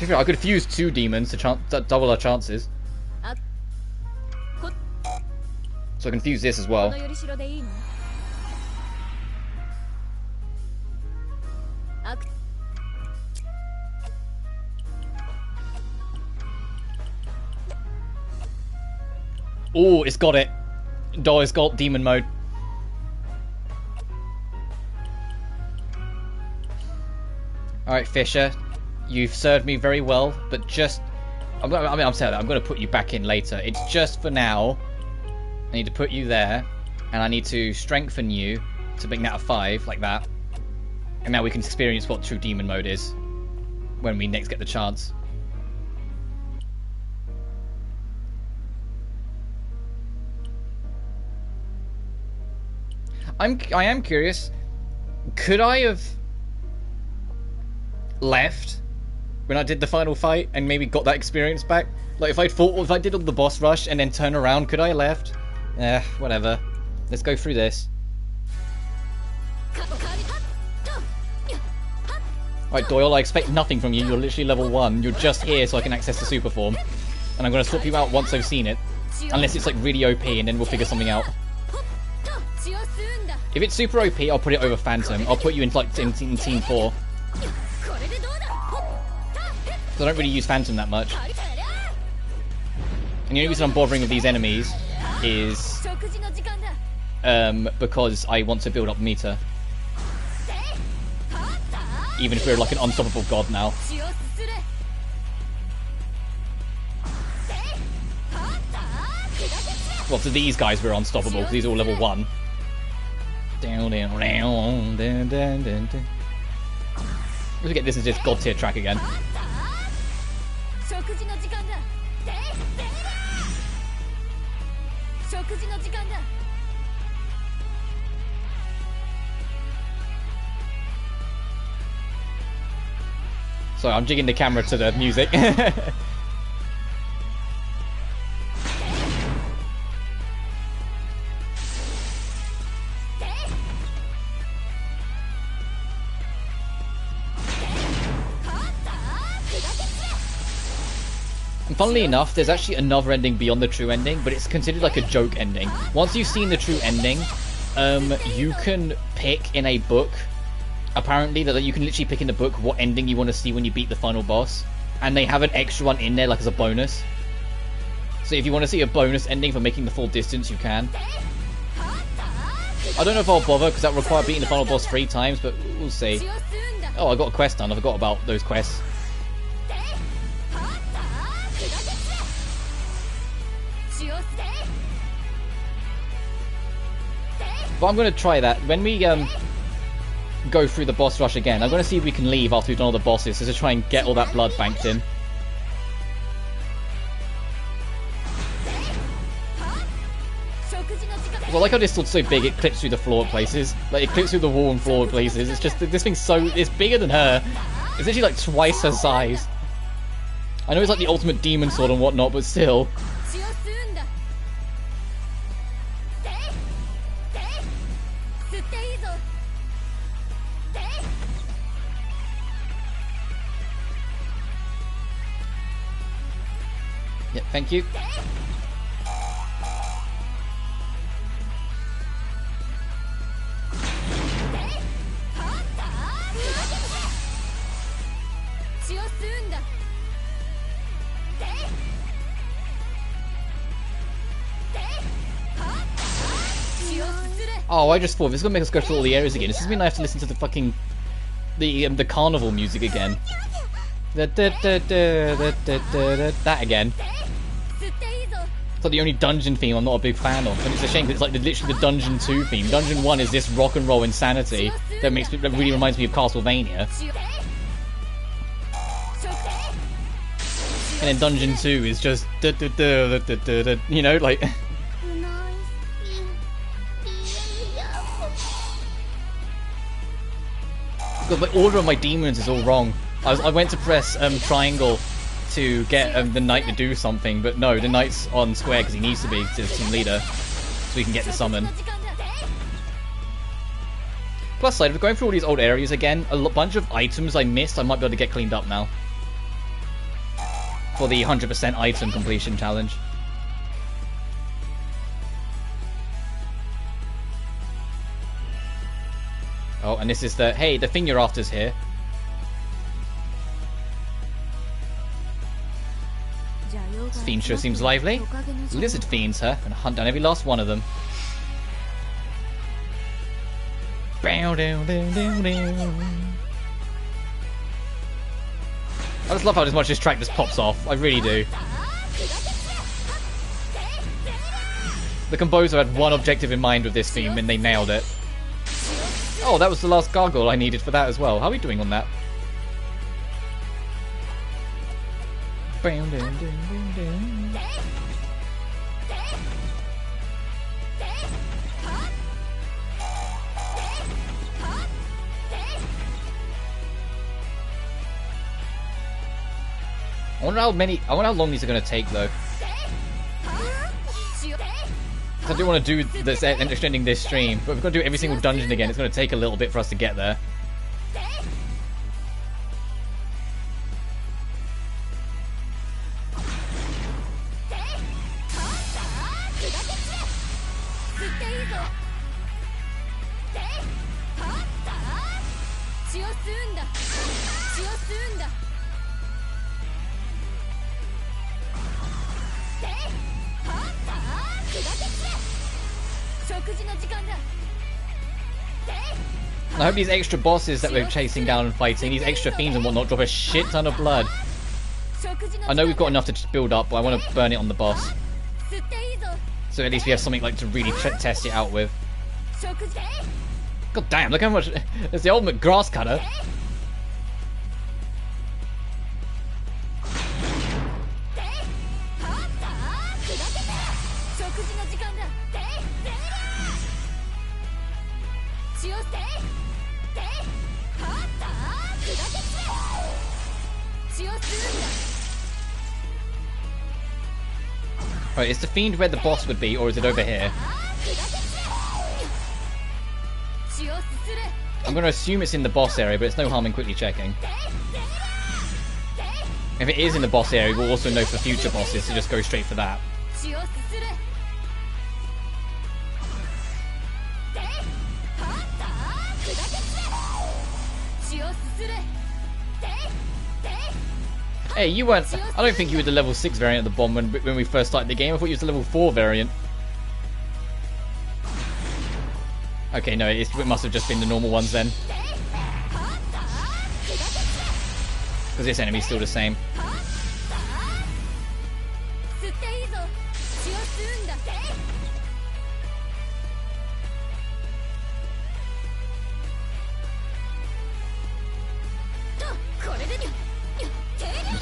I could fuse 2 demons to double our chances. So I can fuse this as well. Oh, it's got it. It's got demon mode. Alright, Fisher. You've served me very well, but just... I'm saying that I'm going to put you back in later. It's just for now. I need to put you there. And I need to strengthen you to bring that a 5, like that. And now we can experience what true demon mode is. When we next get the chance. I am curious. Could I have left when I did the final fight and maybe got that experience back? Like if I did all the boss rush and then turn around, could I have left? Whatever. Let's go through this. Right, Doyle, I expect nothing from you. You're literally level 1. You're just here so I can access the super form. And I'm going to swap you out once I've seen it. Unless it's like really OP and then we'll figure something out. If it's super OP, I'll put it over Phantom. I'll put you in like in Team 4. I don't really use Phantom that much. And the only reason I'm bothering with these enemies is because I want to build up meter. Even if we're like an unstoppable god now. Well, to these guys we're unstoppable because these are all level 1. Down, down, down, down, down, down. Let's get this as just god tier track again. Sorry, I'm jigging the camera to the music. And funnily enough, there's actually another ending beyond the true ending, but it's considered like a joke ending. Once you've seen the true ending, you can pick in a book, apparently, that you can literally pick in the book what ending you want to see when you beat the final boss. And they have an extra one in there, like as a bonus. So if you want to see a bonus ending for making the full distance, you can. I don't know if I'll bother, because that will require beating the final boss 3 times, but we'll see. Oh, I got a quest done. I forgot about those quests. But I'm going to try that. When we go through the boss rush again, I'm going to see if we can leave after we've done all the bosses, just to try and get all that blood banked in. Well, I like how this sword's so big, it clips through the floor at places. Like, it clips through the wall and floor at places. It's just, this thing's so, it's bigger than her. It's literally like twice her size. I know it's like the ultimate demon sword and whatnot, but still. Thank you. Oh, I just thought, if it's gonna make us go through all the areas again, does this mean I have to listen to the fucking... the carnival music again? That again. It's like the only dungeon theme I'm not a big fan of, and it's a shame because it's like literally the Dungeon 2 theme. Dungeon 1 is this rock and roll insanity that really reminds me of Castlevania. And then Dungeon 2 is just... you know, like... God, the order of my demons is all wrong. I went to press triangle to get the knight to do something, but no, the knight's on square because he needs to be to the team leader, so we can get the summon. Plus side, if we're going through all these old areas again, a bunch of items I missed I might be able to get cleaned up now. For the 100% item completion challenge. Oh, and this is the... Hey, the thing you're after's here. This fiend sure seems lively. Lizard fiends, huh? Gonna hunt down every last one of them. I just love how as much this track just pops off. I really do. The composer had one objective in mind with this theme and they nailed it. Oh, that was the last gargoyle I needed for that as well. How are we doing on that? I wonder how long these are going to take though. I do want to do this and extending this stream, but we've got to do every single dungeon again. It's going to take a little bit for us to get there. I hope these extra bosses that we're chasing down and fighting, these extra fiends and whatnot, drop a shit ton of blood. I know we've got enough to build up, but I want to burn it on the boss. So at least we have something like to really test it out with. God damn, look how much... It's the ultimate grass cutter. Right, is the fiend where the boss would be, or is it over here? I'm going to assume it's in the boss area, but it's no harm in quickly checking. If it is in the boss area, we'll also know for future bosses to just go straight for that. Hey, you weren't... I don't think you were the level 6 variant of the bomb when we first started the game. I thought you was the level 4 variant. Okay, no, it must have just been the normal ones then. Because this enemy's still the same.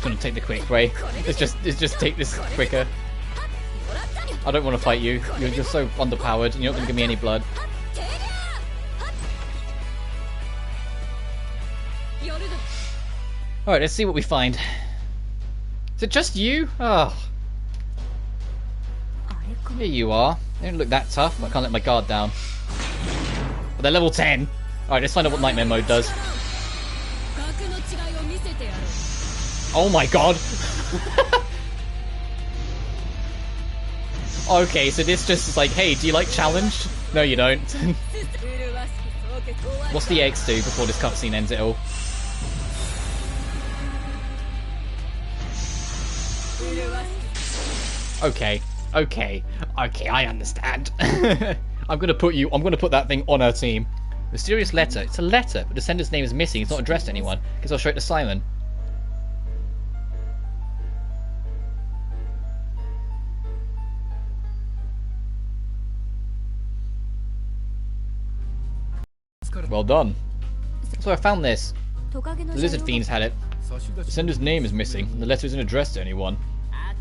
Gonna take the quick way. Let's just take this quicker. I don't want to fight you. You're so underpowered. You're not gonna give me any blood. Alright, let's see what we find. Is it just you? Oh. Here you are. They don't look that tough. I can't let my guard down. But they're level 10. Alright, let's find out what Nightmare Mode does. Oh my god! Okay, so this just is like, hey, do you like challenged? No, you don't. What's the X do before this cutscene ends it all? Okay, I understand. I'm gonna put that thing on our team. Mysterious letter. It's a letter, but the sender's name is missing. It's not addressed to anyone. Guess I'll show it to Simon. Well done. So I found this. The lizard fiends had it. The sender's name is missing. The letter isn't addressed to anyone.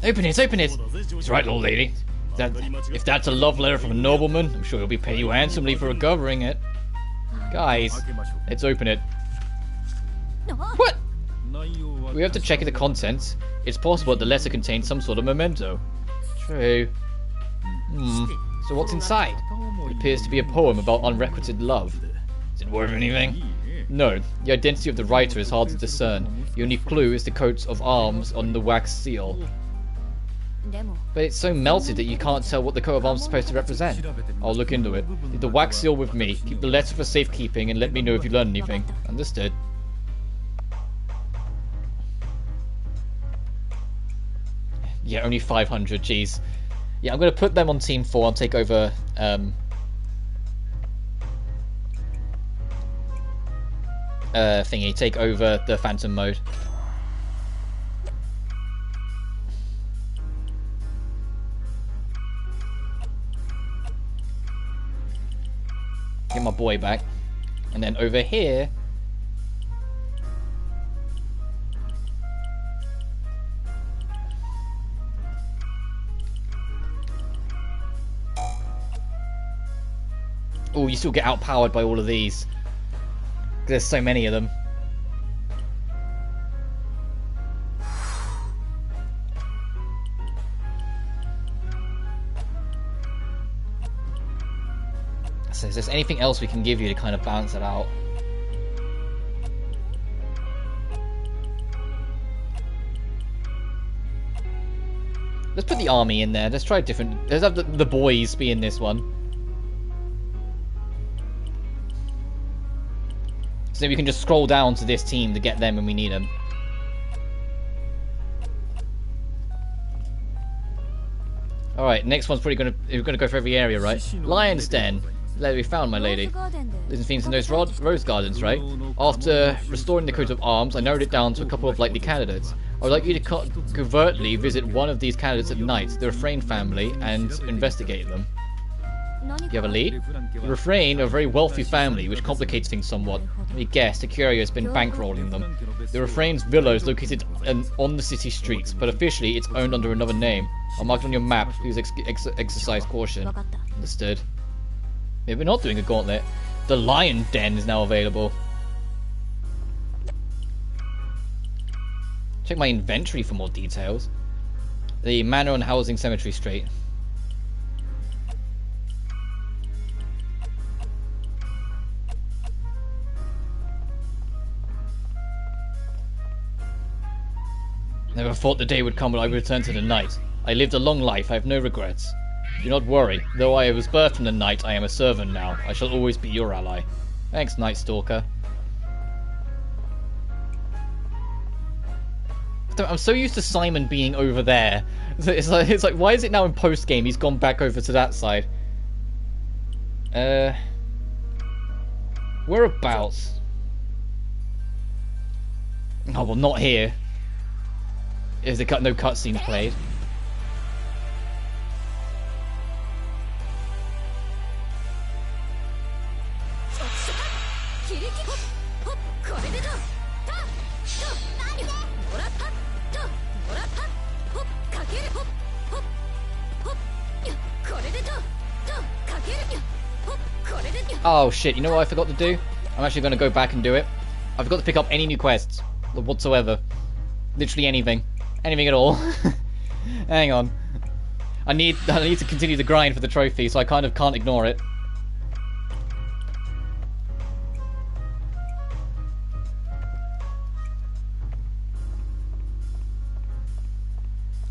Open it, open it! It's right, old lady. If that's a love letter from a nobleman, I'm sure he'll be paying you handsomely for recovering it. Guys, let's open it. What? We have to check the contents. It's possible that the letter contains some sort of memento. True. So what's inside? It appears to be a poem about unrequited love. Is it worth anything? No. The identity of the writer is hard to discern. The only clue is the coat of arms on the wax seal. But it's so melted that you can't tell what the coat of arms is supposed to represent. I'll look into it. Leave the wax seal with me. Keep the letter for safekeeping and let me know if you learn anything. Understood. Yeah, only 500, jeez. Yeah, I'm going to put them on Team 4 and take over... take over the Phantom mode. Get my boy back. And then over here... Oh, you still get outpowered by all of these. There's so many of them. So is there anything else we can give you to kind of balance it out? Let's put the army in there. Let's try different... Let's have the boys be in this one. So we can just scroll down to this team to get them when we need them. Alright, next one's probably we're gonna go for every area, right? Lion's Den. There we found, my lady. Lizard fiends in those rose gardens, right? After restoring the coat of arms, I narrowed it down to a couple of likely candidates. I would like you to covertly visit one of these candidates at night, the Refrain family, and investigate them. You have a lead? The Refrain are a very wealthy family, which complicates things somewhat. Let me guess, the Curio has been bankrolling them. The Refrain's villa is located on the city streets, but officially it's owned under another name. I'll mark it on your map. Please exercise caution. Understood. Yeah, we're not doing a gauntlet. The Lion Den is now available. Check my inventory for more details. The Manor on Housing Cemetery Street. Never thought the day would come when I would return to the night. I lived a long life, I have no regrets. Do not worry, though I was birthed from the night, I am a servant now. I shall always be your ally. Thanks, Night Stalker. I'm so used to Simon being over there. It's like why is it now in post-game he's gone back over to that side? Whereabouts? Oh, well, not here. Is there no cutscenes played? Oh shit, you know what I forgot to do? I'm actually going to go back and do it. I forgot to pick up any new quests whatsoever. Literally anything. Anything at all. Hang on. I need to continue the grind for the trophy, so I kind of can't ignore it.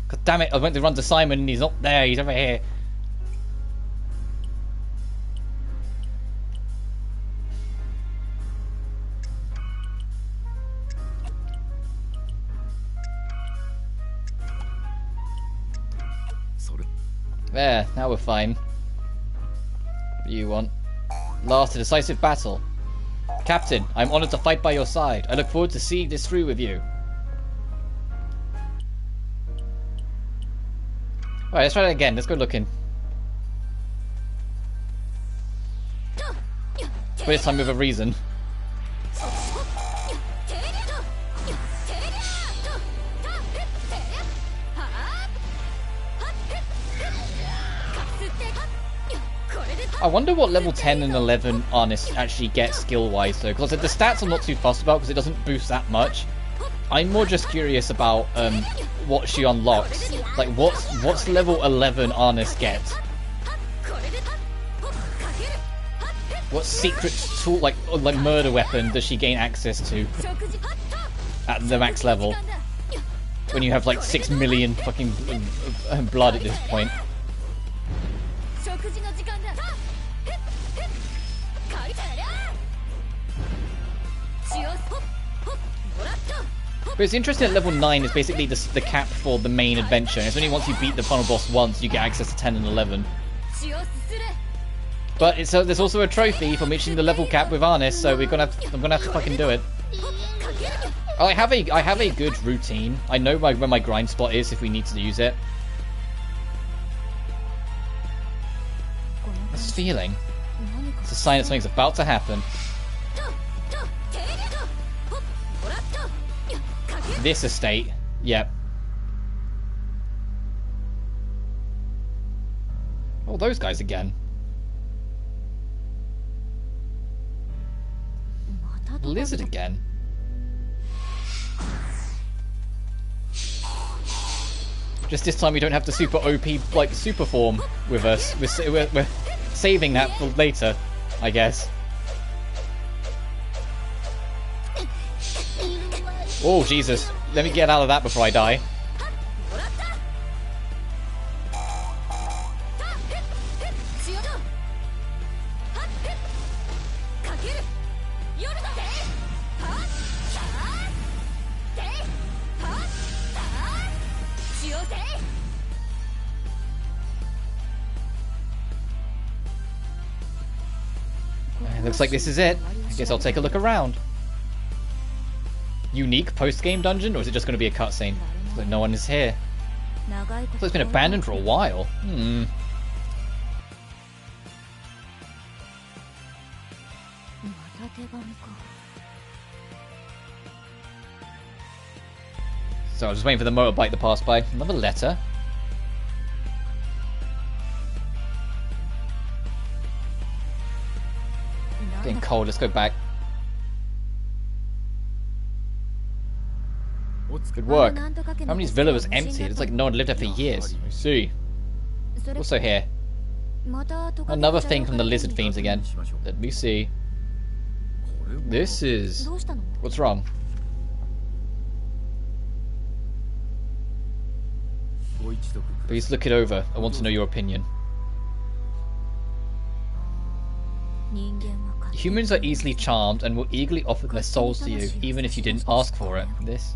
God damn it, I went to run to Simon and he's not there, he's over here. There, now we're fine. What do you want? Last, a decisive battle. Captain, I'm honored to fight by your side. I look forward to seeing this through with you. Alright, let's try that again. Let's go looking. But this time with a reason. I wonder what level 10 and 11 Arnis actually get skill-wise though, because the stats I'm not too fussed about because it doesn't boost that much. I'm more just curious about what she unlocks. Like what's level 11 Arnis get? What secret tool, like murder weapon, does she gain access to at the max level? When you have like 6 million fucking blood at this point. But it's interesting that level 9 is basically the cap for the main adventure. It's only once you beat the final boss once you get access to 10 and 11. But there's also a trophy for reaching the level cap with Arnis, so I'm gonna have to fucking do it. I have a good routine. I know where my grind spot is if we need to use it. This feeling. It's a sign that something's about to happen. This estate, yep. Oh, those guys again. Lizard again. Just this time we don't have the super OP, like, super form with us. We're saving that for later, I guess. Oh, Jesus. Let me get out of that before I die. Looks like this is it. I guess I'll take a look around. Unique post-game dungeon, or is it just going to be a cutscene? Looks like no one is here. Looks like it's been abandoned for a while. So I was just waiting for the motorbike to pass by. Another letter. Getting cold, let's go back. Good work. Harmony's villa was empty. It's like no one lived there for years. I see. Also here. Another thing from the lizard themes again. Let me see. This is... What's wrong? Please look it over. I want to know your opinion. Humans are easily charmed and will eagerly offer their souls to you, even if you didn't ask for it. This?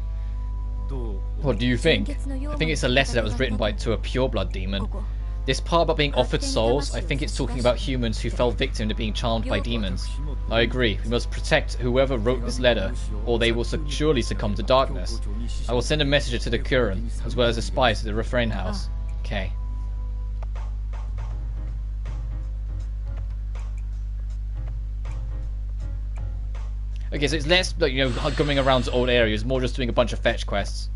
What do you think? I think it's a letter that was written to a pureblood demon. This part about being offered souls, I think it's talking about humans who fell victim to being charmed by demons. I agree. We must protect whoever wrote this letter, or they will surely succumb to darkness. I will send a messenger to the Kurumi, as well as a spy to the refrain house. Okay. Okay, so it's less, like, you know, going around to old areas, more just doing a bunch of fetch quests.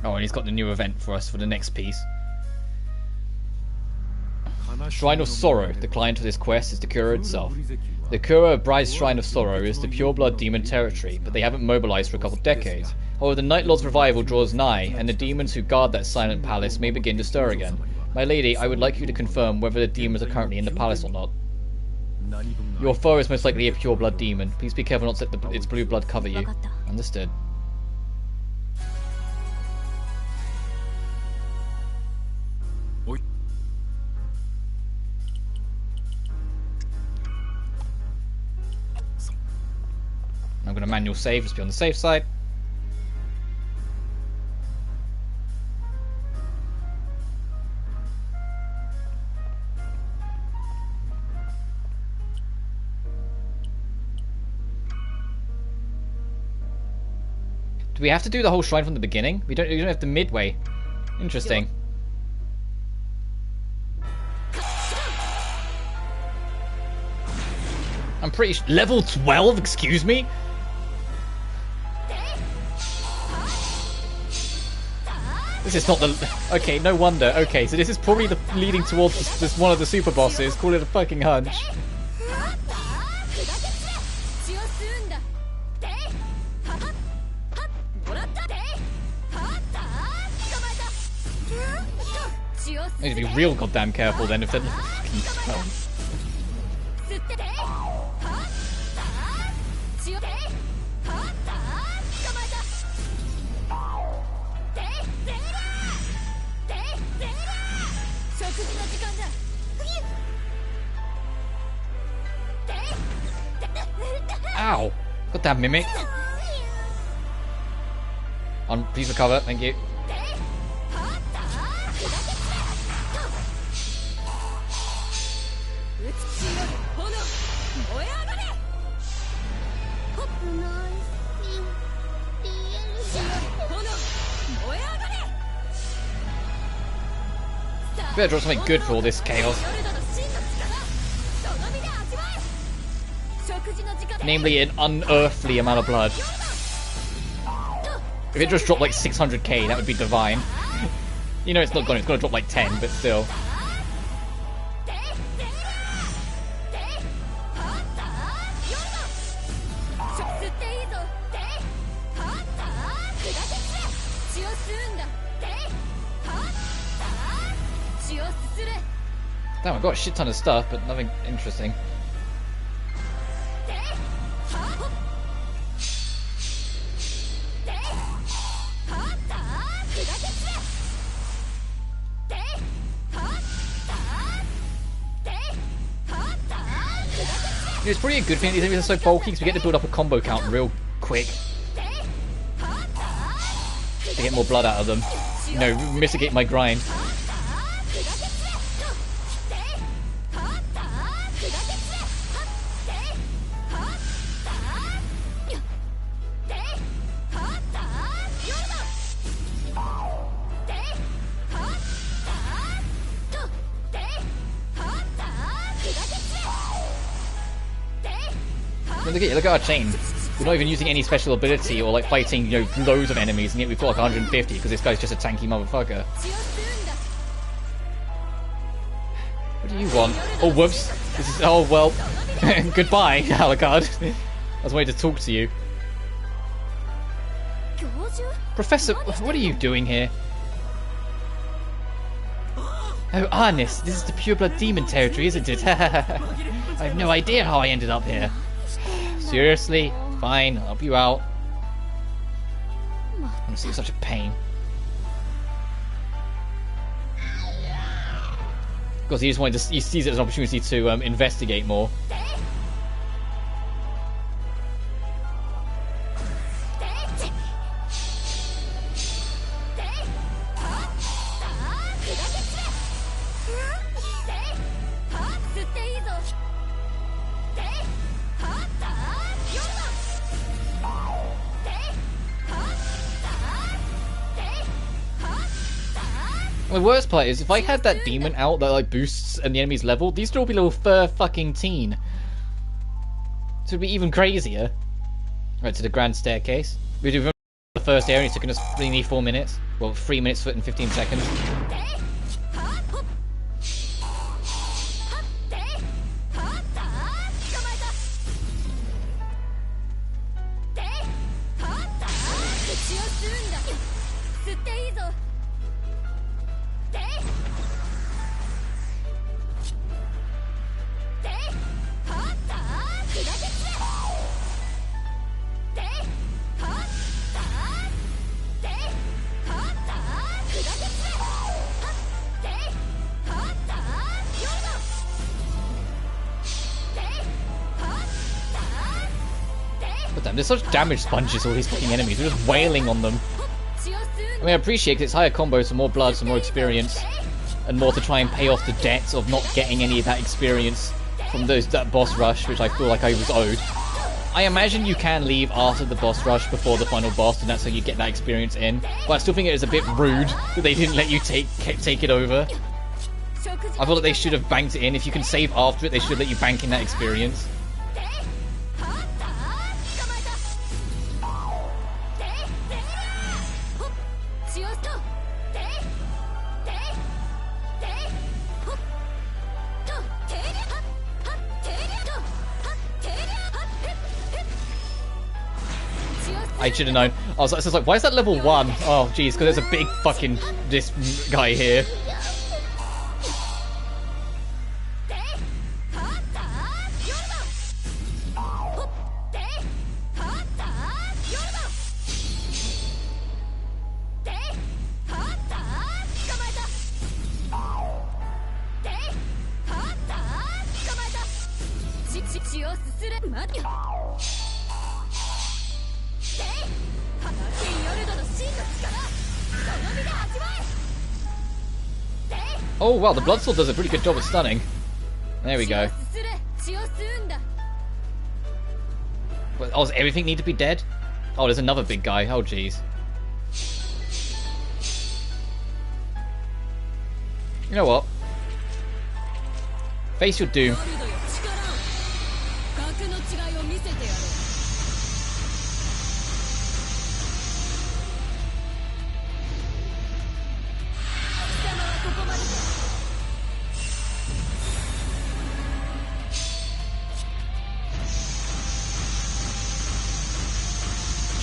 Oh, and he's got the new event for us for the next piece. Shrine of Sorrow. The client of this quest is the Kura itself. The Kura Bride's Shrine of Sorrow is the pureblood demon territory, but they haven't mobilized for a couple decades. However, the Night Lord's revival draws nigh, and the demons who guard that silent palace may begin to stir again. My lady, I would like you to confirm whether the demons are currently in the palace or not. Your foe is most likely a pure blood demon. Please be careful not to let its blue blood cover you. Understood. I'm going to manual save just to be on the safe side. Do we have to do the whole shrine from the beginning? We don't have the midway. Interesting. I'm pretty level 12, excuse me? This is not the... Okay, no wonder. Okay, so this is probably the leading towards this one of the super bosses. Call it a fucking hunch. I need to be real goddamn careful then if they're fucking spells. Ow! Goddamn mimic. Please recover, thank you. Better draw something good for all this chaos. Namely, an unearthly amount of blood. If it just dropped like 600k, that would be divine. You know it's not it's gonna drop like 10, but still. Damn, I've got a shit ton of stuff, but nothing interesting. It's probably a good thing these enemies are so bulky because we get to build up a combo count real quick. To get more blood out of them. You know, mitigate my grind. Look at our chain. We're not even using any special ability or like fighting, you know, loads of enemies, and yet we've got like 150 because this guy's just a tanky motherfucker. What do you want? Oh, whoops. This is... Oh, well. Goodbye, Alucard. I was waiting to talk to you. Professor, what are you doing here? Oh, Arnis, this is the pure blood demon territory, isn't it? I have no idea how I ended up here. Seriously? Fine, I'll help you out. Honestly, it's such a pain. Because he just wanted to, he sees it as an opportunity to investigate more. The worst part is, if I had that demon out that like boosts and the enemy's level, these would all be little fucking teen. So it'd be even crazier. Right, to the grand staircase. We do the first area, it's taken us nearly 4 minutes. Well, 3 minutes and 15 seconds. God damn, there's such damage sponges, all these fucking enemies. We're just wailing on them. I mean, I appreciate it's higher combos, so more blood, so more experience, and more to try and pay off the debts of not getting any of that experience from that boss rush, which I feel like I was owed. I imagine you can leave after the boss rush before the final boss, and that's how you get that experience in. But I still think it is a bit rude that they didn't let you take it over. I feel like they should have banked it in. If you can save after it, they should let you bank in that experience. I should have known. I was just like, why is that level 1? Oh, jeez, because there's a big fucking this guy here. Oh wow, the Bloodsword does a pretty good job of stunning. There we go. Oh, does everything need to be dead? Oh, there's another big guy. Oh jeez. You know what? Face your doom.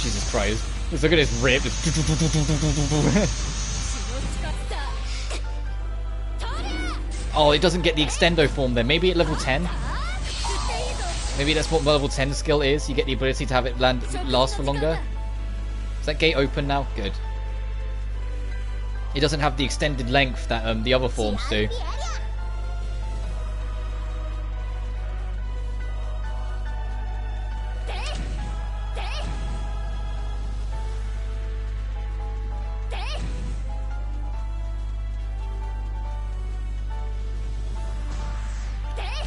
Jesus Christ. Let's look at this rip. Oh, it doesn't get the extendo form then. Maybe at level 10? Maybe that's what level 10 skill is. You get the ability to have it last for longer. Is that gate open now? Good. It doesn't have the extended length that the other forms do.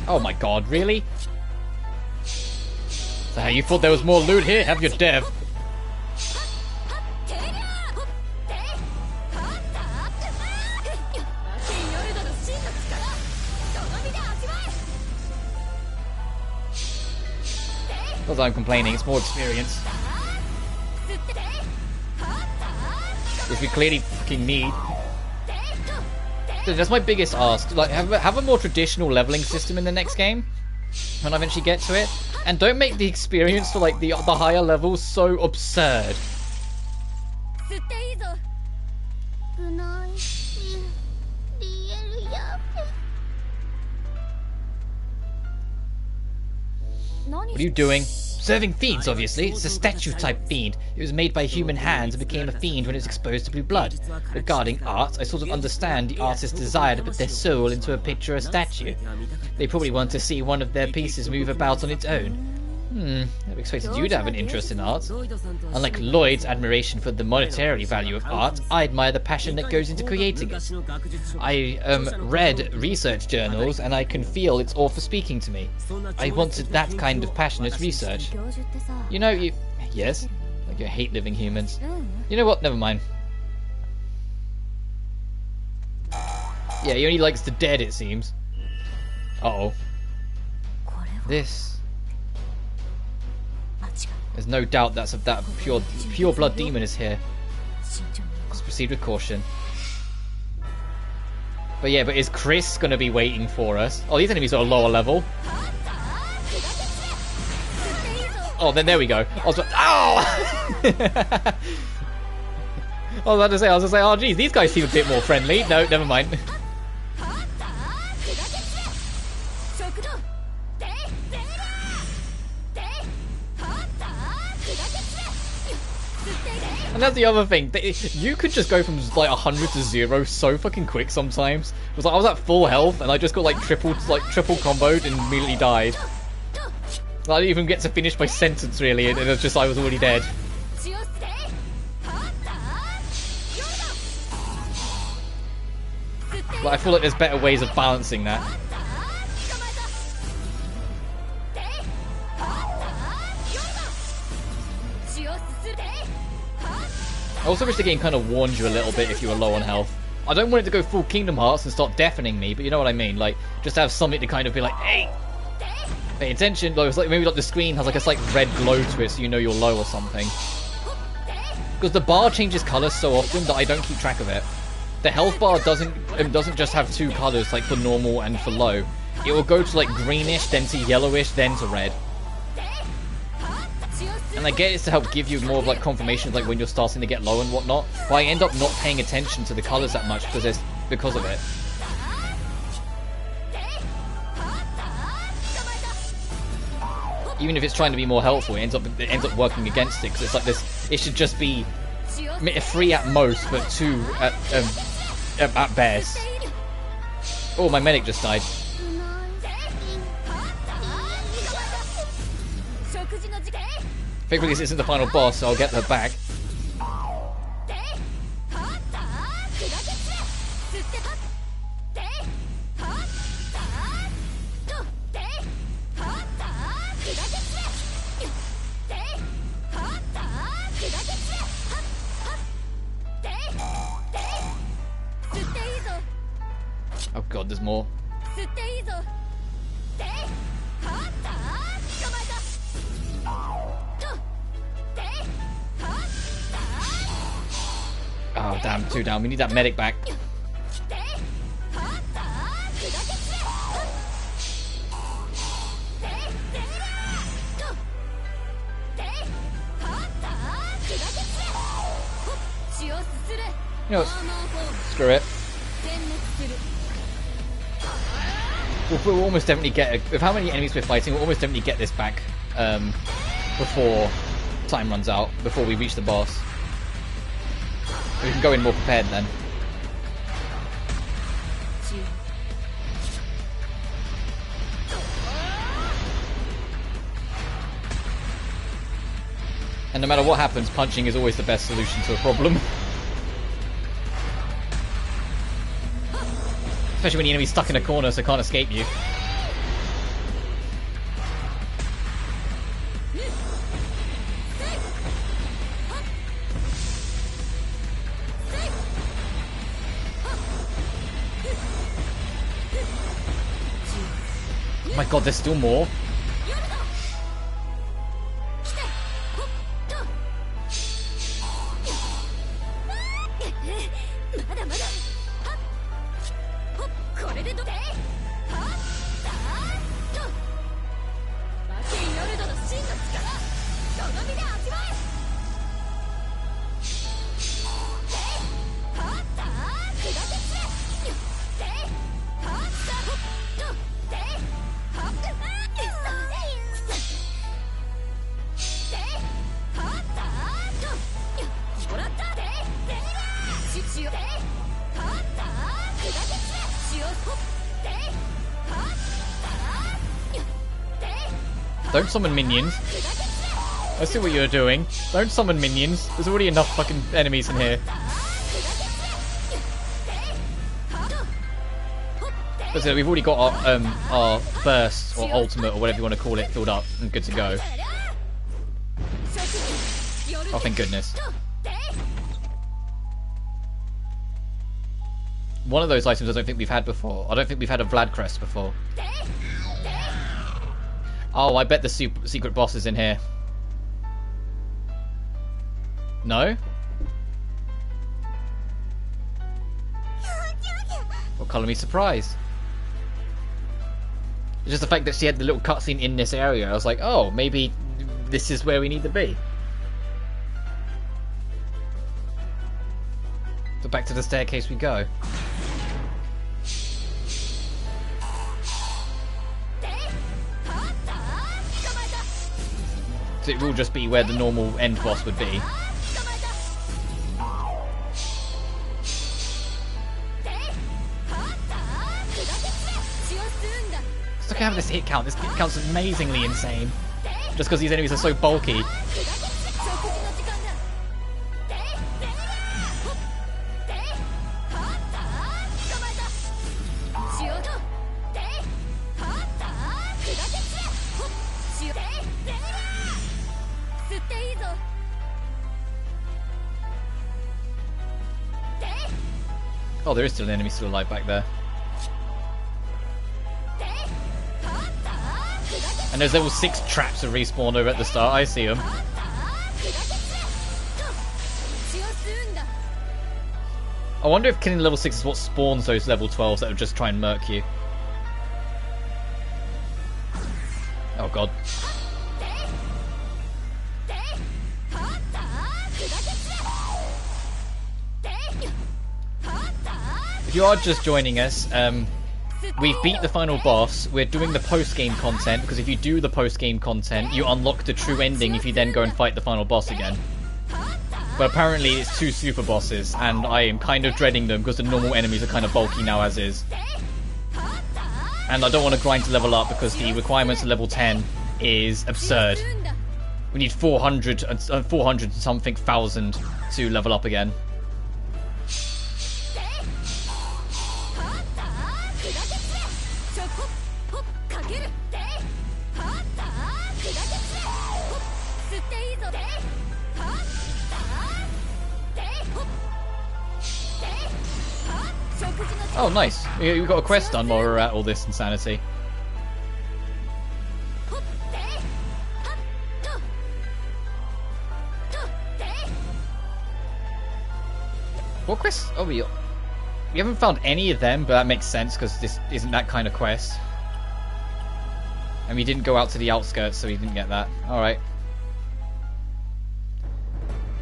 Oh my god, really? So you thought there was more loot here? Have your dev. Because I'm complaining, it's more experience. Which we clearly fucking need. That's my biggest ask. Like, have a more traditional leveling system in the next game when I eventually get to it, and don't make the experience for like the higher levels so absurd. What are you doing? Serving fiends, obviously. It's a statue-type fiend. It was made by human hands and became a fiend when it was exposed to blue blood. Regarding art, I sort of understand the artist's desire to put their soul into a picture or statue. They probably want to see one of their pieces move about on its own. I've expected you to have an interest in art. Unlike Lloyd's admiration for the monetary value of art, I admire the passion that goes into creating it. I read research journals and I can feel its author speaking to me. I wanted that kind of passionate research. You know, yes? Like you hate living humans. You know what? Never mind. Yeah, he only likes the dead, it seems. Uh-oh. This... There's no doubt that pure blood demon is here. Let's proceed with caution. But yeah, but is Chris going to be waiting for us? Oh, these enemies are a lower level. Oh, then there we go. I was like, oh! I was about to say, oh geez, these guys seem a bit more friendly. No, never mind. And that's the other thing. You could just go from like 100 to 0 so fucking quick sometimes. It was like I was at full health and I just got like triple comboed and immediately died. I didn't even get to finish my sentence, really, and it was just I was already dead. But I feel like there's better ways of balancing that. I also wish the game kind of warned you a little bit if you were low on health. I don't want it to go full Kingdom Hearts and start deafening me, but you know what I mean. Like, just have something to kind of be like, hey, pay attention. Like, it's like maybe like the screen has like a slight red glow to it, so you know you're low or something. Because the bar changes colours so often that I don't keep track of it. The health bar doesn't just have two colours, like for normal and for low. It will go to like greenish, then to yellowish, then to red. And I get it's to help give you more of like confirmation of like when you're starting to get low and whatnot. But I end up not paying attention to the colours that much because of it. Even if it's trying to be more helpful, it ends up working against it, because it's like this. It should just be 3 at most, but 2 at best. Oh, my medic just died. Thankfully, this isn't the final boss, so I'll get her back. Oh god, there's more. Oh damn, 2 down. We need that medic back. You know what? Screw it. We'll almost definitely get with how many enemies we're fighting. We'll almost definitely get this back before time runs out. Before we reach the boss, we can go in more prepared then. And no matter what happens, punching is always the best solution to a problem. Especially when the enemy's stuck in a corner, so can't escape you. Oh my god, there's still more. Don't summon minions. I see what you're doing. Don't summon minions. There's already enough fucking enemies in here. But so we've already got our burst or ultimate or whatever you want to call it filled up and good to go. Oh, thank goodness. One of those items I don't think we've had before. I don't think we've had a Vlad crest before. Oh, I bet the secret boss is in here. No? Well, colour me surprised. It's just the fact that she had the little cutscene in this area. I was like, oh, maybe this is where we need to be. So back to the staircase we go. So it will just be where the normal end boss would be. Just look at this hit count. This hit count's amazingly insane. just because these enemies are so bulky. Oh, there is still an enemy still alive back there. And there's level 6 traps that respawn over at the start. I see them. I wonder if killing level 6 is what spawns those level 12s that would just try and murk you. Oh god. If you are just joining us, we've beat the final boss. We're doing the post-game content, because if you do the post-game content, you unlock the true ending if you then go and fight the final boss again. But apparently it's 2 super bosses, and I am kind of dreading them because the normal enemies are kind of bulky now as is. And I don't want to grind to level up because the requirements of level 10 is absurd. We need 400 and something thousand to level up again. Oh, nice. We got a quest done while we're at all this insanity. What quest? Oh, we haven't found any of them, but that makes sense because this isn't that kind of quest. And we didn't go out to the outskirts, so we didn't get that. Alright.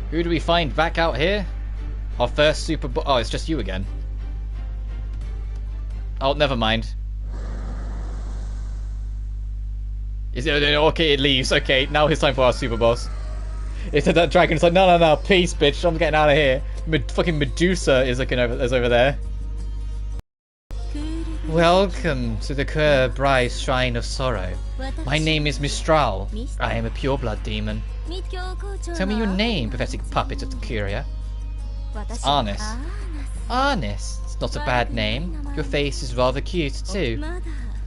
Who do we find back out here? Our first super boss. Oh, it's just you again. Oh, never mind. Is it okay? It leaves. Okay, now it's time for our super boss. It said that dragon. It's like, no, peace, bitch. I'm getting out of here. Fucking Medusa is looking over there. Welcome to the Kurumi Shrine of Sorrow. My name is Mistral. I am a pureblood demon. Tell me your name, pathetic puppet of the Curia. It's Arnis. Arnis. Not a bad name. Your face is rather cute too.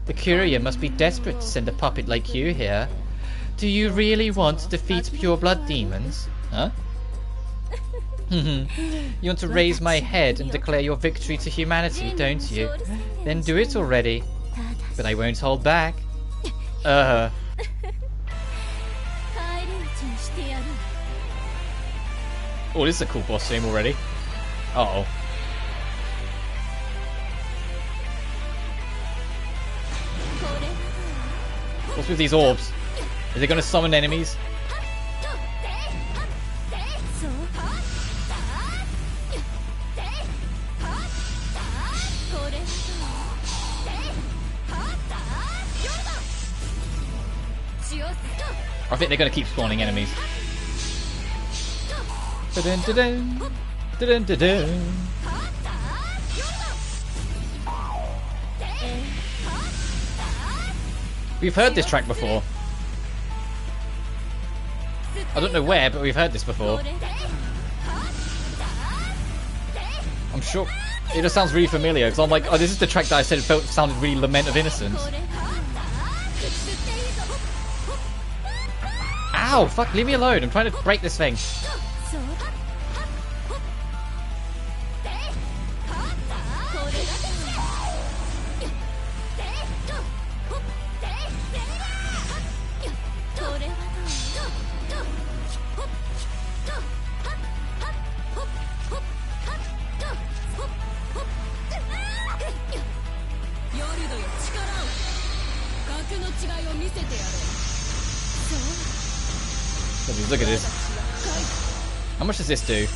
The Curia must be desperate to send a puppet like you here. Do you really want to defeat pureblood demons? Huh? You want to raise my head and declare your victory to humanity, don't you? Then do it already. But I won't hold back. Oh, this is a cool boss game already. Uh-oh. What's with these orbs? Is it going to summon enemies? I think they're going to keep spawning enemies. Da-dun-da-dun. Da-dun-da-dun. We've heard this track before. I don't know where, but we've heard this before. I'm sure it just sounds really familiar because I'm like, oh, this is the track that I said sounded really Lament of Innocence. Ow! Fuck! Leave me alone! I'm trying to break this thing. Look at this. How much does this do?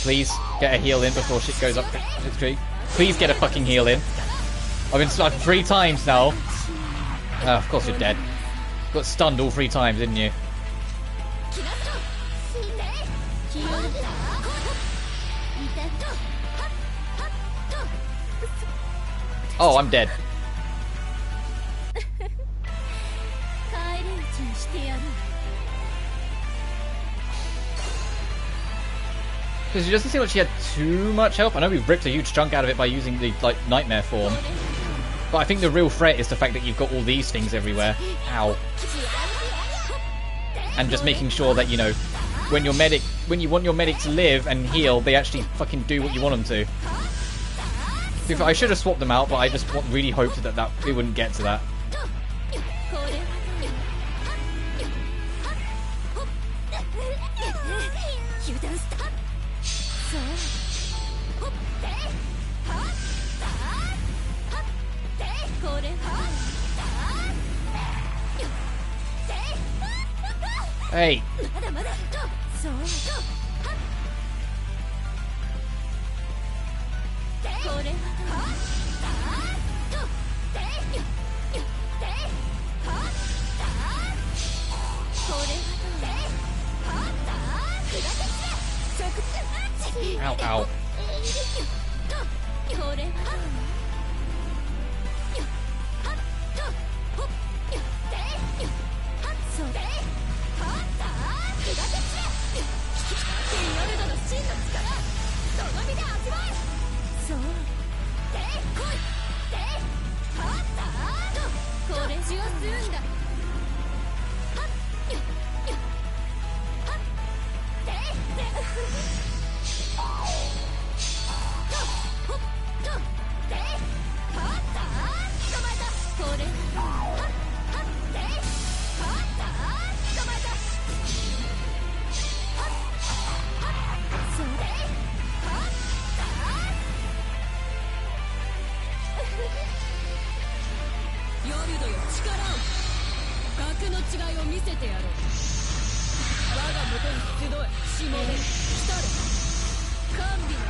Please get a heal in before shit goes up the tree. Please get a fucking heal in. I've been stunned 3 times now. Of course you're dead. Got stunned all 3 times, didn't you? Oh, I'm dead. Because it doesn't seem like she had too much health. I know we've ripped a huge chunk out of it by using the like nightmare form. But I think the real threat is the fact that you've got all these things everywhere. Ow. And just making sure that, you know, when you want your medic to live and heal, they actually fucking do what you want them to. I should have swapped them out, but I just really hoped that it wouldn't get to that. Hey. Ow, ow.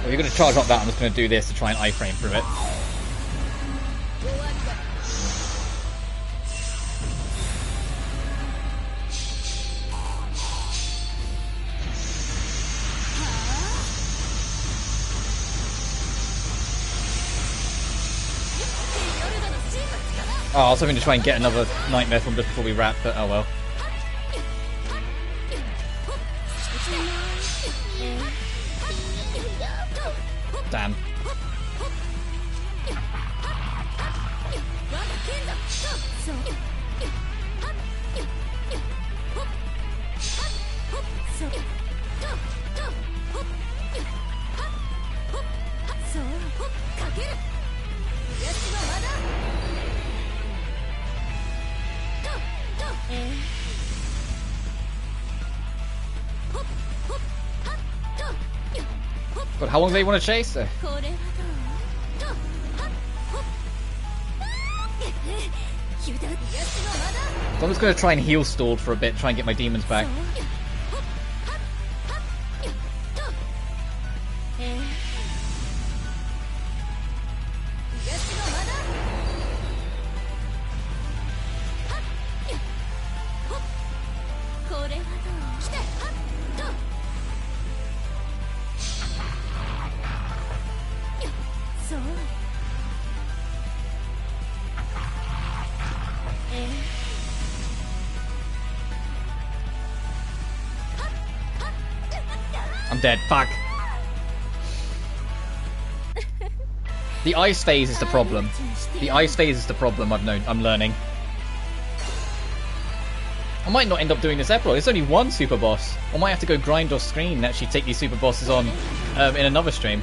If you're going to charge up that, I'm just going to do this to try and iframe through it. Oh, I was hoping to try and get another nightmare from just before we wrap, but oh well. Damn. But how long do they want to chase her? So I'm just going to try and heal stall for a bit, try and get my demons back. I'm dead. Fuck. The ice phase is the problem. The ice phase is the problem I'm learning. I might not end up doing this epilogue. It's only one super boss. I might have to go grind off screen and actually take these super bosses on in another stream.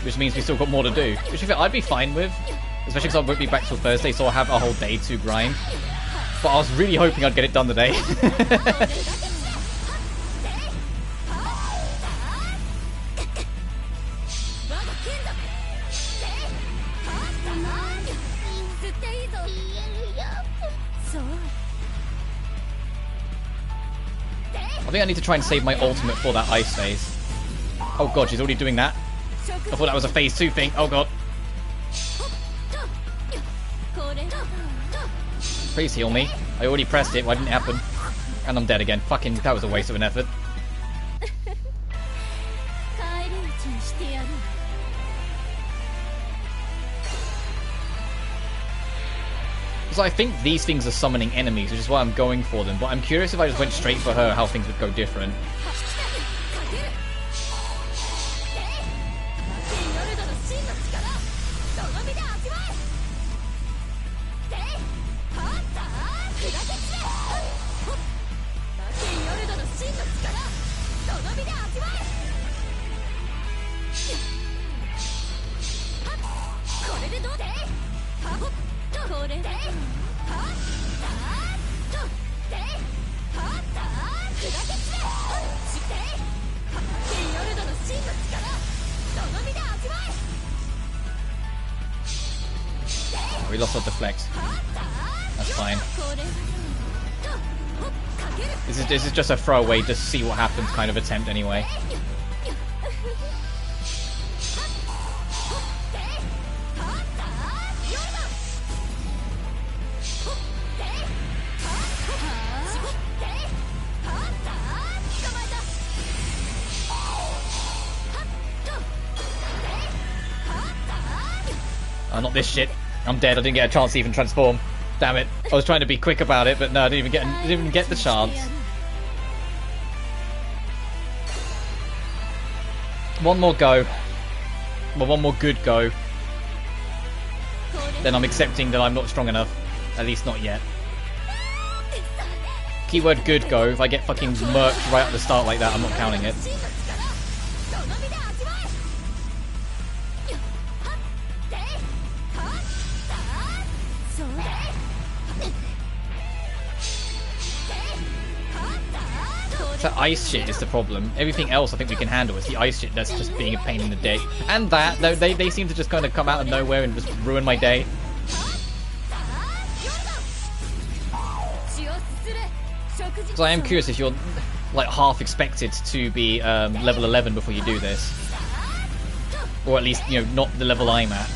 Which means we still got more to do. Which I'd be fine with. Especially because I won't be back till Thursday, so I'll have a whole day to grind. But I was really hoping I'd get it done today. I think I need to try and save my ultimate for that ice phase. Oh god, she's already doing that. I thought that was a phase 2 thing. Oh god. Please heal me. I already pressed it. Why didn't it happen? And I'm dead again. Fucking, that was a waste of an effort. So I think these things are summoning enemies, which is why I'm going for them. But I'm curious if I just went straight for her, how things would go different. We lost our deflect. That's fine. This is just a throwaway, just see what happens kind of attempt anyway. Oh, not this shit. I'm dead. I didn't get a chance to even transform. Damn it. I was trying to be quick about it, but no, I didn't even get the chance. One more go. Well, one more good go. Then I'm accepting that I'm not strong enough. At least not yet. Keyword good go. If I get fucking murked right at the start like that, I'm not counting it. The ice shit is the problem. Everything else I think we can handle. It's the ice shit that's just being a pain in the dick. And that, they seem to just kind of come out of nowhere and just ruin my day. So I am curious if you're like half expected to be level 11 before you do this. Or at least, you know, not the level I'm at.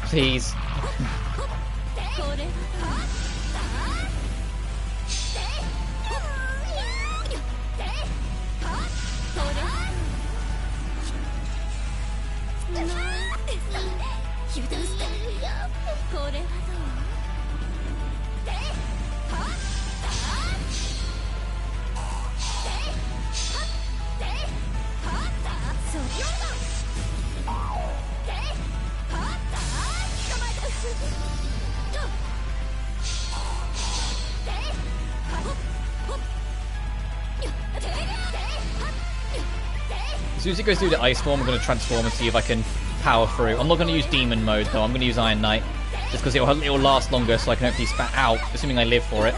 Please. As soon as it goes through the ice form, I'm going to transform and see if I can power through. I'm not going to use demon mode though, I'm going to use Iron Knight. Just because it'll last longer so I can hopefully spat out, assuming I live for it.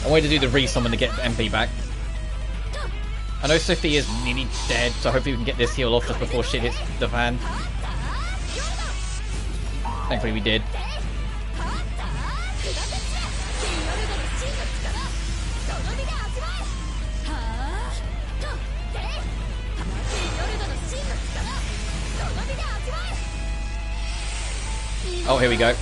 I wanted to do the resummon to get the MP back. I know Sophie is nearly dead, so hopefully we can get this heal off just before shit hits the fan. Thankfully we did. Oh, here we go.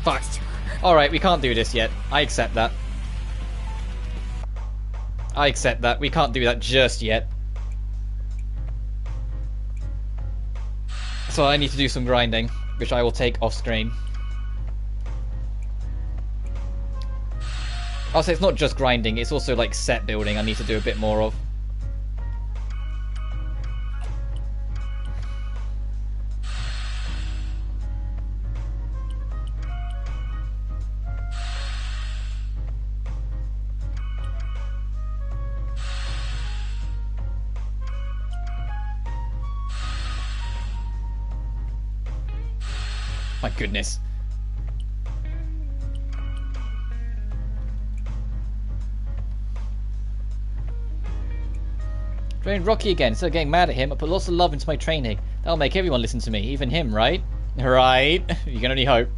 Fuck. Alright, we can't do this yet. I accept that. I accept that. We can't do that just yet. So I need to do some grinding, which I will take off screen. I'll say it's not just grinding, it's also like set building I need to do a bit more of. My goodness. Trained Rocky again. Instead of getting mad at him, I put lots of love into my training. That'll make everyone listen to me, even him, right? Right? You can only hope.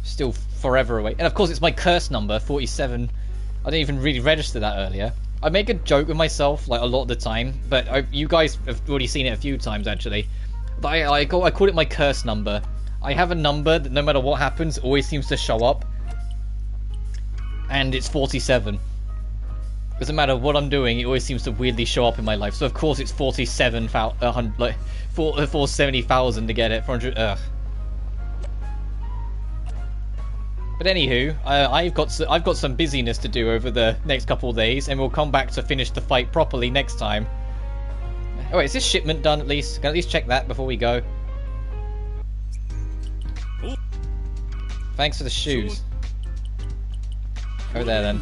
Still forever away. And of course it's my curse number, 47. I didn't even really register that earlier. I make a joke with myself like a lot of the time, but you guys have already seen it a few times actually. But I call it my curse number. I have a number that no matter what happens always seems to show up. And it's 47. Doesn't matter what I'm doing, it always seems to weirdly show up in my life. So of course it's 47,000, like 470,000 to get it. 400. Ugh. But anywho, I've got some busyness to do over the next couple of days, and we'll come back to finish the fight properly next time. Oh wait, is this shipment done at least? Can I at least check that before we go? Thanks for the shoes. Over there then.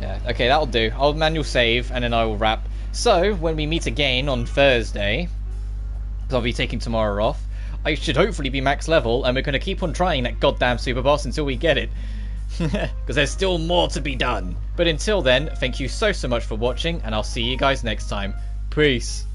Yeah, okay, that'll do. I'll manual save and then I will wrap. So, when we meet again on Thursday, because I'll be taking tomorrow off, I should hopefully be max level, and we're going to keep on trying that goddamn super boss until we get it. Because there's still more to be done. But until then, thank you so much for watching, and I'll see you guys next time. Peace.